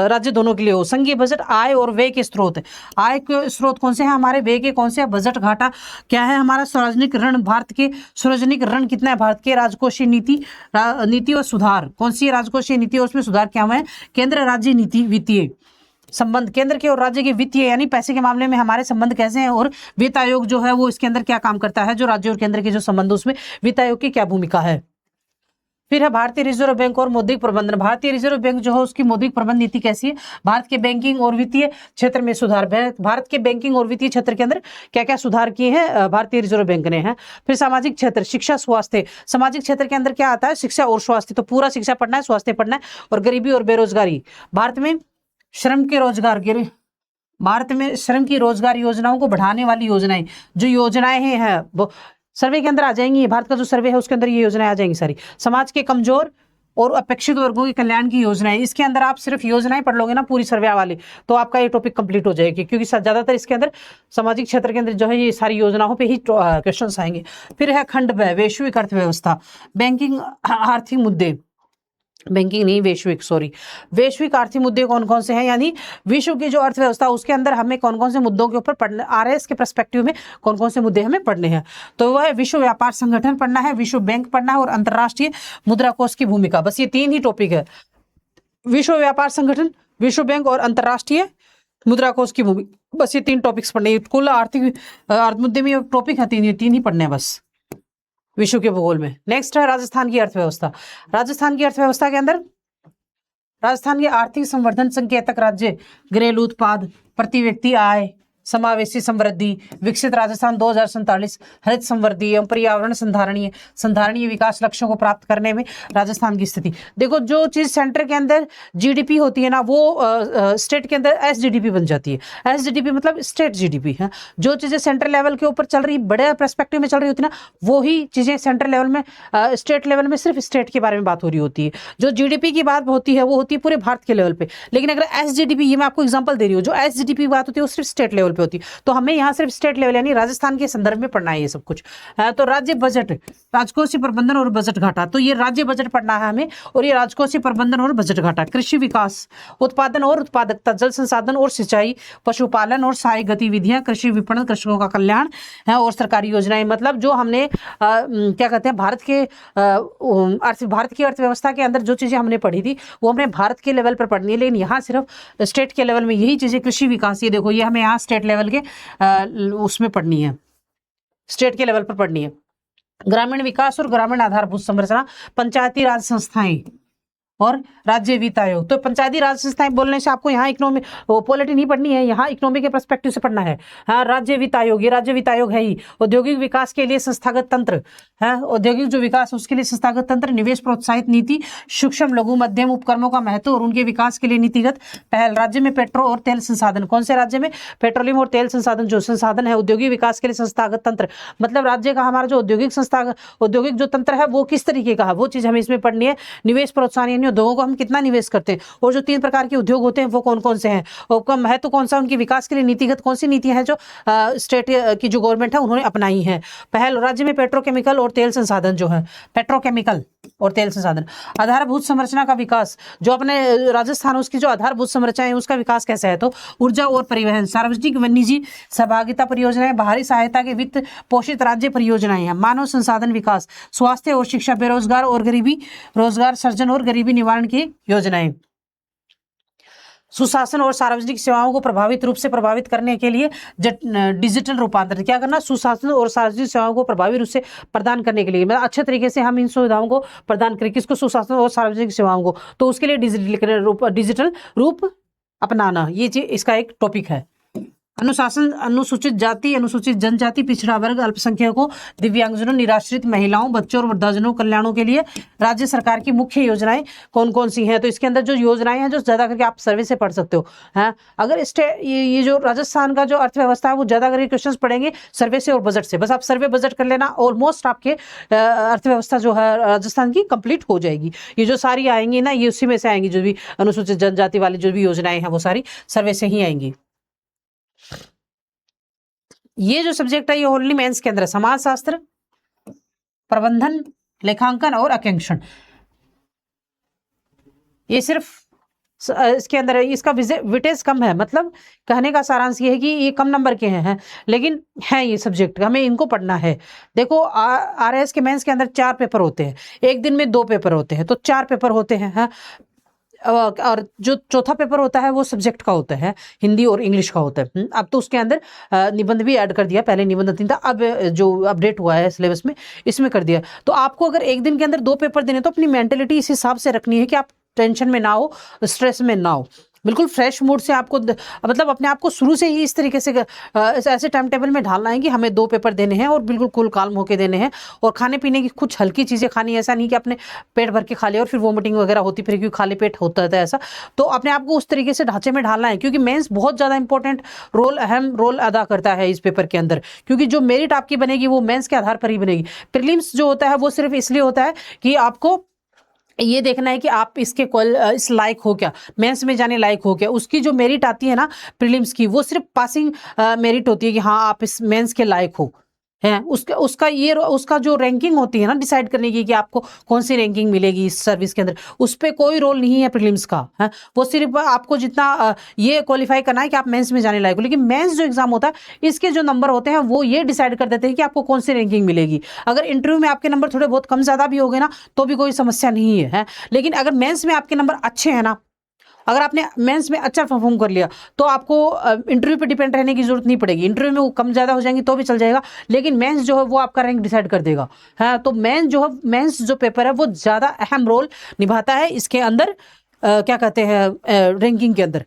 राज्य दोनों के लिए हो। संघीय बजट आय और व्यय के स्रोत। आय के स्रोत कौन से हैं हमारे, व्यय के कौन से हैं, बजट घाटा क्या है हमारा, सार्वजनिक ऋण, भारत के सार्वजनिक ऋण कितना है भारत के, राजकोषीय नीति, नीति और सुधार कौन सी है, राजकोषीय नीति और उसमें सुधार क्या हुआ है, केंद्र राज्य नीति, वित्तीय संबंध, केंद्र के और राज्य के वित्तीय यानी पैसे के मामले में हमारे संबंध कैसे हैं, और वित्त आयोग जो है वो इसके अंदर क्या काम करता है, जो राज्य और केंद्र के जो संबंध उसमें वित्त आयोग की क्या भूमिका है। फिर है भारतीय रिजर्व बैंक और मौद्रिक प्रबंधन। भारतीय रिजर्व बैंक जो है उसकी मौद्रिक प्रबंधन नीति कैसी है, भारत के बैंकिंग और वित्तीय क्षेत्र में सुधार, भारत के बैंकिंग और वित्तीय क्षेत्र के अंदर क्या क्या सुधार किए हैं भारतीय रिजर्व बैंक ने है। फिर सामाजिक क्षेत्र, शिक्षा, स्वास्थ्य, सामाजिक क्षेत्र के अंदर क्या आता है, शिक्षा और स्वास्थ्य, तो पूरा शिक्षा पढ़ना है, स्वास्थ्य पढ़ना है, और गरीबी और बेरोजगारी, भारत में श्रम के रोजगार के, भारत में श्रम की रोजगार योजनाओं को बढ़ाने वाली योजनाएं, जो योजनाएं हैं वो सर्वे के अंदर आ जाएंगी, भारत का जो सर्वे है उसके अंदर ये योजनाएं आ जाएंगी सारी। समाज के कमजोर और अपेक्षित वर्गों के कल्याण की योजनाएं, इसके अंदर आप सिर्फ योजनाएं पढ़ लोगे ना पूरी सर्वे वाली, तो आपका ये टॉपिक कंप्लीट हो जाएगी, क्योंकि ज्यादातर इसके अंदर सामाजिक क्षेत्र के अंदर जो है ये सारी योजनाओं पे ही क्वेश्चंस आएंगे। फिर है खंड ब, वैश्विक अर्थव्यवस्था, बैंकिंग, आर्थिक मुद्दे, बैंकिंग नहीं वैश्विक, सॉरी, वैश्विक आर्थिक मुद्दे कौन कौन से हैं, यानी विश्व की जो अर्थव्यवस्था उसके अंदर हमें कौन कौन से मुद्दों के ऊपर पढ़ने आ रहे हैं, इसके पर्सपेक्टिव में कौन कौन से मुद्दे हमें पढ़ने हैं, तो वह विश्व व्यापार संगठन पढ़ना है, विश्व बैंक पढ़ना है, और अंतर्राष्ट्रीय मुद्रा कोष की भूमिका। बस ये 3 ही टॉपिक है, विश्व व्यापार संगठन, विश्व बैंक और अंतर्राष्ट्रीय मुद्रा कोष की भूमिका, बस ये 3 टॉपिक्स पढ़ने। कुल आर्थिक मुद्दे में टॉपिक है 3 ही पढ़ने हैं बस विश्व के भूगोल में। नेक्स्ट है राजस्थान की अर्थव्यवस्था। राजस्थान की अर्थव्यवस्था के अंदर राजस्थान के आर्थिक संवर्धन संकेतक राज्य, घरेलू उत्पाद, प्रति व्यक्ति आय, समावेशी समृद्धि, विकसित राजस्थान 2047, हरित समृद्धि एवं पर्यावरण संधारणीय विकास लक्ष्यों को प्राप्त करने में राजस्थान की स्थिति। देखो जो चीज सेंटर के अंदर जीडीपी होती है ना, वो स्टेट के अंदर एसजीडीपी बन जाती है। एसजीडीपी मतलब स्टेट जीडीपी है। जो चीजें सेंट्रल लेवल के ऊपर चल रही, बड़े पर्सपेक्टिव में चल रही होती है ना, वही चीजें सेंट्रल लेवल में, स्टेट लेवल में सिर्फ स्टेट के बारे में बात हो रही होती है। जो जीडीपी की बात होती है वो होती है पूरे भारत के लेवल पे। लेकिन अगर एसजीडीपी, ये मैं आपको एग्जांपल दे रही हूँ, जो एसजीडीपी की बात होती है वो सिर्फ स्टेट लेवल पे होती है, तो हमें यहाँ सिर्फ स्टेट लेवल यानी राजस्थान के संदर्भ में पढ़ना है ये सब कुछ। तो राज्य बजट, राजकोषीय प्रबंधन और बजट घाटा, तो ये राज्य बजट पढ़ना है हमें, और ये राजकोषीय प्रबंधन और बजट घाटा। कृषि विकास, उत्पादन और उत्पादकता, जल संसाधन और सिंचाई, पशुपालन और सहायक गतिविधियां, कृषि विपणन, कृषकों का कल्याण है, और सरकारी योजनाएं। मतलब जो हमने क्या कहते हैं भारत की अर्थव्यवस्था के अंदर जो चीजें हमने पढ़ी थी वो हमने भारत के लेवल पर पढ़नी है, लेकिन यहाँ सिर्फ स्टेट के लेवल में यही चीजें, कृषि विकास, ये देखो ये हमें यहाँ स्टेट लेवल के उसमें पढ़नी है, स्टेट के लेवल पर पढ़नी है। ग्रामीण विकास और ग्रामीण आधारभूत संरचना, पंचायती राज संस्थाएं और राज्य वित्त आयोग। तो पंचायती राज संस्थाएं बोलने से आपको यहाँ इकोनॉमी पॉलिटी नहीं पढ़नी है, यहाँ इकोनॉमी के पर्सपेक्टिव से पढ़ना है। हाँ, राज्य वित्त आयोग, ये राज्य वित्त आयोग है ही। औद्योगिक विकास के लिए संस्थागत तंत्र है, औद्योगिक जो विकास उसके लिए संस्थागत तंत्र, निवेश प्रोत्साहित नीति, सूक्ष्म लघु मध्यम उपक्रमों का महत्व और उनके विकास के लिए नीतिगत पहल। राज्य में पेट्रो और तेल संसाधन, कौन से राज्य में, पेट्रोलियम और तेल संसाधन जो संसाधन है। औद्योगिक विकास के लिए संस्थागत तंत्र, मतलब राज्य का हमारा जो औद्योगिक जो तंत्र है वो किस तरीके का है, वो चीज हमें इसमें पढ़नी है। निवेश प्रोत्साहन यानी उद्योगों को हम कितना निवेश करते हैं, और जो 3 प्रकार के उद्योग होते हैं वो कौन कौन से हैं, उनका महत्व कौन सा, उनके विकास के लिए नीतिगत कौन सी नीतियां हैं जो स्टेट की जो गवर्नमेंट है उन्होंने अपनाई है। पहल, राज्य में पेट्रोकेमिकल और तेल संसाधन जो है, पेट्रोकेमिकल और तेल संसाधन। आधारभूत संरचना का विकास, जो अपने राजस्थान उसकी जो आधारभूत संरचना है उसका विकास कैसा है, तो ऊर्जा और परिवहन, सार्वजनिक व निजी सहभागिता परियोजनाएं, बाहरी सहायता के वित्त पोषित राज्य परियोजनाएं हैं। मानव संसाधन विकास, स्वास्थ्य और शिक्षा, बेरोजगार और गरीबी, रोजगार सृजन और गरीबी निवारण की योजनाएं। सुशासन और सार्वजनिक सेवाओं को प्रभावित करने के लिए डिजिटल रूपांतरण, क्या करना, सुशासन और सार्वजनिक सेवाओं को प्रभावी रूप से प्रदान करने के लिए, मतलब अच्छे तरीके से हम इन सुविधाओं को प्रदान करें, किसको, सुशासन और सार्वजनिक सेवाओं को, तो उसके लिए डिजिटल रूप अपनाना, ये चीज इसका एक टॉपिक है। अनुशासन, अनुसूचित जाति, अनुसूचित जनजाति, पिछड़ा वर्ग, अल्पसंख्यकों, दिव्यांगजनों, निराश्रित महिलाओं, बच्चों और वृद्धाजनों कल्याणों के लिए राज्य सरकार की मुख्य योजनाएं कौन कौन सी हैं, तो इसके अंदर जो योजनाएं हैं जो ज्यादा करके आप सर्वे से पढ़ सकते हो। हैं अगर ये जो राजस्थान का जो अर्थव्यवस्था है वो ज्यादा करके क्वेश्चन पढ़ेंगे सर्वे से और बजट से, बस आप सर्वे बजट कर लेना, ऑलमोस्ट आपके अर्थव्यवस्था जो है राजस्थान की कंप्लीट हो जाएगी। ये जो सारी आएंगी ना, ये उसी में से आएंगी, जो भी अनुसूचित जनजाति वाली जो भी योजनाएं हैं वो सारी सर्वे से ही आएंगी। ये जो सब्जेक्ट है ये ओनली मेंस के अंदर है, समाजशास्त्र, प्रबंधन, लेखांकन और आकांक्षण। ये सिर्फ इसके अंदर है, इसका विटेज कम है, मतलब कहने का सारांश ये है कि ये कम नंबर के हैं लेकिन हैं ये सब्जेक्ट, हमें इनको पढ़ना है। देखो आरएस के मेंस के अंदर 4 पेपर होते हैं, एक दिन में 2 पेपर होते हैं, तो 4 पेपर होते हैं। हाँ, और जो चौथा पेपर होता है वो सब्जेक्ट का होता है, हिंदी और इंग्लिश का होता है। अब तो उसके अंदर निबंध भी ऐड कर दिया, पहले निबंध 3 था, अब जो अपडेट हुआ है सिलेबस में इसमें कर दिया। तो आपको अगर एक दिन के अंदर 2 पेपर देने तो अपनी मेंटेलिटी इस हिसाब से रखनी है कि आप टेंशन में ना हो, स्ट्रेस में ना हो, बिल्कुल फ्रेश मूड से आपको मतलब अपने आप को शुरू से ही इस तरीके से ऐसे टाइम टेबल में ढालना है कि हमें 2 पेपर देने हैं और बिल्कुल कूल काल्म होके देने हैं। और खाने पीने की कुछ हल्की चीज़ें खानी, ऐसा नहीं कि अपने पेट भर के खा लिया और फिर वोमिटिंग वगैरह होती फिर, क्योंकि खाली पेट होता है ऐसा। तो अपने आप को उस तरीके से ढांचे में ढालना है, क्योंकि मेंस बहुत ज़्यादा इंपॉर्टेंट रोल, अहम रोल अदा करता है इस पेपर के अंदर, क्योंकि जो मेरिट आपकी बनेगी वो मेंस के आधार पर ही बनेगी। प्रीलिम्स जो होता है वो सिर्फ इसलिए होता है कि आपको ये देखना है कि आप इसके इस लायक हो क्या, मेंस में जाने लायक हो क्या। उसकी जो मेरिट आती है ना प्रीलिम्स की, वो सिर्फ पासिंग मेरिट होती है कि हाँ आप इस मेंस के लायक हो हैं। उसका जो रैंकिंग होती है ना डिसाइड करने की कि आपको कौन सी रैंकिंग मिलेगी इस सर्विस के अंदर, उस पर कोई रोल नहीं है प्रीलिम्स का है। वो सिर्फ आपको जितना ये क्वालिफाई करना है कि आप मेंस में जाने लायक हो। लेकिन मेंस जो एग्जाम होता है इसके जो नंबर होते हैं वो ये डिसाइड कर देते हैं कि आपको कौन सी रैंकिंग मिलेगी। अगर इंटरव्यू में आपके नंबर थोड़े बहुत कम ज़्यादा भी हो गए ना तो भी कोई समस्या नहीं है। लेकिन अगर मेंस में आपके नंबर अच्छे हैं ना, अगर आपने मेंस में अच्छा परफॉर्म कर लिया तो आपको इंटरव्यू पे डिपेंड रहने की जरूरत नहीं पड़ेगी। इंटरव्यू में वो कम ज़्यादा हो जाएंगी तो भी चल जाएगा, लेकिन मेंस जो है वो आपका रैंक डिसाइड कर देगा। हाँ, तो मेंस जो पेपर है वो ज़्यादा अहम रोल निभाता है इसके अंदर, क्या कहते हैं, रैंकिंग के अंदर।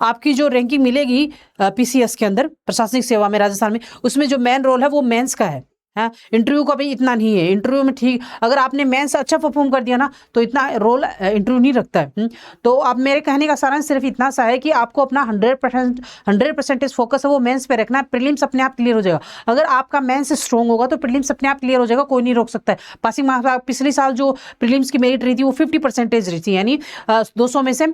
आपकी जो रैंकिंग मिलेगी पीसीएस के अंदर, प्रशासनिक सेवा में राजस्थान में, उसमें जो मेन रोल है वो मेंस का है। हाँ, इंटरव्यू का भी इतना नहीं है। इंटरव्यू में ठीक अगर आपने मेंस अच्छा परफॉर्म कर दिया ना तो इतना रोल इंटरव्यू नहीं रखता है। तो अब मेरे कहने का सारांश सिर्फ इतना सा है कि आपको अपना 100% फोकस है वो मेंस पे रखना है। प्रीलिम्स अपने आप क्लियर हो जाएगा। अगर आपका मेंस स्ट्रॉन्ग होगा तो प्रीलिम्स अपने आप क्लियर हो जाएगा, कोई नहीं रोक सकता है। पासिंग मार्क्स पिछले साल जो प्रीलिम्स की मेरिट रही थी वो 50% रही थी, यानी 200 में से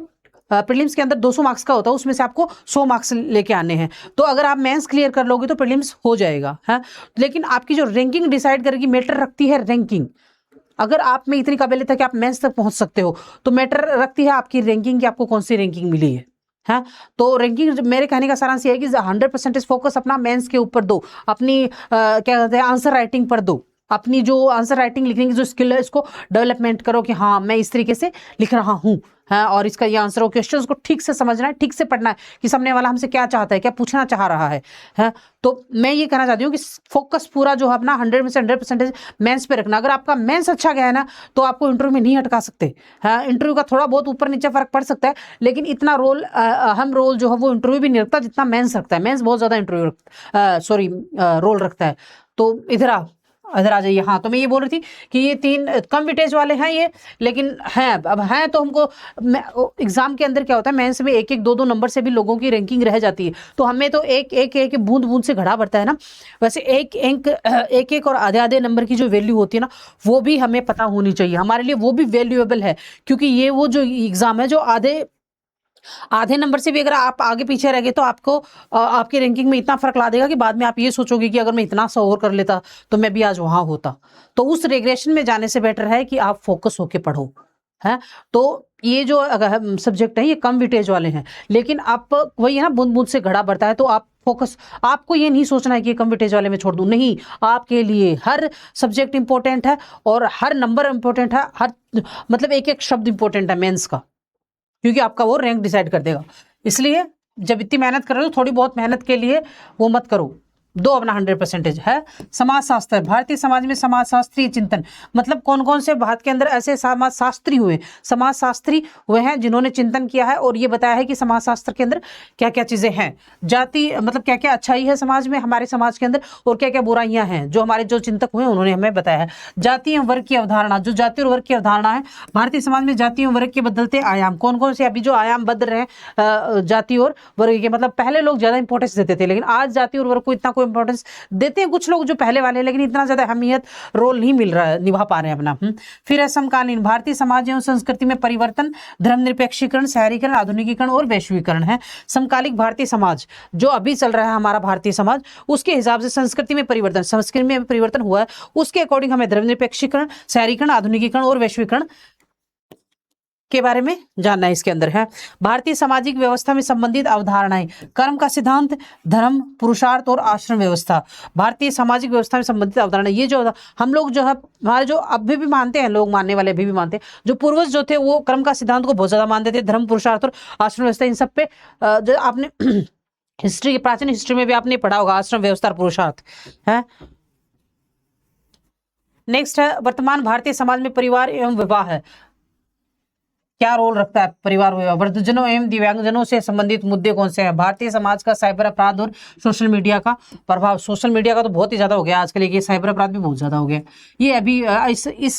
प्रीलिम्स के अंदर 200 मार्क्स का होता है, उसमें से आपको 100 मार्क्स लेके आने हैं। तो अगर आप मेंस क्लियर कर लोगे तो प्रीलिम्स हो जाएगा है। लेकिन आपकी जो रैंकिंग डिसाइड करेगी, मैटर रखती है रैंकिंग। अगर आप में इतनी काबिलियत है कि आप मेंस तक पहुंच सकते हो तो मैटर रखती है आपकी रैंकिंग, कि आपको कौन सी रैंकिंग मिली है। हाँ, तो रैंकिंग मेरे कहने का सारांश ये है कि 100% फोकस अपना मेंस के ऊपर दो, अपनी क्या कहते हैं आंसर राइटिंग पर दो, अपनी जो आंसर राइटिंग लिखने की जो स्किल है इसको डेवलपमेंट करो कि हाँ मैं इस तरीके से लिख रहा हूँ। हाँ, और इसका ये आंसर हो, क्वेश्चंस को ठीक से समझना है, ठीक से पढ़ना है कि सामने वाला हमसे क्या चाहता है, क्या पूछना चाह रहा है। तो मैं ये कहना चाहती हूँ कि फोकस पूरा जो है अपना 100 में से 100% मेंस पे रखना। अगर आपका मेंस अच्छा गया है ना तो आपको इंटरव्यू में नहीं अटका सकते। हाँ, इंटरव्यू का थोड़ा बहुत ऊपर नीचे फर्क पड़ सकता है, लेकिन इतना रोल अहम रोल जो है वो इंटरव्यू भी नहीं रखता जितना मेंस रखता है। मेंस बहुत ज्यादा रोल रखता है। तो इधर आ जाइए। हाँ, तो मैं ये बोल रही थी कि ये 3 कम विटेज वाले हैं ये, लेकिन हैं अब हैं तो हमको एग्जाम के अंदर क्या होता है, मेंस में 1-1 2-2 नंबर से भी लोगों की रैंकिंग रह जाती है। तो हमें तो एक बूंद बूंद से घड़ा बढ़ता है ना, वैसे एक और आधे नंबर की जो वैल्यू होती है ना वो भी हमें पता होनी चाहिए। हमारे लिए वो भी वैल्यूएबल है, क्योंकि ये वो जो एग्जाम है जो आधे नंबर से भी अगर आप आगे पीछे रह गए तो आपको आपकी रैंकिंग में इतना फर्क ला देगा कि बाद में आप ये सोचोगे कि अगर मैं इतना सा और कर लेता तो मैं भी आज वहां होता। तो उस रेग्रेशन में जाने से बेटर है कि आप फोकस होके पढ़ो। है, तो ये जो सब्जेक्ट है ये कम विटेज वाले हैं, लेकिन आप वही है ना, बूंद बूंद से घड़ा बढ़ता है। तो आप फोकस, आपको ये नहीं सोचना है कि कम विटेज वाले में छोड़ दूं, नहीं, आपके लिए हर सब्जेक्ट इंपॉर्टेंट है और हर नंबर इंपॉर्टेंट है, हर मतलब एक शब्द इंपॉर्टेंट है मेंस का, क्योंकि आपका वो रैंक डिसाइड कर देगा। इसलिए जब इतनी मेहनत कर रहे हो थोड़ी बहुत मेहनत के लिए वो मत करो, दो अपना 100% है। समाजशास्त्र, भारतीय समाज में समाजशास्त्रीय चिंतन, मतलब कौन कौन से भारत के अंदर ऐसे समाजशास्त्री हुए हैं जिन्होंने चिंतन किया है और ये बताया है कि समाजशास्त्र के अंदर क्या क्या चीजें हैं, जाति मतलब क्या क्या अच्छाई है समाज में, हमारे समाज के अंदर, और क्या क्या बुराइयां हैं, जो हमारे जो चिंतक हुए उन्होंने हमें बताया है। जाति एवं वर्ग की अवधारणा, जो जाति और वर्ग की अवधारणा है भारतीय समाज में, जाति एवं वर्ग के बदलते आयाम, कौन कौन से अभी जो आयाम बदल रहे हैं जाति और वर्ग के, मतलब पहले लोग ज्यादा इंपॉर्टेंस देते थे लेकिन आज जाति और वर्ग को इतना इंपॉर्टेंस देते हैं कुछ लोग जो पहले वाले, लेकिन इतना ज्यादा अहमियत रोल नहीं मिल रहा है, निभा पा रहे हैं अपना। फिर है समकालीन, भारतीय समाज एवं संस्कृति में परिवर्तन, धर्मनिरपेक्षीकरण, शहरीकरण, आधुनिकीकरण और वैश्वीकरण है। समकालिक भारतीय समाज जो अभी चल रहा है हमारा भारतीय समाज, उसके हिसाब से संस्कृति में परिवर्तन हुआ है, उसके अकॉर्डिंग हमें धर्मनिरपेक्षीकरण, शहरीकरण, आधुनिकीकरण और वैश्वीकरण के बारे में जानना है इसके अंदर है। भारतीय सामाजिक व्यवस्था में संबंधित अवधारणाएं, कर्म का सिद्धांत, धर्म, पुरुषार्थ और आश्रम व्यवस्था। भारतीय सामाजिक व्यवस्था में संबंधित अवधारणा, ये जो हम लोग जो है हमारे जो अभी भी मानते हैं, लोग मानने वाले अभी भी मानते हैं, जो पूर्वज जो थे वो कर्म का सिद्धांत को बहुत ज्यादा मानते थे, धर्म, पुरुषार्थ और आश्रम व्यवस्था, इन सब पे जो आपने हिस्ट्री, प्राचीन हिस्ट्री में भी आपने पढ़ा होगा आश्रम व्यवस्था और पुरुषार्थ है। नेक्स्ट है, वर्तमान भारतीय समाज में परिवार एवं विवाह है, क्या रोल रखता है परिवार विवाह। वृद्धजनों एवं दिव्यांगजनों से संबंधित मुद्दे कौन से हैं। भारतीय समाज का साइबर अपराध और सोशल मीडिया का प्रभाव। सोशल मीडिया का तो बहुत ही ज्यादा हो गया आजकल, ये साइबर अपराध भी बहुत ज्यादा हो गया। ये अभी इस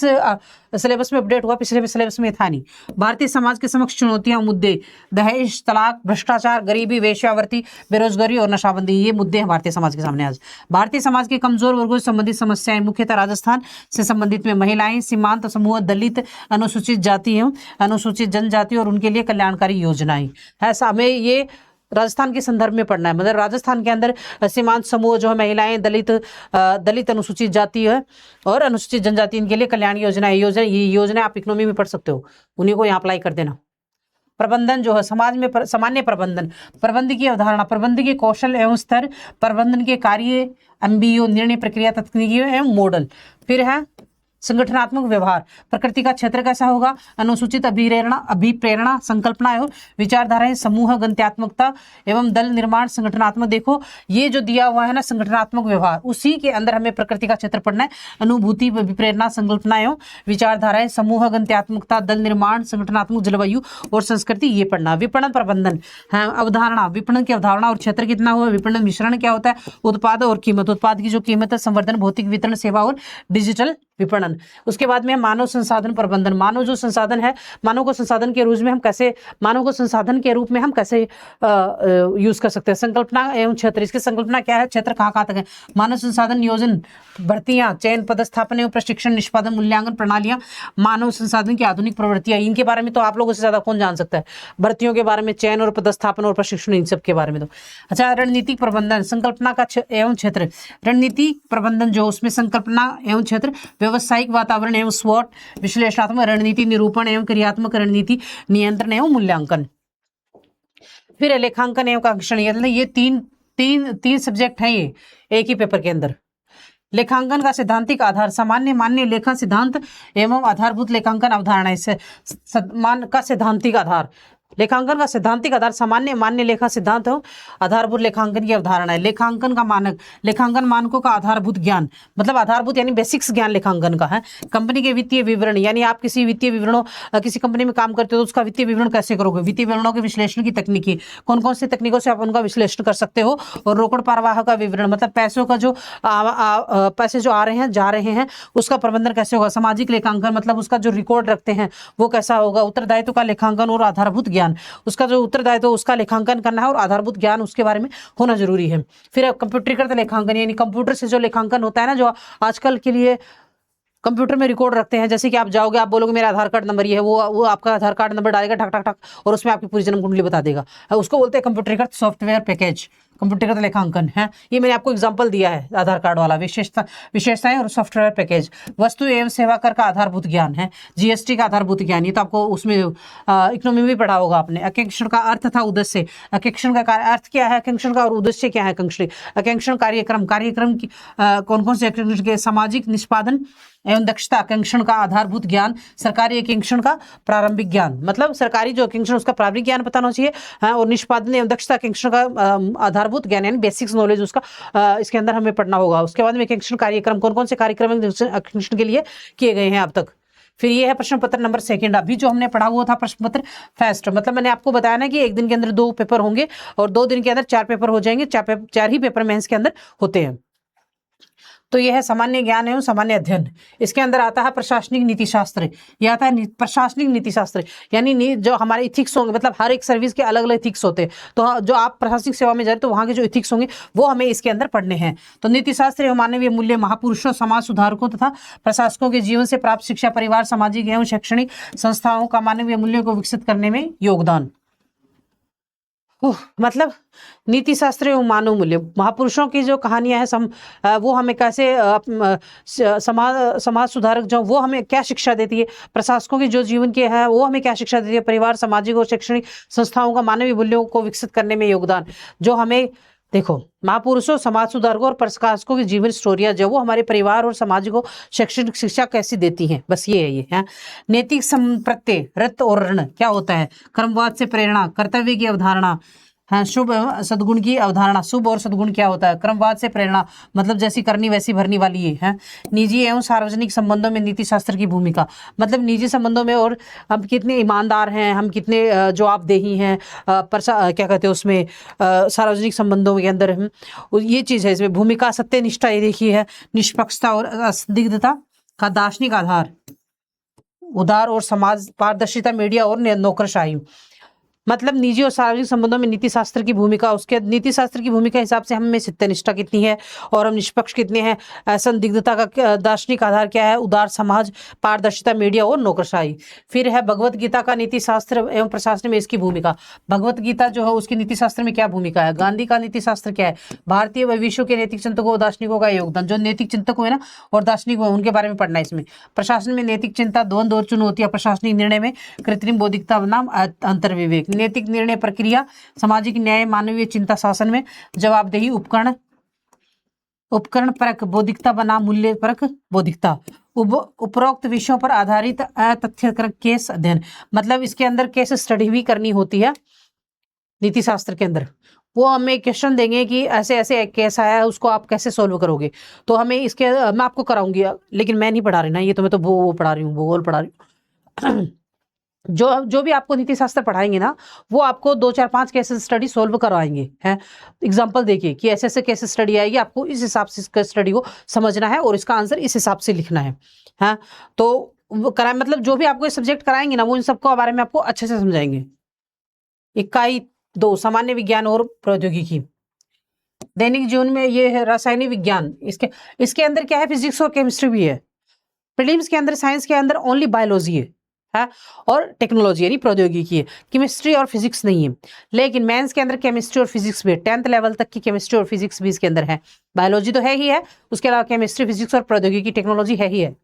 सिलेबस में अपडेट हुआ, पिछले सिलेबस में था नहीं। भारतीय समाज के समक्ष चुनौतियां, मुद्दे, दहेज, तलाक, भ्रष्टाचार, गरीबी, वेश्यावृत्ति, बेरोजगारी और नशाबंदी, ये मुद्दे हैं भारतीय समाज के सामने आज। भारतीय समाज के कमजोर वर्गों से संबंधित समस्याएं, मुख्यतः राजस्थान से संबंधित में महिलाएं, सीमांत समूह, दलित, अनुसूचित जाति एवं अनुसूचित जनजाति और उनके लिए कल्याणकारी योजनाएं है। हमें ये राजस्थान के संदर्भ में पढ़ना है, मतलब राजस्थान के अंदर सीमांत समूह जो है, महिलाएं, दलित अनुसूचित जाति है और अनुसूचित जनजाति, इनके लिए कल्याण योजना, ये योजना आप इकोनॉमी में पढ़ सकते हो, उन्हीं को यहाँ अप्लाई कर देना। प्रबंधन जो है, समाज में सामान्य प्रबंध की अवधारणा, प्रबंध के कौशल एवं स्तर, प्रबंधन के कार्य, MBO, निर्णय प्रक्रिया, तकनीकी एवं मॉडल। फिर है संगठनात्मक व्यवहार, प्रकृति का क्षेत्र कैसा होगा, अनुसूचित अभिप्रेरणा, संकल्पना एवं विचारधाराएं, समूह गंत्यात्मकता एवं दल निर्माण, संगठनात्मक। देखो ये जो दिया हुआ है ना संगठनात्मक व्यवहार, उसी के अंदर हमें प्रकृति का क्षेत्र पढ़ना है। अनुभूति, अभिप्रेरणा, संकल्पना एवं विचारधाराएं, समूह गंत्यात्मकता, दल निर्माण, संगठनात्मक, जलवायु और संस्कृति, ये पढ़ना। विपणन प्रबंधन है, अवधारणा, विपणन की अवधारणा और क्षेत्र कितना हुआ, विपणन मिश्रण क्या होता है, उत्पाद और कीमत, उत्पाद की जो कीमत है, संवर्धन, भौतिक वितरण, सेवा और डिजिटल विपणन। उसके बाद में मानव संसाधन प्रबंधन, मानव जो संसाधन है, मानव को संसाधन के रूप में हम कैसे, मानव को संसाधन के रूप में हम कैसे यूज कर सकते हैं। संकल्पना एवं क्षेत्र, इसकी संकल्पना क्या है, क्षेत्र कहाँ तक है। मानव संसाधन नियोजन, भर्तियां, चयन, पदस्थापन एवं प्रशिक्षण, निष्पादन, मूल्यांकन प्रणालियां, मानव संसाधन की आधुनिक प्रवृत्तियां, इनके बारे में तो आप लोगों से ज्यादा कौन जान सकता है, भर्तियों के बारे में, चयन और पदस्थापन और प्रशिक्षण, इन सब के बारे में तो। अच्छा, रणनीतिक प्रबंधन, संकल्पना का एवं क्षेत्र, रणनीति प्रबंधन जो उसमें संकल्पना एवं क्षेत्र, व्यवसायिक वातावरण एवं स्वॉट विश्लेषणात्मक रणनीति, निरूपण एवं क्रियात्मक रणनीति, नियंत्रण एवं मूल्यांकन। फिर लेखांकन एवं कांक्षण, ये तीन सब्जेक्ट हैं ये एक ही पेपर के अंदर। लेखांकन का सैद्धांतिक आधार, सामान्य मान्य लेखा सिद्धांत एवं आधारभूत लेखांकन अवधारणा का सैद्धांतिक आधार। लेखांकन का सैद्धांतिक आधार सामान्य मान्य लेखा सिद्धांत हो, आधारभूत लेखांकन की अवधारणा है। लेखांकन का मानक, लेखांकन मानकों का आधारभूत ज्ञान, मतलब आधारभूत यानी बेसिक्स ज्ञान लेखांकन का है। कंपनी के वित्तीय विवरण, यानी आप किसी वित्तीय विवरणों, किसी कंपनी में काम करते हो तो उसका वित्तीय विवरण कैसे करोगे, वित्तीय विवरणों के विश्लेषण की तकनीकी, कौन कौन सी तकनीकों से आप उनका विश्लेषण कर सकते हो। और रोकड़ प्रवाह का विवरण, मतलब पैसों का जो पैसे जो आ रहे हैं जा रहे हैं उसका प्रबंधन कैसे होगा। सामाजिक लेखांकन, मतलब उसका जो रिकॉर्ड रखते हैं वो कैसा होगा। उत्तरदायित्व का लेखांकन और आधारभूत ज्ञान, उसका जो उत्तरदायित्व उसका लेखांकन करना है और आधारभूत ज्ञान उसके बारे में होना जरूरी है। फिर कंप्यूटरीकृत लेखांकन, यानी कंप्यूटर से जो लेखांकन होता है ना, जो आजकल के लिए कंप्यूटर में रिकॉर्ड रखते हैं। जैसे कि आप जाओगे, आप बोलोगे मेरा आधार कार्ड नंबर ये है, वो आपका आधार कार्ड नंबर डालेगा ठक ठक ठक और उसमें आपकी पूरी जन्म कुंडली बता देगा। उसको बोलते हैं कंप्यूटरीकृत सॉफ्टवेयर पैकेज, कंप्यूटरीकृत लेखांकन है। ये मैंने आपको एग्जांपल दिया है आधार कार्ड वाला, विशेषताएं और सॉफ्टवेयर पैकेज। वस्तु एवं सेवा कर का आधारभूत ज्ञान है, GST का आधारभूत ज्ञान, ये तो आपको उसमें इकोनॉमी में पढ़ा होगा आपने। आकांक्षण का अर्थ तथा उद्देश्य, आकांक्षण का अर्थ क्या है, आकांक्षण का और उद्देश्य क्या है। आकांक्षण कार्यक्रम की कौन कौन से आकांक्षण के, सामाजिक निष्पादन एवं दक्षता, आकांक्षण का आधारभूत ज्ञान। सरकारी आकांक्षण का प्रारंभिक ज्ञान, मतलब सरकारी जो आकांक्षण उसका प्रारंभिक ज्ञान पता होना चाहिए। और निष्पादन एवं दक्षता आकांक्षण का आधारभूत ज्ञान, यानी बेसिक्स नॉलेज उसका इसके अंदर हमें पढ़ना होगा। उसके बाद में आकांक्षण कार्यक्रम, कौन कौन से कार्यक्रम आकांक्षण के लिए किए गए हैं अब तक। फिर ये है प्रश्न पत्र नंबर 2। अभी जो हमने पढ़ा हुआ था प्रश्न पत्र फर्स्ट, मतलब मैंने आपको बताया ना कि एक दिन के अंदर 2 पेपर होंगे और 2 दिन के अंदर 4 पेपर हो जाएंगे। 4 ही पेपर मेंस के अंदर होते हैं। तो यह है सामान्य ज्ञान एवं सामान्य अध्ययन। इसके अंदर आता है प्रशासनिक नीति शास्त्र, यह आता है प्रशासनिक नीति शास्त्र, यानी जो हमारे इथिक्स होंगे, मतलब हर एक सर्विस के अलग अलग इथिक्स होते हैं। तो जो आप प्रशासनिक सेवा में जा रहे तो वहाँ के जो इथिक्स होंगे वो हमें इसके अंदर पढ़ने हैं। तो नीति शास्त्र एवं मानवीय मूल्य, महापुरुषों, समाज सुधारकों तथा प्रशासकों के जीवन से प्राप्त शिक्षा, परिवार, सामाजिक एवं शैक्षणिक संस्थाओं का मानवीय मूल्यों को विकसित करने में योगदान। मतलब नीति शास्त्र एवं मानव मूल्य, महापुरुषों की जो कहानियां हैं वो हमें कैसे समाज सुधारक जो वो हमें क्या शिक्षा देती है, प्रशासकों की जो जीवन के है वो हमें क्या शिक्षा देती है, परिवार सामाजिक और शैक्षणिक संस्थाओं का मानवीय मूल्यों को विकसित करने में योगदान जो हमें, देखो महापुरुषों समाज सुधारकों और प्रशासकों की जीवन स्टोरियां जो वो हमारे परिवार और समाज को शैक्षणिक शिक्षा कैसी देती हैं, बस ये है ये है। नैतिक संप्रत्यय रत और ऋण क्या होता है, कर्मवाद से प्रेरणा, कर्तव्य की अवधारणा, हाँ शुभ एवं सद्गुण की अवधारणा, शुभ और सद्गुण क्या होता है, क्रमवाद से प्रेरणा मतलब जैसी करनी वैसी भरनी वाली ये है। निजी एवं सार्वजनिक संबंधों में नीति शास्त्र की भूमिका, मतलब निजी संबंधों में और हम कितने ईमानदार हैं, हम कितने जवाबदेही हैं, क्या कहते हैं उसमें सार्वजनिक संबंधों के अंदर हम ये चीज़ है इसमें भूमिका। सत्यनिष्ठा ये देखी है, निष्पक्षता और असंदिग्धता का दार्शनिक आधार, उदार और समाज पारदर्शिता, मीडिया और नौकरशाही। मतलब निजी और सार्वजनिक संबंधों में नीति शास्त्र की भूमिका, उसके नीति शास्त्र की भूमिका हिसाब से हमें सत्यनिष्ठा कितनी है और हम निष्पक्ष कितने हैं, संदिग्धता का दार्शनिक आधार क्या है, उदार समाज, पारदर्शिता, मीडिया और नौकरशाही। फिर है भगवत गीता का नीति शास्त्र एवं प्रशासन में इसकी भूमिका। भगवत गीता जो है उसकी नीति शास्त्र में क्या भूमिका है, गांधी का नीति शास्त्र क्या है, भारतीय व विश्व के नैतिक चिंतकों और दार्शनिकों का योगदान, जो नैतिक चिंतक हुए ना और दार्शनिक हुए उनके बारे में पढ़ना है इसमें। प्रशासन में नैतिक चिंता, द्वंद्व और चुनौतियां, प्रशासनिक निर्णय में कृत्रिम बौद्धिकता बनाम अंतर्विवेक, नैतिक निर्णय प्रक्रिया, सामाजिक न्याय, मानवीय चिंता, शासन में जवाबदेही, उपकरण परक बौद्धिकता बनाम मूल्य परक बौद्धिकता, उपरोक्त विषयों पर आधारित तथ्य केस अध्ययन, मतलब इसके अंदर केस स्टडी भी करनी होती है नीति शास्त्र के अंदर। वो हमें क्वेश्चन देंगे कि ऐसे ऐसे केस आया है उसको आप कैसे सोल्व करोगे, तो हमें इसके मैं आपको कराऊंगी, लेकिन मैं नहीं पढ़ा रही ना ये, तो मैं तो वो पढ़ा रही हूँ, भूगोल पढ़ा रही हूँ। जो भी आपको नीति शास्त्र पढ़ाएंगे ना वो आपको 2 4 5 केस स्टडी सोल्व करवाएंगे हैं, एग्जांपल देखिए कि ऐसे ऐसे केस स्टडी आएगी, आपको इस हिसाब से इसका स्टडी को समझना है और इसका आंसर इस हिसाब से लिखना है। हाँ तो कराए मतलब जो भी आपको सब्जेक्ट कराएंगे ना वो इन सबको बारे में आपको अच्छे से समझाएंगे। इकाई 2 सामान्य विज्ञान और प्रौद्योगिकी, दैनिक जीवन में ये है रासायनिक विज्ञान, इसके अंदर क्या है, फिजिक्स और केमिस्ट्री भी है। प्रीलिम्स के अंदर साइंस के अंदर ओनली बायोलॉजी है और टेक्नोलॉजी यानी प्रौद्योगिकी है, केमिस्ट्री और फिजिक्स नहीं है। लेकिन मेंस के अंदर केमिस्ट्री और फिजिक्स भी है, 10th लेवल तक की केमिस्ट्री और फिजिक्स भी इसके अंदर है। बायोलॉजी तो है ही है, उसके अलावा केमिस्ट्री, फिजिक्स और प्रौद्योगिकी टेक्नोलॉजी है ही है।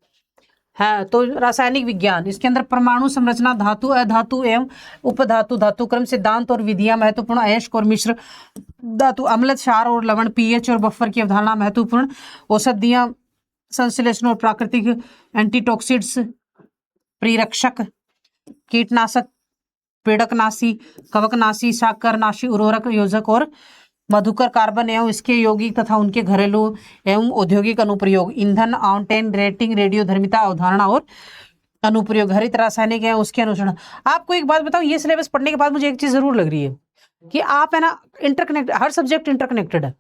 हाँ तो रासायनिक विज्ञान, इसके अंदर परमाणु संरचना, धातु अधातु एवं उपधातु, धातु क्रम सिद्धांत और विधियां महत्वपूर्ण, अयस्क और मिश्र धातु, अम्ल, क्षार और लवण, पीएच और बफर की अवधारणा महत्वपूर्ण, औषधियां, संश्लेषण और प्राकृतिक एंटीटॉक्सिड्स, प्रिरक्षक, कीटनाशक, पीड़कनाशी, कवकनाशी, शाकरनाशी, उर्वरक, योजक और मधुकर, कार्बन एवं इसके यौगिक तथा उनके घरेलू एवं औद्योगिक अनुप्रयोग, ईंधन, आउंटेन, रेटिंग, रेडियोधर्मिता, अवधारणा और अनुप्रयोग, हरित रासायनिक है उसके अनुसरण। आपको एक बात बताऊं, ये सिलेबस पढ़ने के बाद मुझे एक चीज जरूर लग रही है कि आप है ना इंटरकनेक्ट, हर सब्जेक्ट इंटरकनेक्टेड है।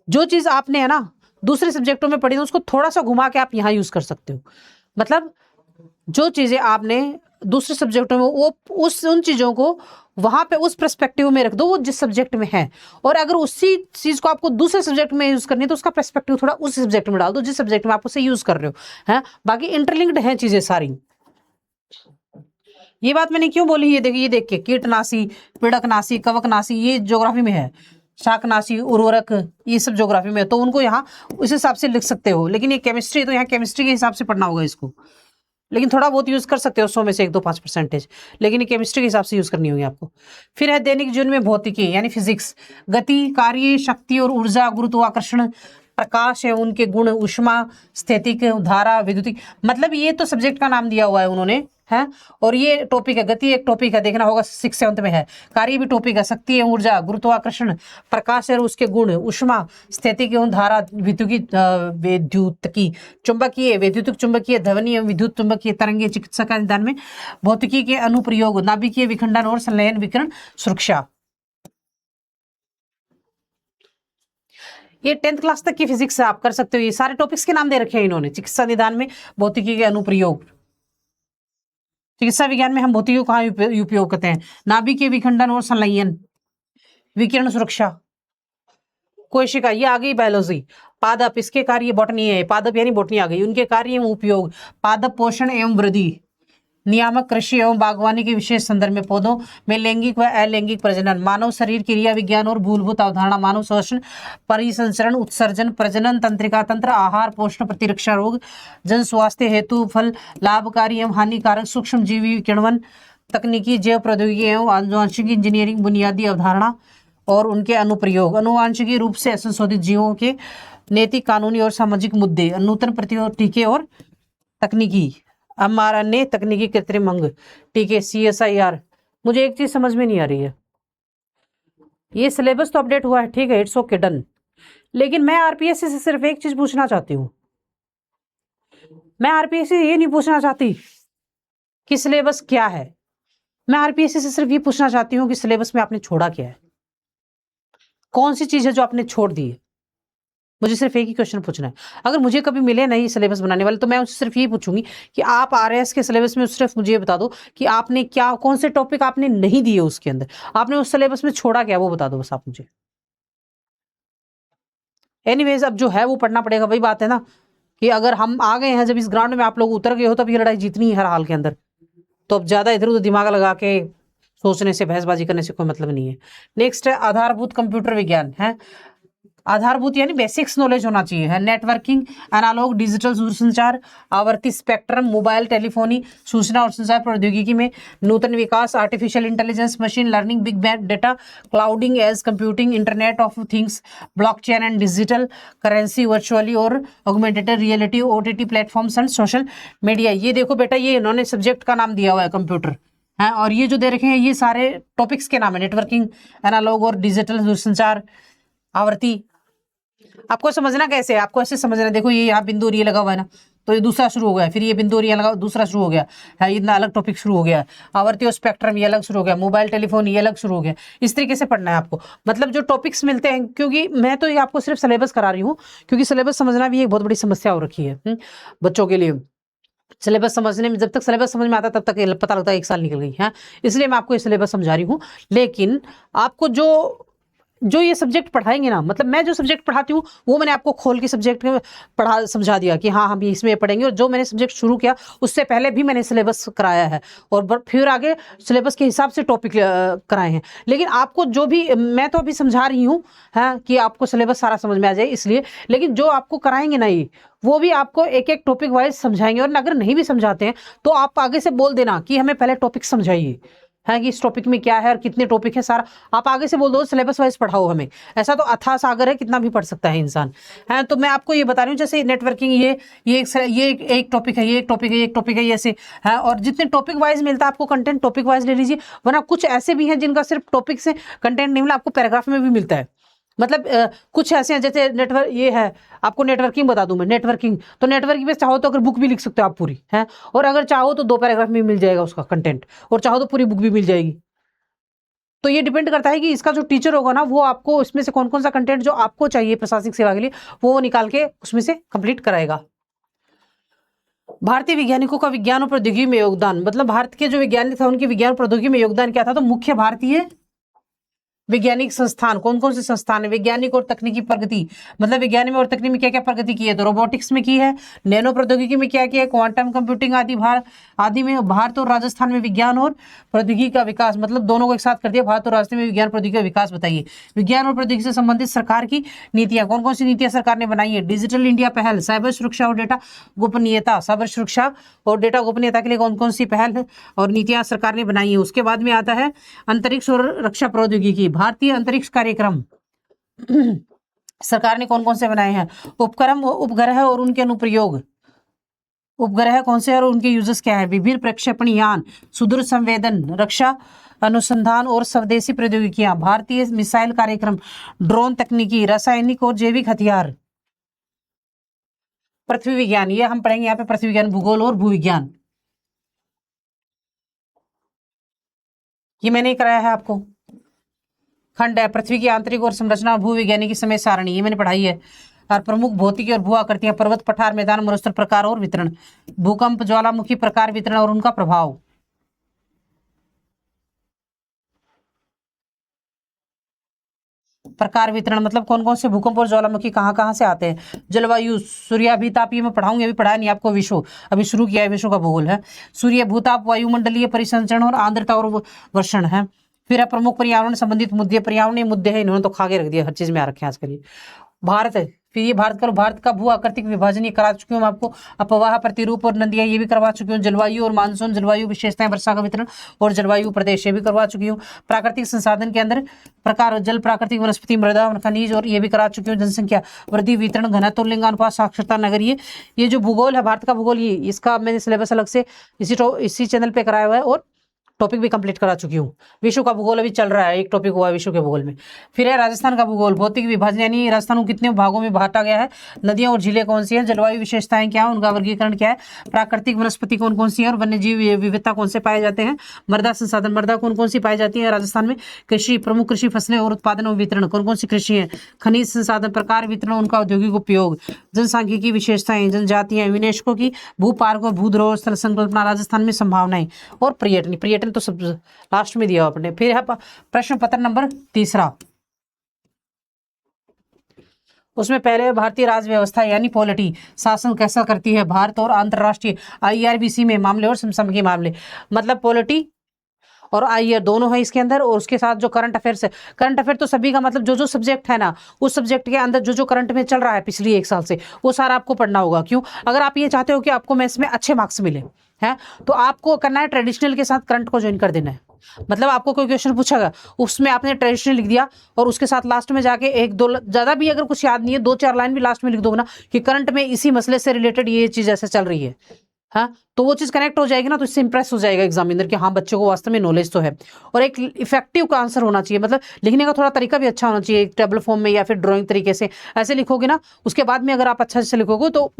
जो चीज आपने है ना दूसरे सब्जेक्टों में पढ़ी उसको थोड़ा सा घुमा के आप यहाँ यूज कर सकते हो। मतलब जो चीजें आपने दूसरे सब्जेक्टों में वो उन चीजों को वहां पे उस पर्सपेक्टिव में रख दो वो जिस सब्जेक्ट में है, और अगर उसी चीज को आपको दूसरे सब्जेक्ट में यूज करनी है तो उसका पर्सपेक्टिव थोड़ा उस सब्जेक्ट में डाल दो जिस सब्जेक्ट में आप उसे यूज कर रहे हो हैं। बाकी इंटरलिंक्ड हैं चीजें सारी। ये बात मैंने क्यों बोली, ये देखिए, ये देख के कीटनाशी, पीड़कनाशी, कवकनाशी ये ज्योग्राफी में है, शाकनाशी, उर्वरक ये सब ज्योग्राफी में है, तो उनको यहाँ उस हिसाब से लिख सकते हो। लेकिन ये केमिस्ट्री तो यहाँ केमिस्ट्री के हिसाब से पढ़ना होगा इसको, लेकिन थोड़ा बहुत यूज कर सकते हो 100 में से 1-2-5%, लेकिन ये केमिस्ट्री के हिसाब से यूज करनी होगी आपको। फिर है दैनिक जीवन में भौतिकी यानी फिजिक्स, गति, कार्य, शक्ति और ऊर्जा, गुरुत्वाकर्षण, प्रकाश है उनके गुण, ऊष्मा, स्थैतिक, धारा, विद्युतिक, मतलब ये तो सब्जेक्ट का नाम दिया हुआ है उन्होंने है। और ये टॉपिक है, गति एक टॉपिक है, देखना होगा 6th-7th में है। कार्य भी टॉपिक है, शक्ति एवं ऊर्जा, गुरुत्वाकर्षण, प्रकाश और उसके गुण, ऊष्मा, स्थैतिक एवं धारा, विद्युतकी, चुंबकीय, वैद्युतिक चुंबकीय, ध्वनि एवं विद्युत चुंबकीय तरंगे, चिकित्सा का निदान में, भौतिकी के अनुप्रयोग, नाभिकीय विखंडन और संलयन, विकिरण सुरक्षा। ये 10th क्लास तक की फिजिक्स आप कर सकते हो। ये सारे टॉपिक्स के नाम दे रखे हैं इन्होंने, चिकित्सा निदान में भौतिकी के अनुप्रयोग, चिकित्सा विज्ञान में हम भौतिकी को कहाँ उपयोग करते हैं, नाभिकीय विखंडन और संलयन, विकिरण सुरक्षा, कोशिका ये आ गई बायोलॉजी, पादप इसके कार्य, बॉटनी है, पादप यानी बॉटनी आ गई, उनके कार्य एवं उपयोग, पादप पोषण एवं वृद्धि, नियामक कृषि एवं बागवानी के विशेष संदर्भ में पौधों में लैंगिक व अलैंगिक प्रजनन, मानव शरीर क्रिया विज्ञान और मूलभूत अवधारणा, मानव श्वसन, परिसंचरण, उत्सर्जन, प्रजनन, तंत्रिका तंत्र, आहार, पोषण, प्रतिरक्षा रोग, जन स्वास्थ्य हेतु फल, लाभकारी एवं हानिकारक, सूक्ष्म जीवी किण्वन, तकनीकी, जैव प्रौद्योगिकी एवं आनुवांशिक इंजीनियरिंग, बुनियादी अवधारणा और उनके अनुप्रयोग, अनुवांशिकी रूप से संशोधित जीवों के नैतिक, कानूनी और सामाजिक मुद्दे, नूतन प्रतिरोध टीके और तकनीकी, mRNA तकनीकी, कृत्रिम अंग टीके, CSIR। मुझे एक चीज समझ में नहीं आ रही है, ये सिलेबस तो अपडेट हुआ है, ठीक है, इट्स ओके, डन, लेकिन मैं आरपीएससी से सिर्फ एक चीज पूछना चाहती हूँ। मैं आरपीएससी से ये नहीं पूछना चाहती कि सिलेबस क्या है, मैं आरपीएससी से सिर्फ ये पूछना चाहती हूँ कि सिलेबस में आपने छोड़ा क्या है, कौन सी चीज है जो आपने छोड़ दी है। मुझे सिर्फ एक ही क्वेश्चन पूछना है। अगर मुझे कभी मिले नहीं सिलेबस बनाने वाले तो मैं उससे सिर्फ ये पूछूंगी कि आप आरएस के सिलेबस में सिर्फ मुझे ये बता दो कि आपने क्या, कौन से टॉपिक आपने नहीं दिए उसके अंदर, आपने उस सिलेबस में छोड़ा क्या, वो बता दो बस आप मुझे। एनीवेज, अब जो है वो पढ़ना पड़ेगा, वही बात है ना कि अगर हम आ गए हैं, जब इस ग्राउंड में आप लोग उतर गए हो, तब ये लड़ाई जीतनी है हर हाल के अंदर, तो अब ज्यादा इधर उधर दिमाग लगा के सोचने से, बहसबाजी करने से कोई मतलब नहीं है। नेक्स्ट है आधारभूत कंप्यूटर विज्ञान है। आधारभूत यानी बेसिक्स नॉलेज होना चाहिए है। नेटवर्किंग, एनालॉग डिजिटल दूरसंचार, आवर्ती स्पेक्ट्रम, मोबाइल टेलीफोनी, सूचना और संचार प्रौद्योगिकी में नूतन विकास, artificial intelligence, machine learning, big bang data, clouding, edge computing, internet of things, blockchain and digital currency, virtually और augmented reality, OTT platforms and social media. ये देखो बेटा, ये इन्होंने सब्जेक्ट का नाम दिया हुआ है कंप्यूटर है, और ये जो दे रखे हैं ये सारे टॉपिक्स के नाम है, नेटवर्किंग, एनालॉग और डिजिटल दूरसंचार, आवर्ती। आपको समझना कैसे है, आपको ऐसे समझना, देखो ये यहाँ बिंदु और ये लगा हुआ है ना, तो ये दूसरा शुरू हो गया, फिर ये बिंदु और ये लगा, दूसरा शुरू हो गया है, इतना अलग टॉपिक शुरू हो गया, आवर्ती और स्पेक्ट्रम ये अलग शुरू हो गया, मोबाइल टेलीफोन ये अलग शुरू हो गया। इस तरीके से पढ़ना है आपको, मतलब जो टॉपिक्स मिलते हैं, क्योंकि मैं तो ये आपको सिर्फ सिलेबस करा रही हूँ, क्योंकि सिलेबस समझना भी एक बहुत बड़ी समस्या हो रखी है बच्चों के लिए। सिलेबस समझने में, जब तक सिलेबस समझ में आता तब तक पता लगता है एक साल निकल गई है, इसलिए मैं आपको ये सिलेबस समझा रही हूँ। लेकिन आपको जो ये सब्जेक्ट पढ़ाएंगे ना, मतलब मैं जो सब्जेक्ट पढ़ाती हूँ वो मैंने आपको खोल के सब्जेक्ट पढ़ा समझा दिया कि हाँ हम इसमें पढ़ेंगे, और जो मैंने सब्जेक्ट शुरू किया उससे पहले भी मैंने सिलेबस कराया है, और फिर आगे सिलेबस के हिसाब से टॉपिक कराए हैं। लेकिन आपको जो भी मैं तो अभी समझा रही हूँ है कि आपको सिलेबस सारा समझ में आ जाए इसलिए, लेकिन जो आपको कराएंगे ना ये, वो भी आपको एक एक टॉपिक वाइज समझाएंगे, और अगर नहीं भी समझाते हैं तो आप आगे से बोल देना कि हमें पहले टॉपिक समझाइए है, कि इस टॉपिक में क्या है और कितने टॉपिक है, सारा आप आगे से बोल दो, सिलेबस वाइज पढ़ाओ हमें। ऐसा तो अथाह सागर है, कितना भी पढ़ सकता है इंसान है। तो मैं आपको ये बता रही हूँ, जैसे नेटवर्किंग ये एक टॉपिक है, ये एक टॉपिक है, ये एक टॉपिक है, ये ऐसे है, और जितने टॉपिक वाइज मिलता है आपको कंटेंट, टॉपिक वाइज ले लीजिए, वरना कुछ ऐसे भी हैं जिनका सिर्फ टॉपिक से कंटेंट नहीं मिला, आपको पैराग्राफ में भी मिलता है। मतलब कुछ ऐसे हैं, जैसे नेटवर्क ये है, आपको नेटवर्किंग बता दूं मैं, नेटवर्किंग तो नेटवर्किंग पे चाहो तो अगर बुक भी लिख सकते हो आप पूरी है, और अगर चाहो तो 2 पैराग्राफ में मिल जाएगा उसका कंटेंट, और चाहो तो पूरी बुक भी मिल जाएगी। तो ये डिपेंड करता है कि इसका जो टीचर होगा ना, वो आपको उसमें से कौन कौन सा कंटेंट जो आपको चाहिए प्रशासनिक सेवा के लिए, वो निकाल के उसमें से कंप्लीट कराएगा। भारतीय वैज्ञानिकों का विज्ञान और प्रौद्योगिकी में योगदान, मतलब भारत के जो वैज्ञानिक था उनके विज्ञान प्रौद्योगिकी में योगदान क्या था, तो मुख्य भारतीय वैज्ञानिक संस्थान, कौन कौन से संस्थान है, वैज्ञानिक और तकनीकी प्रगति, मतलब विज्ञान में और तकनीक में क्या क्या प्रगति की है, तो रोबोटिक्स में की है, नैनो प्रौद्योगिकी में क्या किया है, क्वांटम कंप्यूटिंग आदि में भारत और राजस्थान में विज्ञान और प्रौद्योगिकी का विकास, मतलब दोनों को एक साथ कर दिया, भारत और राजस्थान में विज्ञान प्रौद्योगिकी का विकास। बताइए विज्ञान और प्रौद्योगिकी से संबंधित सरकार की नीतियां, कौन कौन सी नीतियां सरकार ने बनाई है, डिजिटल इंडिया पहल, साइबर सुरक्षा और डेटा गोपनीयता, साइबर सुरक्षा और डेटा गोपनीयता के लिए कौन कौन सी पहल और नीतियां सरकार ने बनाई है। उसके बाद में आता है अंतरिक्ष और रक्षा प्रौद्योगिकी, भारतीय अंतरिक्ष कार्यक्रम सरकार ने कौन कौन से बनाए हैं, उपक्रम, उपग्रह और उनके अनुप्रयोग, उपग्रह कौन से और उनके यूजेस क्या है, विभिन्न प्रक्षेपण यान, सुदूर संवेदन, रक्षा अनुसंधान और स्वदेशी प्रौद्योगिकियां, भारतीय मिसाइल कार्यक्रम, ड्रोन तकनीकी, रासायनिक और जैविक हथियार, पृथ्वी विज्ञान, ये हम पढ़ेंगे यहाँ पे, पृथ्वी विज्ञान, भूगोल और भूविज्ञान, ये मैंने कराया है आपको। खंड है पृथ्वी की आंतरिक और संरचना, भूविज्ञानिक समय सारणी, ये मैंने पढ़ाई है, और प्रमुख भौतिकी और भू आकृतियां, पर्वत, पठार, मैदान, मरुस्थल प्रकार और वितरण, भूकंप, ज्वालामुखी प्रकार, वितरण और उनका प्रभाव। प्रकार वितरण मतलब कौन कौन से भूकंप और ज्वालामुखी कहाँ कहाँ से आते हैं। जलवायु, सूर्याभिताप, ये मैं पढ़ाऊंगी, अभी पढ़ाया नहीं आपको। विश्व अभी शुरू किया है, विश्व का भूगोल है। सूर्य भूताप, वायुमंडलीय परिसंचरण और आर्द्रता और वर्षण है। फिर है प्रमुख पर्यावरण संबंधित मुद्दे, पर्यावरणीय मुद्दे हैं, इन्होंने तो खागे रख दिया, हर चीज में आ रखे हैं आजकल ये। भारत है, फिर ये भारत का भू आकृतिक विभाजन ये करा चुकी हूँ मैं आपको। अपवाह, प्रतिरूप और नदियां ये भी करवा चुकी हूँ। जलवायु और मानसून, जलवायु विशेषताएं, वर्षा का वितरण और जलवायु प्रदेश ये भी करवा चुकी हूँ। प्राकृतिक संसाधन के अंदर प्रकार, जल, प्राकृतिक वनस्पति, मृदा, खनिज और ये भी करा चुकी हूँ। जनसंख्या वृद्धि, वितरण, घनत्व, लिंगानुपात, साक्षरता, नगरीय, ये जो भूगोल है भारत का भूगोल, ये इसका मैंने सिलेबस अलग से इसी चैनल पे कराया हुआ है और टॉपिक भी कंप्लीट करा चुकी हूँ। विश्व का भूगोल अभी चल रहा है, एक टॉपिक हुआ है विश्व के भूगोल में। फिर है राजस्थान का भूगोल, भौतिक विभाजन, यानी राजस्थान को कितने भागों में बांटा गया है, नदियां और झीलें कौन सी हैं, जलवायु विशेषताएं क्या है, उनका वर्गीकरण क्या है, प्राकृतिक वनस्पति कौन कौन सी है और वन्यजीव विविधता कौन से पाए जाते हैं, मृदा संसाधन, मृदा कौन कौन सी पाई जाती है राजस्थान में, कृषि, प्रमुख कृषि फसलें और उत्पादन और वितरण कौन कौन सी कृषि है, खनिज संसाधन, प्रकार वितरण, उनका औद्योगिक उपयोग, जनसांख्यिकी विशेषताएं, जनजातियां, यूनेस्को की भूपार्क और भूधरोहर स्थल संकल्पना, राजस्थान में संभावनाएं और पर्यटन। पर्यटन तो सब लास्ट में दिया आपने। फिर है प्रश्न पत्र नंबर 3, उसमें पहले भारतीय राज व्यवस्था यानी पॉलिटी, शासन कैसा करती है भारत और अंतरराष्ट्रीय IRBC में मामले और समसामयिक मामले, मतलब पॉलिटी और IR दोनों है इसके अंदर। और उसके साथ जो करंट अफेयर्स है, करंट अफेयर तो सभी का मतलब जो जो सब्जेक्ट है ना, उस सब्जेक्ट के अंदर जो जो करंट में चल रहा है पिछली 1 साल से, वो सारा आपको पढ़ना होगा। क्यों? अगर आप ये चाहते हो कि आपको मैथ्स में अच्छे मार्क्स मिले हैं, तो आपको करना है ट्रेडिशनल के साथ करंट को ज्वाइन कर देना है। मतलब आपको कोई क्वेश्चन पूछागा, उसमें आपने ट्रेडिशनल लिख दिया और उसके साथ लास्ट में जाके 1-2 ज्यादा भी अगर कुछ याद नहीं है, 2-4 लाइन भी लास्ट में लिख दोगे ना कि करंट में इसी मसले से रिलेटेड ये चीज ऐसे चल रही है, हाँ, तो वो चीज कनेक्ट हो जाएगी ना, तो इससे इंप्रेस हो जाएगा एग्जामिनर कि हाँ बच्चों को वास्तव में नॉलेज तो है। और एक इफेक्टिव का आंसर होना चाहिए, मतलब लिखने का थोड़ा तरीका भी अच्छा होना चाहिए, एक टेबल फॉर्म में या फिर ड्राइंग तरीके से ऐसे लिखोगे ना, उसके बाद में अगर आप अच्छा से लिखोगे तो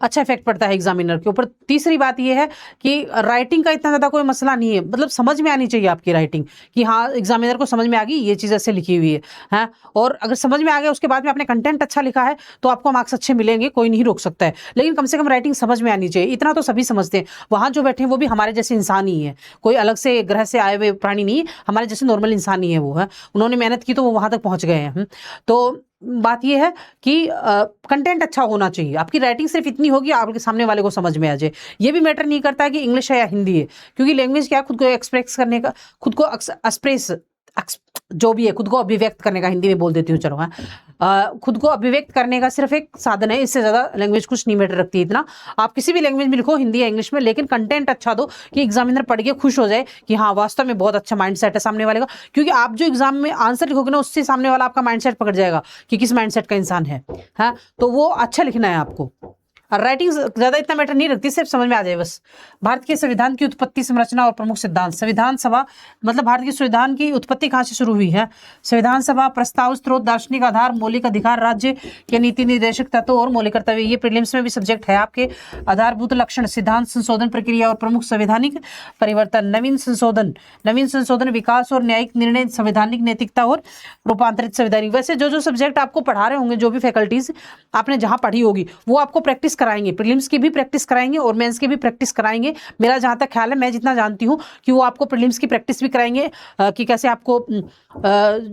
अच्छा इफेक्ट पड़ता है एग्जामिनर के ऊपर। तीसरी बात यह है कि राइटिंग का इतना ज्यादा कोई मसला नहीं है, मतलब समझ में आनी चाहिए आपकी राइटिंग कि हाँ एग्जामिनर को समझ में आ गई ये चीज ऐसे लिखी हुई है, हाँ। और अगर समझ में आ गया उसके बाद में आपने कंटेंट अच्छा लिखा है तो आपको मार्क्स अच्छे मिलेंगे, कोई नहीं रोक सकता है, लेकिन कम से कम राइटिंग समझ में आनी चाहिए। इतना तो सभी समझते हैं, वहां जो बैठे हैं वो भी हमारे जैसे इंसान ही है, कोई अलग से ग्रह से आए हुए प्राणी नहीं, हमारे जैसे नॉर्मल इंसान ही है वो, है उन्होंने मेहनत की तो वो वहां तक पहुंच गए हैं। तो बात यह है कि कंटेंट अच्छा होना चाहिए, आपकी राइटिंग सिर्फ इतनी होगी आपके सामने वाले को समझ में आ जाए। ये भी मैटर नहीं करता है कि इंग्लिश है या हिंदी है, क्योंकि लैंग्वेज क्या है, खुद को एक्सप्रेस करने का, खुद को एक्सप्रेस जो भी है, खुद को अभिव्यक्त करने का, हिंदी में बोल देती हूँ चलो, हाँ, खुद को अभिव्यक्त करने का सिर्फ एक साधन है, इससे ज्यादा लैंग्वेज कुछ नहीं मैटर रखती इतना। आप किसी भी लैंग्वेज में लिखो, हिंदी या इंग्लिश में, लेकिन कंटेंट अच्छा दो कि एग्जामिनर पढ़ के खुश हो जाए कि हाँ वास्तव में बहुत अच्छा माइंडसेट है सामने वाले का। क्योंकि आप जो एग्जाम में आंसर लिखोगे ना, उससे सामने वाला आपका माइंडसेट पकड़ जाएगा कि किस माइंडसेट का इंसान है, हाँ। तो वो अच्छा लिखना है आपको, राइटिंग ज्यादा इतना मैटर नहीं रखती, सिर्फ समझ में आ जाए बस। भारत के संविधान की उत्पत्ति, संरचना और प्रमुख सिद्धांत। संविधान सभा मतलब भारत के संविधान की उत्पत्ति कहाँ से शुरू हुई है। संविधान सभा प्रस्ताव, स्रोत, दार्शनिक आधार, मौलिक अधिकार, राज्य के नीति निर्देशक तत्व और मौलिक कर्तव्य, ये प्रीलिम्स में भी सब्जेक्ट है आपके। आधारभूत लक्षण, सिद्धांत, संशोधन प्रक्रिया और प्रमुख संवैधानिक परिवर्तन। नवीन संशोधन, विकास और न्यायिक निर्णय, संवैधानिक नैतिकता और रूपांतरित संवैधानिक। वैसे जो जो सब्जेक्ट आपको पढ़ा रहे होंगे, जो भी फैकल्टीज आपने जहां पढ़ी होगी, वो आपको प्रैक्टिस कराएंगे, प्रीलिम्स की भी प्रैक्टिस कराएंगे और मेंस की भी प्रैक्टिस कराएंगे। मेरा जहां तक ख्याल है, मैं जितना जानती हूं कि वो आपको प्रीलिम्स की प्रैक्टिस भी कराएंगे कि कैसे आपको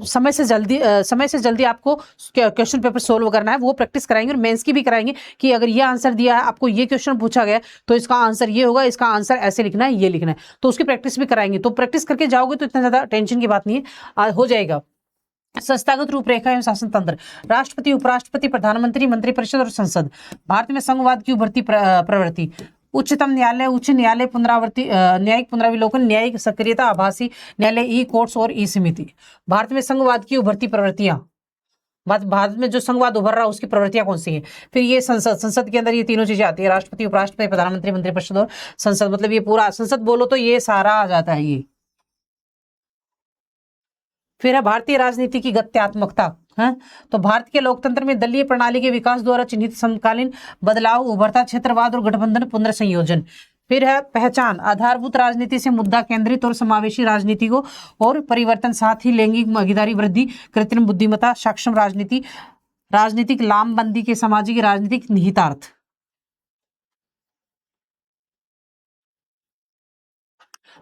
समय से जल्दी आपको क्वेश्चन पेपर सोल्व करना है, वो प्रैक्टिस कराएंगे। और मेंस की भी कराएंगे कि अगर ये आंसर दिया है, आपको ये क्वेश्चन पूछा गया तो इसका आंसर ये होगा, इसका आंसर ऐसे लिखना है, ये लिखना है, तो उसकी प्रैक्टिस भी कराएंगे। तो प्रैक्टिस करके जाओगे तो इतना ज्यादा टेंशन की बात नहीं है, हो जाएगा। संस्थागत रूपरेखा एवं शासन तंत्र। राष्ट्रपति, उपराष्ट्रपति, प्रधानमंत्री, मंत्रिपरिषद और संसद। भारत में संघवाद की उभरती प्रवृत्ति। उच्चतम न्यायालय, उच्च न्यायालय, पुनरावृत्ति, न्यायिक पुनराविलोकन, न्यायिक सक्रियता, आभासी न्यायालय, ई कोर्ट्स और ई समिति। भारत में संघवाद की उभरती प्रवृत्तियां, भारत में जो संघवाद उभर रहा है उसकी प्रवृत्तियां कौन सी हैं। फिर ये संसद के अंदर ये तीनों चीजें आती है, राष्ट्रपति, उपराष्ट्रपति, प्रधानमंत्री, मंत्रिपरिषद और संसद। मतलब ये पूरा संसद बोलो तो ये सारा आ जाता है ये। फिर है भारतीय राजनीति की गत्यात्मकता, है तो भारत के लोकतंत्र में दलीय प्रणाली के विकास द्वारा चिन्हित समकालीन बदलाव, उभरता क्षेत्रवाद और गठबंधन पुनर्संयोजन। फिर है पहचान, आधारभूत राजनीति से मुद्दा केंद्रित और समावेशी राजनीति को और परिवर्तन, साथ ही लैंगिक भागीदारी वृद्धि, कृत्रिम बुद्धिमत्ता, सक्षम राजनीति, राजनीतिक लामबंदी के सामाजिक राजनीतिक निहितार्थ।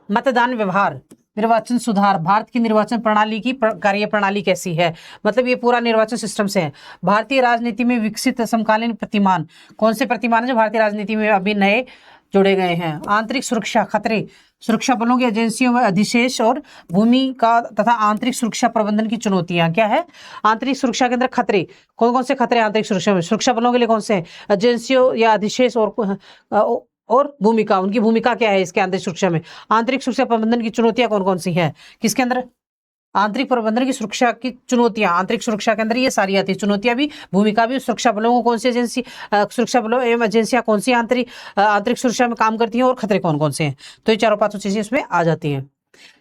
मतदान व्यवहार, निर्वाचन सुधार, भारत की निर्वाचन प्रणाली की कार्य प्रणाली कैसी है, मतलब ये पूरा निर्वाचन सिस्टम से है। भारतीय राजनीति में विकसित समकालीन प्रतिमान, कौन से प्रतिमान है जो भारतीय राजनीति में अभी नए जुड़े गए हैं। आंतरिक सुरक्षा खतरे, सुरक्षा बलों की एजेंसियों में अधिशेष और भूमिका तथा आंतरिक सुरक्षा प्रबंधन की चुनौतियां। क्या है? आंतरिक सुरक्षा के अंदर खतरे, कौन कौन से खतरे आंतरिक सुरक्षा में, सुरक्षा बलों के लिए कौन से हैं, एजेंसियों या अधिशेष और भूमिका, उनकी भूमिका क्या है इसके आंतरिक सुरक्षा में। आंतरिक सुरक्षा प्रबंधन की चुनौतियां कौन कौन सी हैं, किसके अंदर, आंतरिक प्रबंधन की सुरक्षा की चुनौतियां, आंतरिक सुरक्षा के अंदर ये सारी आती है, चुनौतियां भी, भूमिका भी। सुरक्षा बलों को कौन सी एजेंसी, सुरक्षा बलों एवं एजेंसियां कौन सी आंतरिक सुरक्षा में काम करती हैं, और खतरे कौन कौन से हैं। तो ये चारों पांचों चीजें इसमें आ जाती हैं।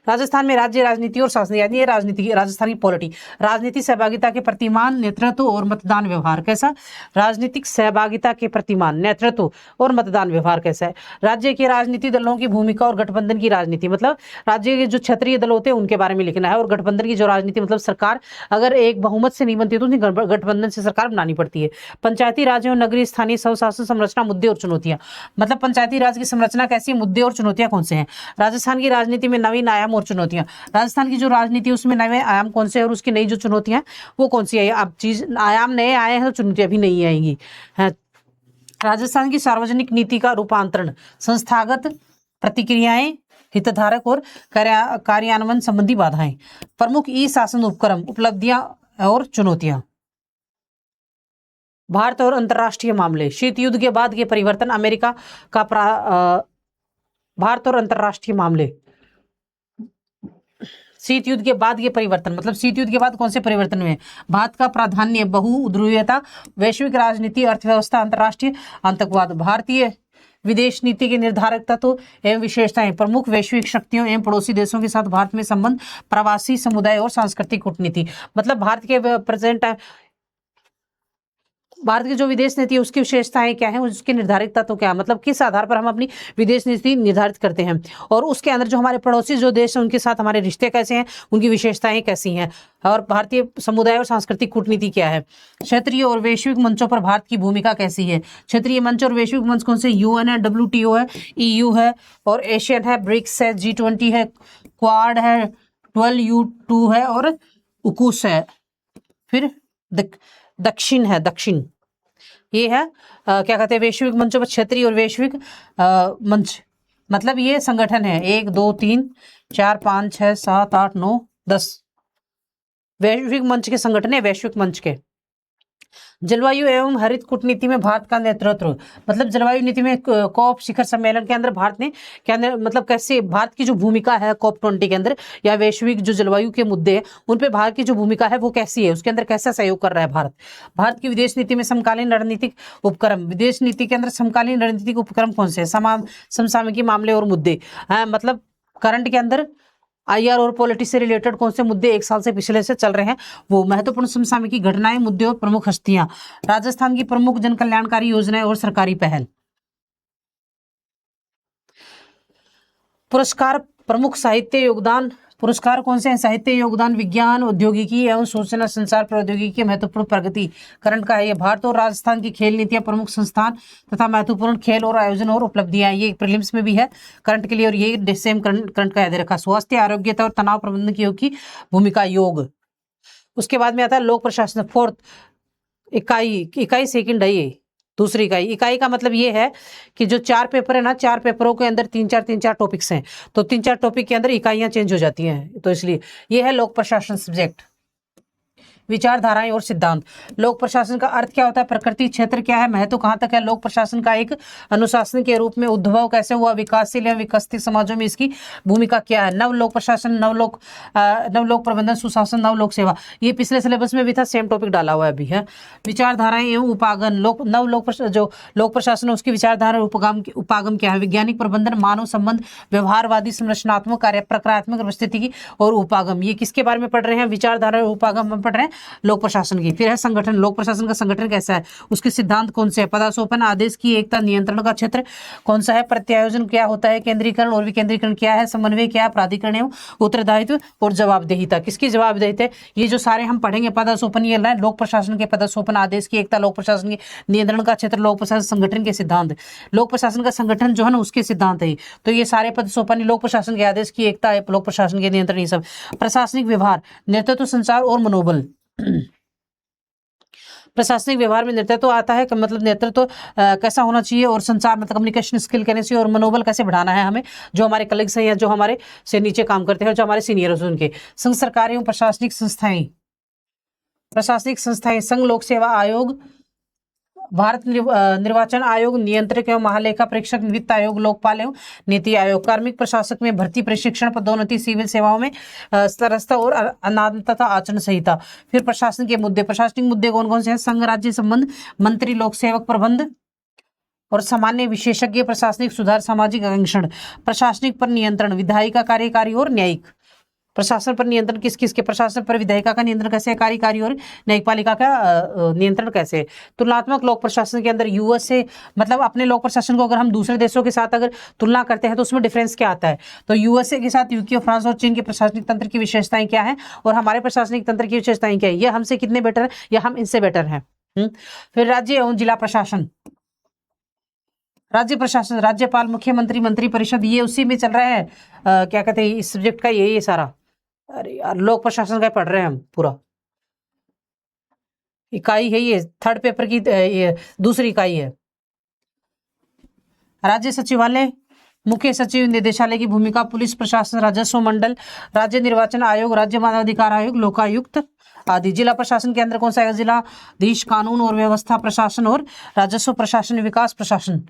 राजस्थान में राज्य राजनीति और शासन, यानी ये राजनीति, राजस्थान की पॉलिटी, राजनीतिक सहभागिता के प्रतिमान, नेतृत्व और मतदान व्यवहार कैसा, राजनीतिक सहभागिता के प्रतिमान, नेतृत्व और मतदान व्यवहार कैसा है। राज्य के राजनीतिक दलों की भूमिका और गठबंधन की राजनीति, मतलब राज्य के जो क्षेत्रीय दल होते हैं उनके बारे में लिखना है। और गठबंधन की जो राजनीति, मतलब सरकार अगर एक बहुमत से नहीं बनती तो उन्हें गठबंधन से सरकार बनानी पड़ती है। पंचायती राज एवं नगरीय स्थानीय स्वशासन संरचना, मुद्दे और चुनौतियां, मतलब पंचायती राज की संरचना कैसी है, मुद्दे और चुनौतियां कौन से हैं। राजस्थान की राजनीति में नवीन आयाम और चुनौतियां, राजस्थान की जो राजनीति है उसमें नए आयाम कौन से हैं और उसकी नई जो चुनौतियां वो कौन सी है। अब चीज आयाम नए आए हैं तो चुनौतियां भी नहीं आएंगी। राजस्थान की सार्वजनिक नीति का रूपांतरण, संस्थागत प्रतिक्रियाएं, हितधारक और कार्यान्वयन संबंधी बाधाएं। प्रमुख ई शासन उपक्रम, उपलब्धियां और चुनौतियां। भारत और अंतर्राष्ट्रीय मामले, शीत युद्ध के बाद के परिवर्तन, अमेरिका का भारत और अंतर्राष्ट्रीय मामले, शीत युद्ध के बाद ये परिवर्तन, मतलब शीत युद्ध के बाद कौन से परिवर्तन हुए। भारत का प्राधान्य, बहुध्रुवीयता, वैश्विक राजनीति, अर्थव्यवस्था, अंतर्राष्ट्रीय आतंकवाद। भारतीय विदेश नीति के निर्धारक तत्व एवं विशेषताएं, प्रमुख वैश्विक शक्तियों एवं पड़ोसी देशों के साथ भारत में संबंध, प्रवासी समुदाय और सांस्कृतिक कूटनीति। मतलब भारत के प्रेजेंट, भारत की जो विदेश नीति है उसकी विशेषताएं क्या है, उसके निर्धारित तत्व क्या है, मतलब किस आधार पर हम अपनी विदेश नीति निर्धारित करते हैं। और उसके अंदर जो हमारे पड़ोसी जो देश हैं उनके साथ हमारे रिश्ते कैसे हैं, उनकी विशेषताएं कैसी हैं। और भारतीय समुदाय और सांस्कृतिक कूटनीति क्या है। क्षेत्रीय और वैश्विक मंचों पर भारत की भूमिका कैसी है। क्षेत्रीय मंच और वैश्विक मंच कौन से, UN है, WTO है, EU है, और एशियन है, ब्रिक्स है, G20 है, क्वाड है, 12U2 है, और UKUS है। फिर दक्षिण है, दक्षिण ये है क्या कहते हैं, वैश्विक मंचों पर क्षेत्रीय और वैश्विक मंच, मतलब ये संगठन है 1 2 3 4 5 6 7 8 9 10 वैश्विक मंच के संगठन है, वैश्विक मंच के। जलवायु एवं हरित कूटनीति में भारत का नेतृत्व, मतलब जलवायु नीति में कॉप शिखर सम्मेलन के अंदर भारत ने क्या, मतलब कैसे भारत की जो भूमिका है COP20 के अंदर, या वैश्विक जो जलवायु के मुद्दे हैं उन पे भारत की जो भूमिका है वो कैसी है, उसके अंदर कैसा सहयोग कर रहा है भारत। भारत की विदेश नीति में समकालीन रणनीतिक उपक्रम, विदेश नीति के अंदर समकालीन रणनीतिक उपक्रम कौन से हैं, समसामयिकी मामले और मुद्दे, मतलब करंट के अंदर IR और पॉलिटिक्स से रिलेटेड कौन से मुद्दे 1 साल से पिछले से चल रहे हैं, वो महत्वपूर्ण समसामयिकी घटनाएं, मुद्दे और प्रमुख हस्तियां। राजस्थान की प्रमुख जन कल्याणकारी योजनाएं और सरकारी पहल। पुरस्कार, प्रमुख साहित्य योगदान पुरस्कार कौन से हैं, साहित्य योगदान, विज्ञान, औद्योगिकी एवं सूचना संचार प्रौद्योगिकी की महत्वपूर्ण प्रगति, करंट का है ये। भारत और राजस्थान की खेल नीतियां, प्रमुख संस्थान तथा महत्वपूर्ण खेल और आयोजन और उपलब्धियां, ये प्रीलिम्स में भी है करंट के लिए, और ये सेम करंट का याद रखा। स्वास्थ्य, आरोग्यता और तनाव प्रबंधन की योग की भूमिका, योग। उसके बाद में आता है लोक प्रशासन, फोर्थ इकाई सेकंड है ये, दूसरी इकाई का मतलब ये है कि जो 4 पेपर है ना, 4 पेपरों के अंदर 3-4 टॉपिक्स हैं, तो 3-4 टॉपिक के अंदर इकाइयां चेंज हो जाती हैं, तो इसलिए ये है लोक प्रशासन सब्जेक्ट। विचारधाराएं और सिद्धांत, लोक प्रशासन का अर्थ क्या होता है, प्रकृति, क्षेत्र क्या है, महत्व कहाँ तक है, लोक प्रशासन का एक अनुशासन के रूप में उद्भव कैसे हुआ, विकासशील एवं विकसित समाजों में इसकी भूमिका क्या है। नव लोक प्रशासन, नवलोक प्रबंधन, सुशासन, नवलोक सेवा, ये पिछले सिलेबस में भी था, सेम टॉपिक डाला हुआ है अभी है। विचारधाराएं एवं उपागम, जो लोक प्रशासन है उसकी विचारधारा उपागम क्या है, वैज्ञानिक प्रबंधन, मानव संबंध, व्यवहारवादी, संरचनात्मक, कार्य प्रक्रियात्मक परिस्थिति की और उपागम, ये किसके बारे में पढ़ रहे हैं, विचारधारा उपागम में पढ़ रहे हैं लोक प्रशासन की। फिर है संगठन, लोक प्रशासन का संगठन कैसा है, उसके सिद्धांत कौन से है, पदासोपन, आदेश की एकता, नियंत्रण का क्षेत्र कौन सा है, प्रत्यायोजन क्या होता है, केंद्रीकरण और विकेंद्रीकरण क्या है, समन्वय क्या है, प्राधिकरण एवं उत्तरदायित्व और जवाबदेहिता। किसकी जवाबदेहिता है, ये जो सारे हम पढ़ेंगे पदासोपन, ये लोक प्रशासन के पदासोपन, आदेश की एकता लोक प्रशासन की, नियंत्रण का क्षेत्र लोक प्रशासन, संगठन के सिद्धांत, लोक प्रशासन का संगठन जो है ना उसके सिद्धांत है। तो ये सारे पद सोपान लोक प्रशासन के, आदेश की एकता, लोक प्रशासन के नियंत्रण, ये सब। प्रशासनिक व्यवहार, नेतृत्व, संचार और मनोबल। प्रशासनिक व्यवहार में नेतृत्व आता है, मतलब नेतृत्व कैसा होना चाहिए, और संचार मतलब कम्युनिकेशन स्किल कैसे चाहिए, और मनोबल कैसे बढ़ाना है हमें, जो हमारे कलीग्स हैं या जो हमारे से नीचे काम करते हैं, जो हमारे सीनियर हैं उनके। संघ सरकारी एवं प्रशासनिक संस्थाएं, प्रशासनिक संस्थाएं, संघ लोक सेवा आयोग, भारत निर्वाचन आयोग, नियंत्रक एवं महालेखा परीक्षक, वित्त आयोग, लोकपाल एवं नीति आयोग। कार्मिक प्रशासक में भर्ती, प्रशिक्षण, पदोन्नति, सिविल सेवाओं में स्तरस्ता और अनादर तथा आचरण संहिता। फिर प्रशासन के मुद्दे, प्रशासनिक मुद्दे कौन कौन से हैं, संघ राज्य संबंध, मंत्री लोक सेवक प्रबंध और सामान्य विशेषज्ञ, प्रशासनिक सुधार, सामाजिक आरक्षण, प्रशासनिक पर नियंत्रण, विधायिका, कार्यकारी और न्यायिक। प्रशासन पर नियंत्रण किस किस के, प्रशासन पर विधायिका का नियंत्रण कैसे है, कार्यकारी और न्यायपालिका का नियंत्रण कैसे है। तुलनात्मक लोक प्रशासन के अंदर यूएस से, मतलब अपने लोक प्रशासन को अगर हम दूसरे देशों के साथ अगर तुलना करते हैं तो उसमें डिफरेंस क्या आता है, तो यूएसए के साथ यूके, फ्रांस और चीन के प्रशासनिक तंत्र की विशेषताएं क्या है, और हमारे प्रशासनिक तंत्र की विशेषताएं क्या है, ये हमसे कितने बेटर है या हम इनसे बेटर हैं। फिर राज्य एवं जिला प्रशासन, राज्य प्रशासन, राज्यपाल, मुख्यमंत्री, मंत्री परिषद, ये उसी में चल रहा है। क्या कहते हैं इस सब्जेक्ट का, ये सारा, अरे यार लोक प्रशासन का पढ़ रहे हैं हम पूरा, इकाई है ये, थर्ड पेपर की ये दूसरी इकाई है। राज्य सचिवालय, मुख्य सचिव, निदेशालय की भूमिका, पुलिस प्रशासन, राजस्व मंडल, राज्य निर्वाचन आयोग, राज्य मानवाधिकार आयोग, लोकायुक्त आदि। जिला प्रशासन के अंदर कौन सा है, जिलाधीश, कानून और व्यवस्था प्रशासन और राजस्व प्रशासन, विकास प्रशासन।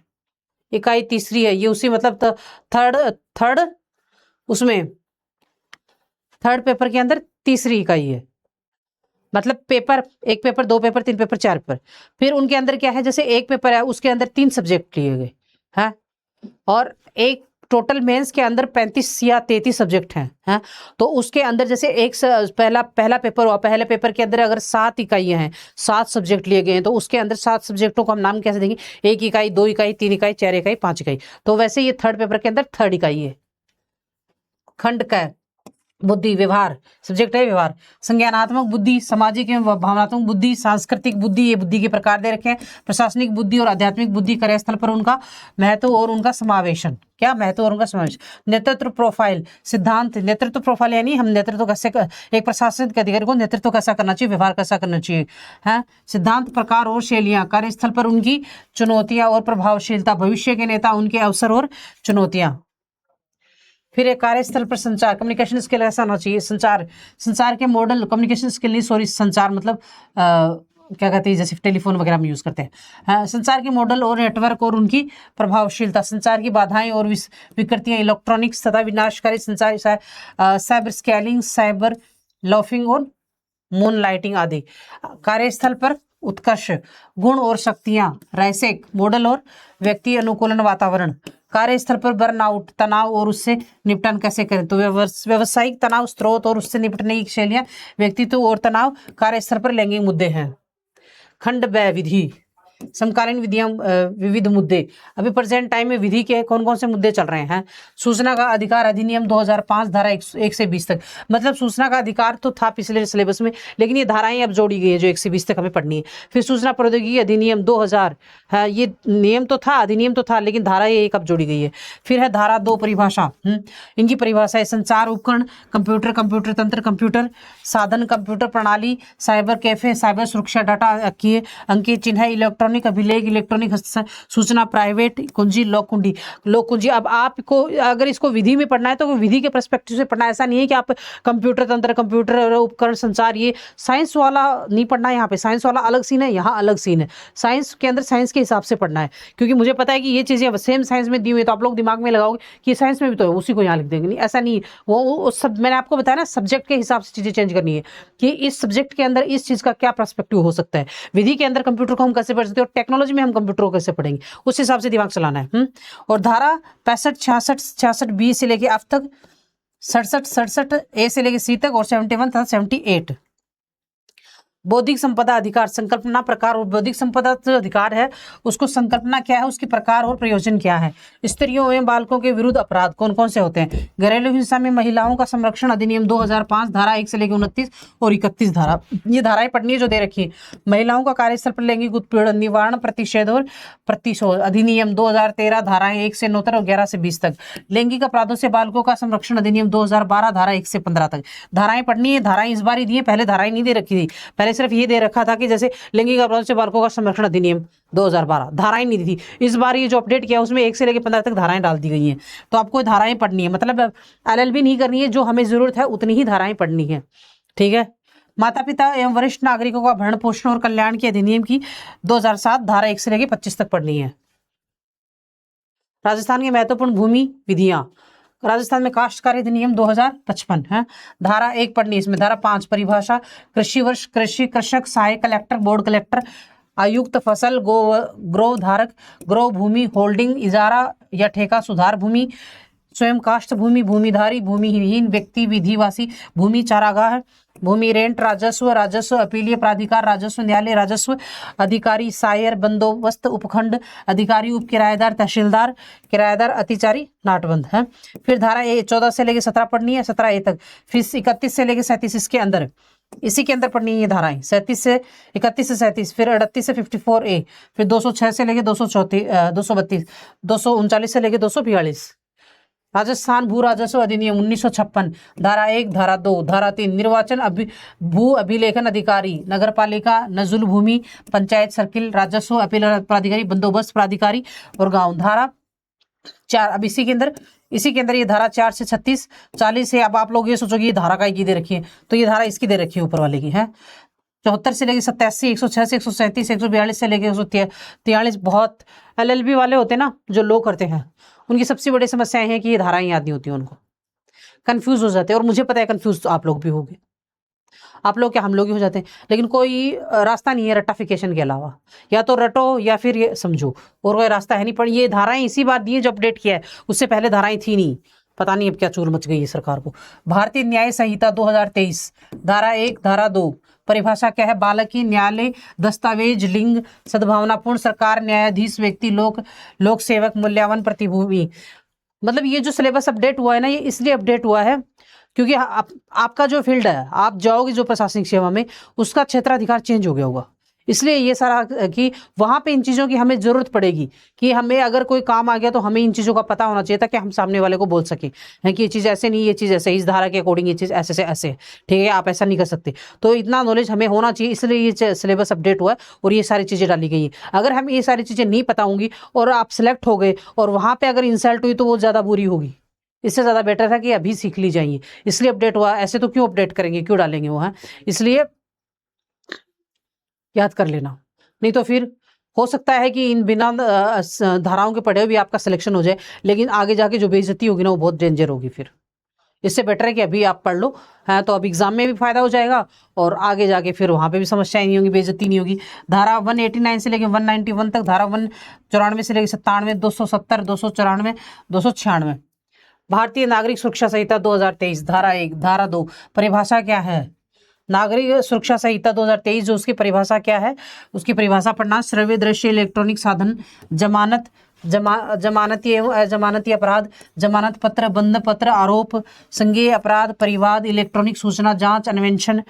इकाई तीसरी है ये, उसी मतलब थर्ड उसमें थर्ड पेपर के अंदर तीसरी इकाई है, मतलब पेपर, एक पेपर, दो पेपर, तीन पेपर, चार पेपर। फिर उनके अंदर क्या है, जैसे एक पेपर है उसके अंदर 3 सब्जेक्ट लिए गए हैं, और एक टोटल मेंस के अंदर 35 या 33 सब्जेक्ट हैं, तो उसके अंदर जैसे एक पहला पेपर हुआ, पहले पेपर के अंदर अगर 7 इकाइयां हैं, 7 सब्जेक्ट लिए गए हैं, तो उसके अंदर 7 सब्जेक्टों को हम नाम कैसे देंगे, 1 इकाई, 2 इकाई, 3 इकाई, 4 इकाई, 5 इकाई। तो वैसे ये थर्ड पेपर के अंदर थर्ड इकाई है। खंड का बुद्धि, व्यवहार, सब्जेक्ट है व्यवहार, संज्ञानात्मक बुद्धि, सामाजिक एवं भावनात्मक बुद्धि, सांस्कृतिक बुद्धि, ये बुद्धि के प्रकार दे रखे हैं, प्रशासनिक बुद्धि और आध्यात्मिक बुद्धि, कार्यस्थल पर उनका महत्व और उनका समावेशन, क्या महत्व और उनका समावेशन। नेतृत्व प्रोफाइल, सिद्धांत, नेतृत्व प्रोफाइल यानी हम नेतृत्व कैसे, एक प्रशासनिक अधिकारी को नेतृत्व कैसा करना चाहिए, व्यवहार कैसा करना चाहिए, है। सिद्धांत, प्रकार और शैलियां, कार्यस्थल पर उनकी चुनौतियां और प्रभावशीलता, भविष्य के नेता, उनके अवसर और चुनौतियां। फिर एक कार्यस्थल पर संचार, कम्युनिकेशन स्किल ऐसा होना चाहिए, संचार के मॉडल, कम्युनिकेशन स्किल नहीं सॉरी, संचार मतलब क्या कहते हैं, जैसे टेलीफोन वगैरह में यूज करते हैं, संचार के मॉडल और नेटवर्क और उनकी प्रभावशीलता, संचार की बाधाएं और विकृतियां, इलेक्ट्रॉनिक्स तथा विनाशकारी संचार, साइबर स्कैलिंग, साइबर लॉफिंग और मून लाइटिंग आदि। कार्यस्थल पर उत्कर्ष, गुण और शक्तियां, रैसेक मॉडल और व्यक्ति अनुकूलन वातावरण। कार्यस्थल पर बर्नआउट, तनाव और उससे निपटन कैसे करें, तो व्यवसायिक तनाव, स्रोत और उससे निपटने की शैलियां, व्यक्तित्व और तनाव, कार्यस्थल पर लैंगिक मुद्दे हैं। खंड ब विधि, समकालीन विधियां, विविध मुद्दे। अभी प्रेजेंट टाइम में विधि के कौन कौन से मुद्दे चल रहे हैं, सूचना का अधिकार अधिनियम 2005 धारा 1 से 20 तक, मतलब सूचना का अधिकार तो था पिछले सिलेबस में, लेकिन ये धाराएं अब जोड़ी गई है जो 1 से 20 तक हमें पढ़नी है। फिर सूचना प्रौद्योगिकी अधिनियम 2000, है, ये नियम तो था, अधिनियम तो था, लेकिन धारा ये एक अब जोड़ी गई है। फिर है धारा 2 परिभाषा, इनकी परिभाषा है संचार उपकरण, कंप्यूटर, कंप्यूटर तंत्र, कंप्यूटर साधन, कंप्यूटर प्रणाली, साइबर कैफे, साइबर सुरक्षा, डाटा अंकीय चिन्ह, इलेक्ट्रॉनिक अभिलेख, इलेक्ट्रॉनिक सूचना, प्राइवेट कुंजी, लोक कुंजी। अब आपको अगर इसको विधि में पढ़ना है तो विधि के पर्सपेक्टिव से पढ़ना है, ऐसा नहीं है कि आप कंप्यूटर तंत्र, कंप्यूटर उपकरण, संचार, ये साइंस वाला नहीं पढ़ना है। यहाँ पे साइंस वाला अलग सीन है, यहाँ अलग सीन है। साइंस के अंदर साइंस के हिसाब से पढ़ना है, क्योंकि मुझे पता है कि ये चीजें सेम साइंस में दी हुई है, तो आप लोग दिमाग में लगाओगे कि साइंस में भी तो है, उसी को यहाँ लिख देंगे। नहीं, ऐसा नहीं है। वो सब मैंने आपको बताया ना, सब्जेक्ट के हिसाब से चीजें चेंज करनी है कि इस सब्जेक्ट के अंदर इस चीज का क्या पर्सपेक्टिव हो सकता है। विधि के अंदर कंप्यूटर को हम कैसे पढ़ सकते हैं और टेक्नोलॉजी में हम कंप्यूटर को कैसे पढ़ेंगे, उस हिसाब से दिमाग चलाना है। और धारा 65, 66 बी से लेके अब तक 67 ए से लेके सी तक और 71 तथा 78 बौद्धिक संपदा अधिकार संकल्पना प्रकार और बौद्धिक संपदा जो अधिकार है उसको संकल्पना क्या है, उसके प्रकार और प्रयोजन क्या है। स्त्रियों एवं बालकों के विरुद्ध अपराध कौन कौन से होते हैं। घरेलू हिंसा में महिलाओं का संरक्षण अधिनियम 2005 धारा 1 से लेकर 29 और 31 धारा, ये धाराएं पढ़नी है जो दे रखी है। महिलाओं का कार्यस्थल पर लैंगिक उत्पीड़न निवारण प्रतिषेध और प्रतिशोध अधिनियम 2013 धाराएं 1 से 9 तक और 11 से 20 तक। लैंगिक अपराधों से बालकों का संरक्षण अधिनियम 2012 धारा 1 से 15 तक। धाराएं पढ़नी है, धाराएं इस बार ही दी है, पहले धाराएं नहीं दे रखी थी। पहले सिर्फ ये दे रखा था कि जैसे लैंगिक अपराधों से बालकों का संरक्षण अधिनियम 2012, धाराएं नहीं दी थी। इस बार ये जो अपडेट किया उसमें 1 से लेकर 15 तक धाराएं डाल दी गई हैं। तो आपको धाराएं पढ़नी है, मतलब LLB नहीं करनी है, जो हमें जरूरत है उतनी ही धाराएं पढ़नी है, ठीक है। माता पिता एवं वरिष्ठ नागरिकों का भरण पोषण और कल्याण के अधिनियम की 2007 धारा 1 से लेकर 25 तक पढ़नी है। राजस्थान की महत्वपूर्ण भूमि विधियां, राजस्थान में काश्तकारी अधिनियम 2055 है। धारा 1 पढ़नी है, इसमें धारा 5 परिभाषा कृषि वर्ष, कृषि कृषक, सहायक कलेक्टर, बोर्ड कलेक्टर, आयुक्त, फसल, ग्रोव धारक, ग्रोव भूमि, होल्डिंग, इजारा या ठेका, सुधार भूमि, स्वयं काष्ठ भूमि, भूमिधारी, भूमिहीन व्यक्ति, विधिवासी, भूमि चारागाह, भूमि रेंट, राजस्व, राजस्व अपीलीय प्राधिकार, राजस्व न्यायालय, राजस्व अधिकारी, सायर, बंदोबस्त, उपखंड अधिकारी, उप किराएदार, तहसीलदार, किराएदार, अतिचारी, नाटबंद है। फिर धारा 14 से लेकर 17 पढ़नी है, 17A तक। फिर 31 से लेकर 37 इसके अंदर, इसी के अंदर पढ़नी है ये धाराएं, 37 से 31 से 37, फिर 38 से 54A, फिर 206 से लेकर 232, 239 से लेकर 242। राजस्थान भू राजस्व अधिनियम 1956 धारा 1, धारा 2, धारा 3 निर्वाचन भू अभिलेखन अधिकारी, नगरपालिका, नजुल भूमि, पंचायत सर्किल, राजस्व अपील प्राधिकारी, बंदोबस्त प्राधिकारी और गांव। धारा 4, अब इसी के अंदर ये धारा 4 से 36, 40 से। अब आप लोग ये सोचोगे ये धारा का की दे रखी है, तो ये धारा इसकी दे रखी है ऊपर वाले की है। 74 से लेकर 87, 106 से 137, 142 से लेकर 143। बहुत LLB वाले होते हैं ना जो लो करते हैं, उनकी सबसे बड़ी समस्याएं हैं कि ये धाराएं याद नहीं होती, उनको कंफ्यूज हो जाते हैं। और मुझे पता है कंफ्यूज तो आप लोग भी होंगे, आप लोग क्या हम लोग ही हो जाते हैं। लेकिन कोई रास्ता नहीं है रट्टाफिकेशन के अलावा, या तो रटो या फिर ये समझो, और कोई रास्ता है नहीं। पर ये धाराएं इसी बार दी है जो अपडेट किया है, उससे पहले धाराएं थी नहीं, पता नहीं अब क्या चूर मच गई है सरकार को। भारतीय न्याय संहिता 2023 धारा 1, धारा 2 परिभाषा क्या है। बालक की न्यायालय, दस्तावेज, लिंग, सद्भावनापूर्ण सरकार, न्यायाधीश, व्यक्ति, लोक सेवक, मूल्यवान प्रतिभूमि। मतलब ये जो सिलेबस अपडेट हुआ है ना, ये इसलिए अपडेट हुआ है क्योंकि आपका जो फील्ड है, आप जाओगे जो प्रशासनिक सेवा में, उसका क्षेत्राधिकार चेंज हो गया होगा। इसलिए ये सारा कि वहां पे इन चीज़ों की हमें ज़रूरत पड़ेगी कि हमें अगर कोई काम आ गया तो हमें इन चीज़ों का पता होना चाहिए, ताकि हम सामने वाले को बोल सकें है कि ये चीज़ ऐसे नहीं, ये चीज़ ऐसे, इस धारा के अकॉर्डिंग ये चीज़ ऐसे से ऐसे, ठीक है, आप ऐसा नहीं कर सकते। तो इतना नॉलेज हमें होना चाहिए, इसलिए ये सिलेबस अपडेट हुआ है और ये सारी चीज़ें डाली गई हैं। अगर हमें ये सारी चीज़ें नहीं पता होंगी और आप सिलेक्ट हो गए और वहाँ पर अगर इंसल्ट हुई तो वो ज़्यादा बुरी होगी। इससे ज़्यादा बेटर है कि अभी सीख ली जाइए, इसलिए अपडेट हुआ। ऐसे तो क्यों अपडेट करेंगे, क्यों डालेंगे वो, है इसलिए याद कर लेना। नहीं तो फिर हो सकता है कि इन बिना धाराओं के पढ़े भी आपका सिलेक्शन हो जाए, लेकिन आगे जाके जो बेइज्जती होगी ना वो बहुत डेंजर होगी। फिर इससे बेटर है कि अभी आप पढ़ लो, है तो अब एग्जाम में भी फायदा हो जाएगा और आगे जाके फिर वहाँ पे भी समस्याएं नहीं होंगी, बेइज्जती नहीं होगी। धारा 189 से लेकर 191 तक, धारा 194 से लेकर 97, 270, 294, 296। भारतीय नागरिक सुरक्षा संहिता 2023 धारा 1, धारा 2 परिभाषा क्या है। नागरिक सुरक्षा संहिता 2023 जो उसकी परिभाषा क्या है, उसकी परिभाषा पढ़ना। श्रव्य, दृश्य, इलेक्ट्रॉनिक साधन, जमानत, जमानती एवं अजमानती अपराध, जमानत पत्र, बंद पत्र, आरोप, संज्ञेय अपराध, परिवाद, इलेक्ट्रॉनिक सूचना, जांच, अन्वेषण,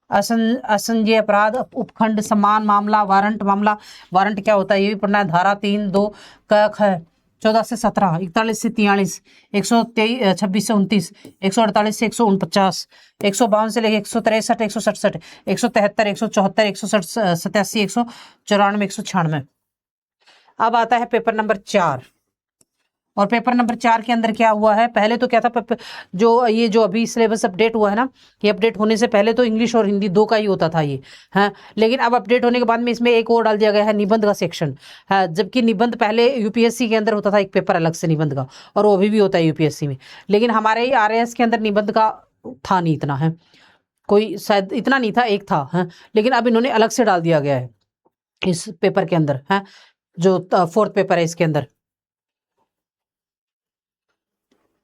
असंज्ञेय अपराध, उपखंड, समान मामला, वारंट मामला। वारंट क्या होता है ये भी पढ़ना है। धारा 3, 2 क, ख 14 से 17, 41 से 43, 123, 26 से 29, 148 से 149, 152 से लेकर 163, 167, 173, 174, 187, 194, 196। अब आता है पेपर नंबर 4, और पेपर नंबर 4 के अंदर क्या हुआ है। पहले तो क्या था, जो अभी सिलेबस अपडेट हुआ है ना, ये अपडेट होने से पहले तो इंग्लिश और हिंदी 2 का ही होता था ये, है। लेकिन अब अपडेट होने के बाद में इसमें एक और डाल दिया गया है, निबंध का सेक्शन है। जबकि निबंध पहले यूपीएससी के अंदर होता था एक पेपर अलग से निबंध का, और वो अभी भी होता है यूपीएससी में। लेकिन हमारे RAS के अंदर निबंध का था नहीं इतना, है कोई शायद इतना नहीं था, एक था, है। लेकिन अब इन्होंने अलग से डाल दिया गया है इस पेपर के अंदर, है जो 4th पेपर है इसके अंदर।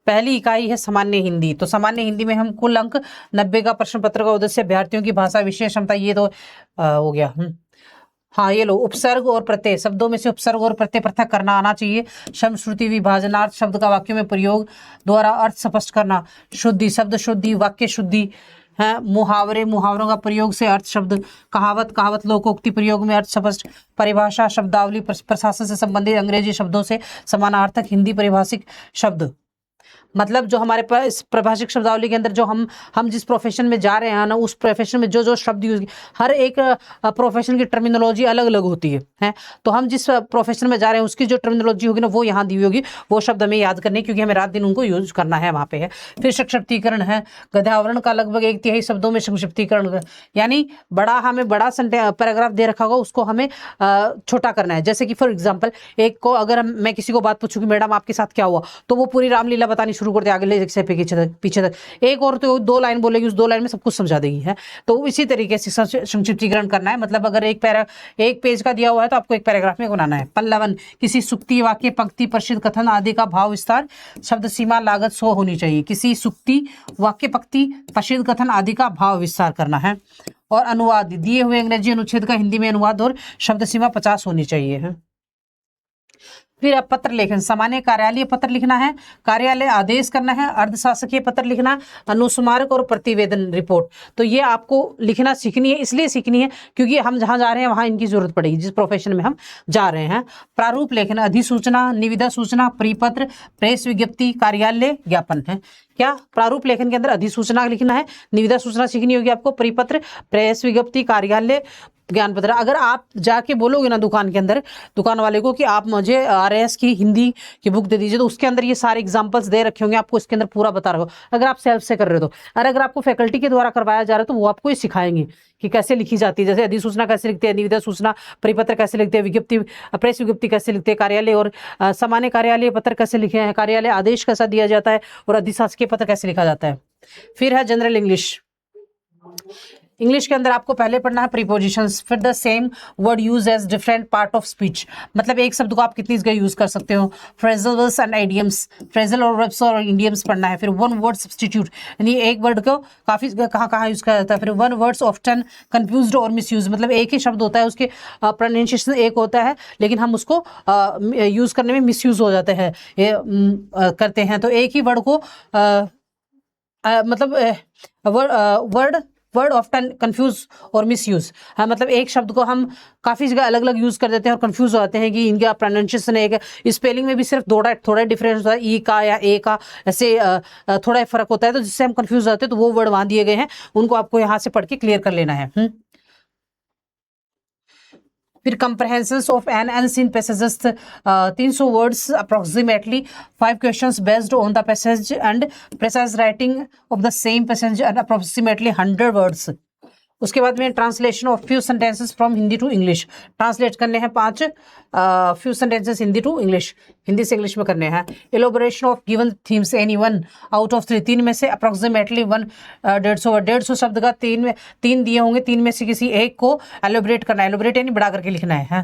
पहली इकाई है सामान्य हिंदी। तो सामान्य हिंदी में हम कुल अंक 90 का प्रश्न पत्र का उद्देश्य अभ्यर्थियों की भाषा विषय क्षमता, ये तो हो गया। हाँ, ये लो, उपसर्ग और प्रत्यय, शब्दों में से उपसर्ग और प्रत्यय पृथक करना आना चाहिए। शब्द श्रुति विभाजनार्थ, शब्द का वाक्यों में प्रयोग द्वारा अर्थ स्पष्ट करना। शुद्धि, शब्द शुद्धि, वाक्य शुद्धि है। मुहावरे, मुहावरों का प्रयोग से अर्थ शब्द। कहावत, कहावत लोकोक्ति, प्रयोग में अर्थ स्पष्ट। परिभाषा, शब्दावली, प्रशासन से संबंधित अंग्रेजी शब्दों से समानार्थक हिंदी परिभाषिक शब्द। मतलब जो हमारे पास प्रभाषिक शब्दावली के अंदर जो हम जिस प्रोफेशन में जा रहे हैं ना, उस प्रोफेशन में जो जो शब्द यूज, हर एक प्रोफेशन की टर्मिनोलॉजी अलग अलग होती है। तो हम जिस प्रोफेशन में जा रहे हैं उसकी जो टर्मिनोलॉजी होगी ना, वो यहाँ दी होगी, वो शब्द हमें याद करने, क्योंकि हमें रात दिन उनको यूज करना है, वहाँ पे है। फिर संक्षिप्तीकरण है। गद्यावरण का लगभग 1/3 शब्दों में संक्षिप्तीकरण, यानी बड़ा, हमें बड़ा पैराग्राफ दे रखा होगा, उसको हमें छोटा करना है। जैसे कि फॉर एग्जाम्पल, एक को अगर मैं किसी को बात पूछूं कि मैडम आपके साथ क्या हुआ, तो वो पूरी रामलीला बतानी शुरू कर दे, आगे ले से पीछे तक। एक और तो 2 लाइन बोलेगी, उस 2 लाइन में सब कुछ समझा देगी है। तो इसी तरीके से संक्षिप्तीकरण करना है। मतलब अगर एक पेज का दिया हुआ है तो आपको एक पैराग्राफ में बनाना है। पल्लवन, किसी सुक्ति, वाक्य, पंक्ति, प्रसिद्ध कथन आदि का भाव विस्तार, शब्द सीमा, लागत 100 होनी चाहिए। किसी सुक्ति, वाक्य, पंक्ति, प्रसिद्ध कथन आदि का भाव विस्तार करना है। और अनुवाद, दिए हुए अंग्रेजी अनुच्छेद का हिंदी में अनुवाद और शब्द सीमा 50 होनी चाहिए है। फिर अब पत्र लेखन, सामान्य कार्यालय पत्र लिखना है, कार्यालय आदेश करना है, अर्धशासकीय पत्र लिखना, अनुस्मारक और प्रतिवेदन रिपोर्ट। तो ये आपको लिखना सीखनी है, इसलिए सीखनी है क्योंकि हम जहाँ जा रहे हैं वहाँ इनकी जरूरत पड़ेगी, जिस प्रोफेशन में हम जा रहे हैं। प्रारूप लेखन, अधिसूचना, निविदा सूचना, परिपत्र, प्रेस विज्ञप्ति, कार्यालय ज्ञापन है। क्या प्रारूप लेखन के अंदर अधिसूचना लिखना है, निविदा सूचना सीखनी होगी आपको, परिपत्र, प्रेस विज्ञप्ति, कार्यालय ज्ञान पत्र। अगर आप जाके बोलोगे ना दुकान के अंदर, दुकान वाले को कि आप मुझे RS की हिंदी की बुक दे दीजिए, तो उसके अंदर ये सारे एग्जांपल्स दे रखे होंगे, आपको इसके अंदर पूरा बता रहे हो, अगर आप सेल्फ से कर रहे हो तो। और अगर आपको फैकल्टी के द्वारा करवाया जा रहा है तो वो आपको ही सिखाएंगे कि कैसे लिखी जाती है। जैसे अधिसूचना कैसे लिखते हैं, निविदा सूचना, परिपत्र कैसे लिखते हैं, विज्ञप्ति, प्रेस विज्ञप्ति कैसे लिखते हैं, कार्यालय और सामान्य कार्यालय पत्र कैसे लिखे हैं, कार्यालय आदेश कैसा दिया जाता है, और अधिशासकीय पत्र कैसे लिखा जाता है। फिर है जनरल इंग्लिश। इंग्लिश के अंदर आपको पहले पढ़ना है प्रीपोजिशंस, फिर the same word use as different part of speech. मतलब एक शब्द को आप कितनी जगह यूज कर सकते हो। फ्रेजल्स एंड आइडियम्स, फ्रेजल और वर्ब्स और इडियम्स पढ़ना है। फिर वन वर्ड सब्स्टिट्यूट, यानी एक वर्ड को काफी जगह कहाँ कहाँ यूज किया जाता है। फिर वन वर्ड्स ऑफ्टन कन्फ्यूज्ड और मिसयूज, मतलब एक ही शब्द होता है, उसके प्रोनाउंसिएशन एक होता है, लेकिन हम उसको यूज करने में मिसयूज हो जाते हैं, करते हैं। तो एक ही वर्ड को मतलब वर्ड ऑफ्टन कंफ्यूज और मिसयूज, हाँ, मतलब एक शब्द को हम काफ़ी जगह अलग अलग यूज़ कर देते हैं और कंफ्यूज हो जाते हैं कि इनका प्रोनाउंसिएशन एक है। स्पेलिंग में भी सिर्फ थोड़ा डिफरेंस होता है, ई का या ए का, ऐसे थोड़ा फर्क होता है, तो जिससे हम कंफ्यूज हो जाते हैं। तो वो वर्ड वहाँ दिए गए हैं, उनको आपको यहाँ से पढ़ के क्लियर कर लेना है। फिर comprehensions of an unseen passages, 300 words approximately, 5 questions based on the passage and precise writing of the same passage and approximately 100 words. उसके बाद में translation of few sentences from Hindi to English, translate करने हैं 5 few sentences Hindi to English, Hindi से इंग्लिश में करने हैं। Elaboration of given themes, any 1 out of 3, 3 में से अप्रोक्सीमेटली 150 शब्द का 3 दिए होंगे, 3 में से किसी एक को एलोबरेट करना है, एलोबरेट यानी बढ़ा करके लिखना है।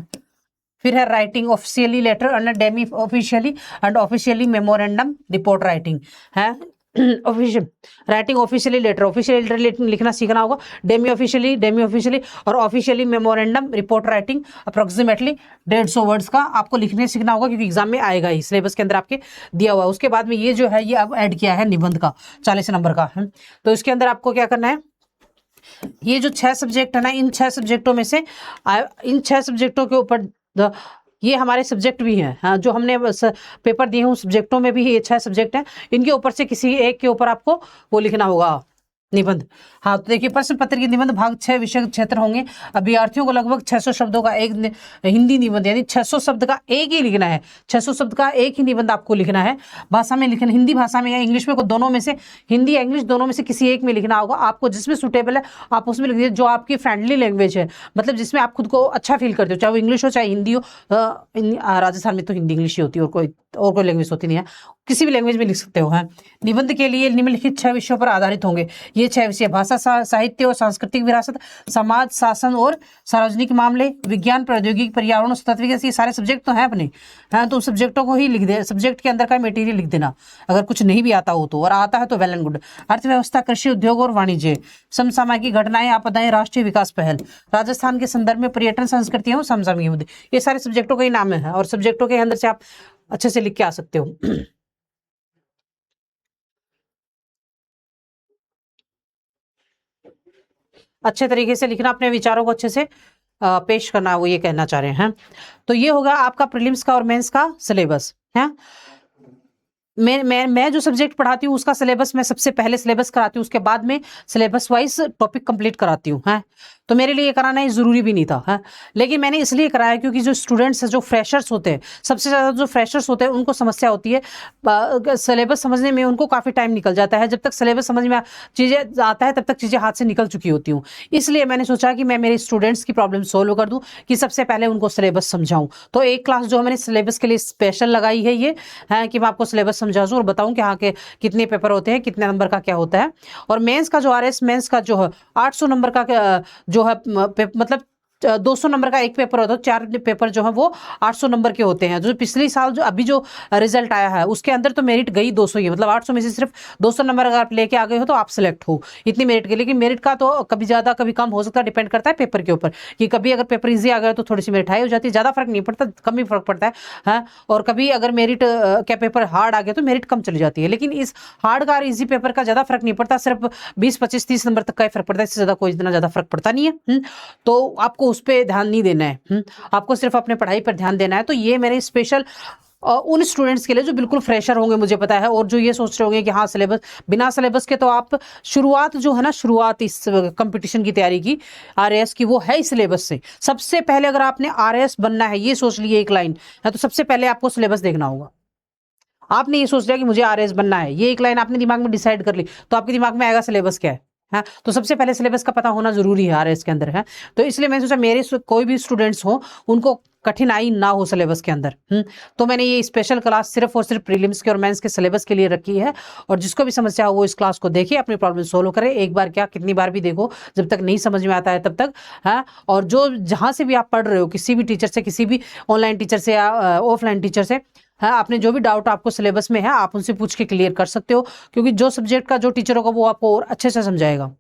फिर है writing officially letter and demi officially and officially memorandum report writing है। Official writing, officially letter, officially letter लिखना सीखना होगा, डेमी ऑफिशियली और officially memorandum report writing approximately 150 words का आपको लिखने सीखना होगा, क्योंकि एग्जाम में आएगा ही, सिलेबस के अंदर आपके दिया हुआ है। उसके बाद में ये जो है ये अब ऐड किया है निबंध का 40 नंबर का है। तो इसके अंदर आपको क्या करना है, ये जो 6 सब्जेक्ट है ना, इन 6 सब्जेक्टों में से इन 6 सब्जेक्टों के ऊपर ये हमारे सब्जेक्ट भी हैं, हाँ, जो हमने पेपर दिए हैं उन सब्जेक्टों में भी ये 6 सब्जेक्ट हैं, इनके ऊपर से किसी एक के ऊपर आपको वो लिखना होगा निबंध। हाँ, तो देखिए प्रश्न पत्र की निबंध भाग 6 विषय क्षेत्र होंगे। अभ्यर्थियों को लगभग 600 शब्दों का एक हिंदी निबंध, यानी 600 शब्द का एक ही लिखना है, 600 शब्द का एक ही निबंध आपको लिखना है। भाषा में लिखना, हिंदी भाषा में या इंग्लिश में, को दोनों में से, हिंदी या इंग्लिश दोनों में से किसी एक में लिखना होगा। आपको जिसमें सूटेबल है आप उसमें लिख दीजिए, जो आपकी फ्रेंडली लैंग्वेज है, मतलब जिसमें आप खुद को अच्छा फील करते हो, चाहे वो इंग्लिश हो चाहे हिंदी हो। राजस्थान में तो हिंदी इंग्लिश ही होती है, और कोई लैंग्वेज होती नहीं है, किसी भी लैंग्वेज में लिख सकते हो। है निबंध के लिए निम्नलिखित 6 विषयों पर आधारित होंगे। ये 6 विषय, भाषा, साहित्य और सांस्कृतिक विरासत, समाज, शासन और सार्वजनिक मामले, विज्ञान, प्रौद्योगिकी, पर्यावरण, तत्व, ये सारे सब्जेक्ट तो हैं अपने, हाँ, तो सब्जेक्टों को ही लिख दे, सब्जेक्ट के अंदर का मटेरियल लिख देना अगर कुछ नहीं भी आता हो तो, और आता है तो वेल एंड गुड। अर्थव्यवस्था, कृषि, उद्योग और वाणिज्य, समसामयिक घटनाएं, आपदाएं, राष्ट्रीय विकास पहल, राजस्थान के संदर्भ में, पर्यटन, संस्कृति और समसामयिक मुद्दे, ये सारे सब्जेक्टों के ही नाम है और सब्जेक्टों के अंदर से आप अच्छे से लिख के आ सकते हो। अच्छे तरीके से लिखना, अपने विचारों को अच्छे से पेश करना, वो ये कहना चाह रहे हैं। तो ये होगा आपका प्रीलिम्स का और मेंस का सिलेबस है। मैं जो सब्जेक्ट पढ़ाती हूँ उसका सिलेबस मैं सबसे पहले सिलेबस कराती हूँ, उसके बाद में सिलेबस वाइज टॉपिक कंप्लीट कराती हूँ, है। तो मेरे लिए कराना ये ज़रूरी भी नहीं था, है। लेकिन मैंने इसलिए कराया क्योंकि जो स्टूडेंट्स हैं, जो फ्रेशर्स होते हैं, सबसे ज़्यादा जो फ्रेशर्स होते हैं उनको समस्या होती है सिलेबस समझने में, उनको काफ़ी टाइम निकल जाता है। जब तक सिलेबस समझ में चीज़ें आता है तब तक चीज़ें हाथ से निकल चुकी होती हूँ। इसलिए मैंने सोचा कि मैं मेरे स्टूडेंट्स की प्रॉब्लम सोल्व कर दूँ, कि सबसे पहले उनको सिलेबस समझाऊँ। तो एक क्लास जो मैंने सिलेबस के लिए स्पेशल लगाई है ये है कि मैं आपको सिलेबस समझा दूँ और बताऊँ कि हाँ के कितने पेपर होते हैं, कितने नंबर का क्या होता है। और मेंस का जो RS मेंस का जो है 800 नंबर का जो है मतलब 200 नंबर का एक पेपर होता है, 4 पेपर जो है वो 800 नंबर के होते हैं। जो पिछले साल जो अभी जो रिजल्ट आया है उसके अंदर तो मेरिट गई 200 ही, मतलब 800 में से सिर्फ 200 नंबर अगर आप लेके आ गए हो तो आप सिलेक्ट हो, इतनी मेरिट के। लेकिन मेरिट का तो कभी ज़्यादा कभी कम हो सकता है, डिपेंड करता है पेपर के ऊपर, कि कभी अगर पेपर ईजी आ गया तो थोड़ी सी मेरिट हाई हो जाती है, ज़्यादा फर्क नहीं पड़ता, कम ही फर्क पड़ता है। और कभी अगर मेरिट क्या पेपर हार्ड आ गया तो मेरिट कम चली जाती है। लेकिन इस हार्ड का और ईजी पेपर का ज़्यादा फर्क नहीं पड़ता, सिर्फ 20, 25, 30 नंबर तक का ही फर्क पड़ता है, इससे ज़्यादा कोई इतना ज़्यादा फर्क पड़ता नहीं है। तो आपको उस पर ध्यान नहीं देना है, आपको सिर्फ अपने पढ़ाई पर ध्यान देना है। तो ये मेरे स्पेशल उन स्टूडेंट्स के लिए जो बिल्कुल फ्रेशर होंगे, मुझे पता है, और जो ये सोच रहे होंगे कि हाँ सिलेबस, बिना सिलेबस के तो आप शुरुआत जो है ना, शुरुआत इस कंपटीशन की तैयारी की RAS की, वो है इस सिलेबस से। सबसे पहले अगर आपने RAS बनना है, ये सोच लिए एक लाइन है, तो सबसे पहले आपको सिलेबस देखना होगा। आपने ये सोच लिया कि मुझे RAS बनना है, ये एक लाइन आपने दिमाग में डिसाइड कर ली, तो आपके दिमाग में आएगा सिलेबस क्या है। तो सबसे पहले सिलेबस का पता होना जरूरी है RAS के अंदर, है। तो इसलिए मैंने सोचा मेरे कोई भी स्टूडेंट्स हो उनको कठिनाई ना हो सिलेबस के अंदर। तो मैंने ये स्पेशल क्लास सिर्फ और सिर्फ प्रीलिम्स के और मेंस के सिलेबस के लिए रखी है। और जिसको भी समस्या हो वो इस क्लास को देखे, अपनी प्रॉब्लम सोल्व करे, एक बार क्या कितनी बार भी देखो, जब तक नहीं समझ में आता है तब तक, है। और जो जहाँ से भी आप पढ़ रहे हो, किसी भी टीचर से, किसी भी ऑनलाइन टीचर से या ऑफलाइन टीचर से, हाँ, आपने जो भी डाउट आपको सिलेबस में है आप उनसे पूछ के क्लियर कर सकते हो, क्योंकि जो सब्जेक्ट का जो टीचर होगा वो आपको और अच्छे से समझाएगा,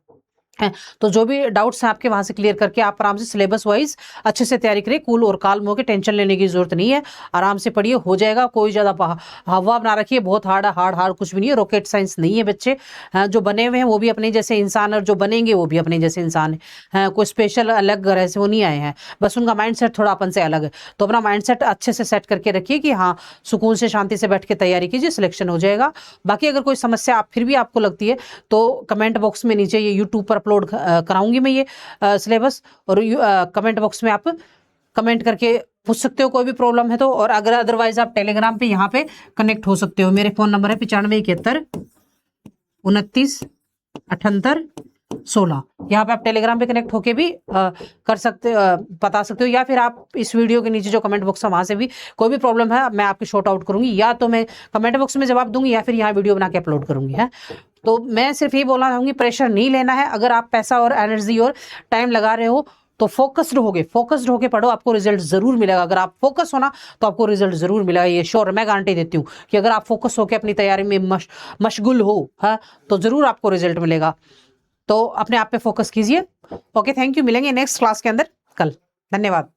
है। तो जो भी डाउट्स हैं आपके, वहां से क्लियर करके आप आराम से सिलेबस वाइज अच्छे से तैयारी करिए, कूल और काल्म होकर, टेंशन लेने की जरूरत नहीं है, आराम से पढ़िए, हो जाएगा। कोई ज़्यादा हवा बना रखिए, बहुत हार्ड कुछ भी नहीं है, रॉकेट साइंस नहीं है बच्चे। जो बने हुए हैं वो भी अपने जैसे इंसान, और जो बनेंगे वो भी अपने जैसे इंसान है। कोई स्पेशल अलग ग्रह से वो नहीं आए हैं, बस उनका माइंड सेट थोड़ा अपन से अलग है। तो अपना माइंड सेट अच्छे से सेट करके रखिए कि हाँ सुकून से शांति से बैठ के तैयारी कीजिए, सिलेक्शन हो जाएगा। बाकी अगर कोई समस्या आप फिर भी आपको लगती है तो कमेंट बॉक्स में नीचे ये यूट्यूब पर अपलोड कराऊंगी मैं ये सिलेबस, और कमेंट बॉक्स में आप कमेंट करके पूछ सकते हो कोई भी प्रॉब्लम है तो। और अगर अदरवाइज आप टेलीग्राम पे यहाँ पे कनेक्ट हो सकते हो। मेरे फोन नंबर है 9571 29 78 16। यहाँ पे आप टेलीग्राम पे कनेक्ट होके भी कर सकते बता सकते हो, या फिर आप इस वीडियो के नीचे जो कमेंट बॉक्स है वहां से भी कोई भी प्रॉब्लम है मैं आपकी शॉर्ट आउट करूंगी, या तो मैं कमेंट बॉक्स में जवाब दूंगी या फिर यहाँ वीडियो बना के अपलोड करूंगी, है। तो मैं सिर्फ ये बोलना चाहूंगी, प्रेशर नहीं लेना है। अगर आप पैसा और एनर्जी और टाइम लगा रहे हो तो फोकस्ड होके पढ़ो, आपको रिजल्ट जरूर मिलेगा। अगर आप फोकस होना तो आपको रिजल्ट जरूर मिलेगा, ये श्योर, मैं गारंटी देती हूँ कि अगर आप फोकस होकर अपनी तैयारी में मशगुल हो, है, तो जरूर आपको रिजल्ट मिलेगा। तो अपने आप पे फोकस कीजिए। ओके, थैंक यू, मिलेंगे नेक्स्ट क्लास के अंदर कल। धन्यवाद।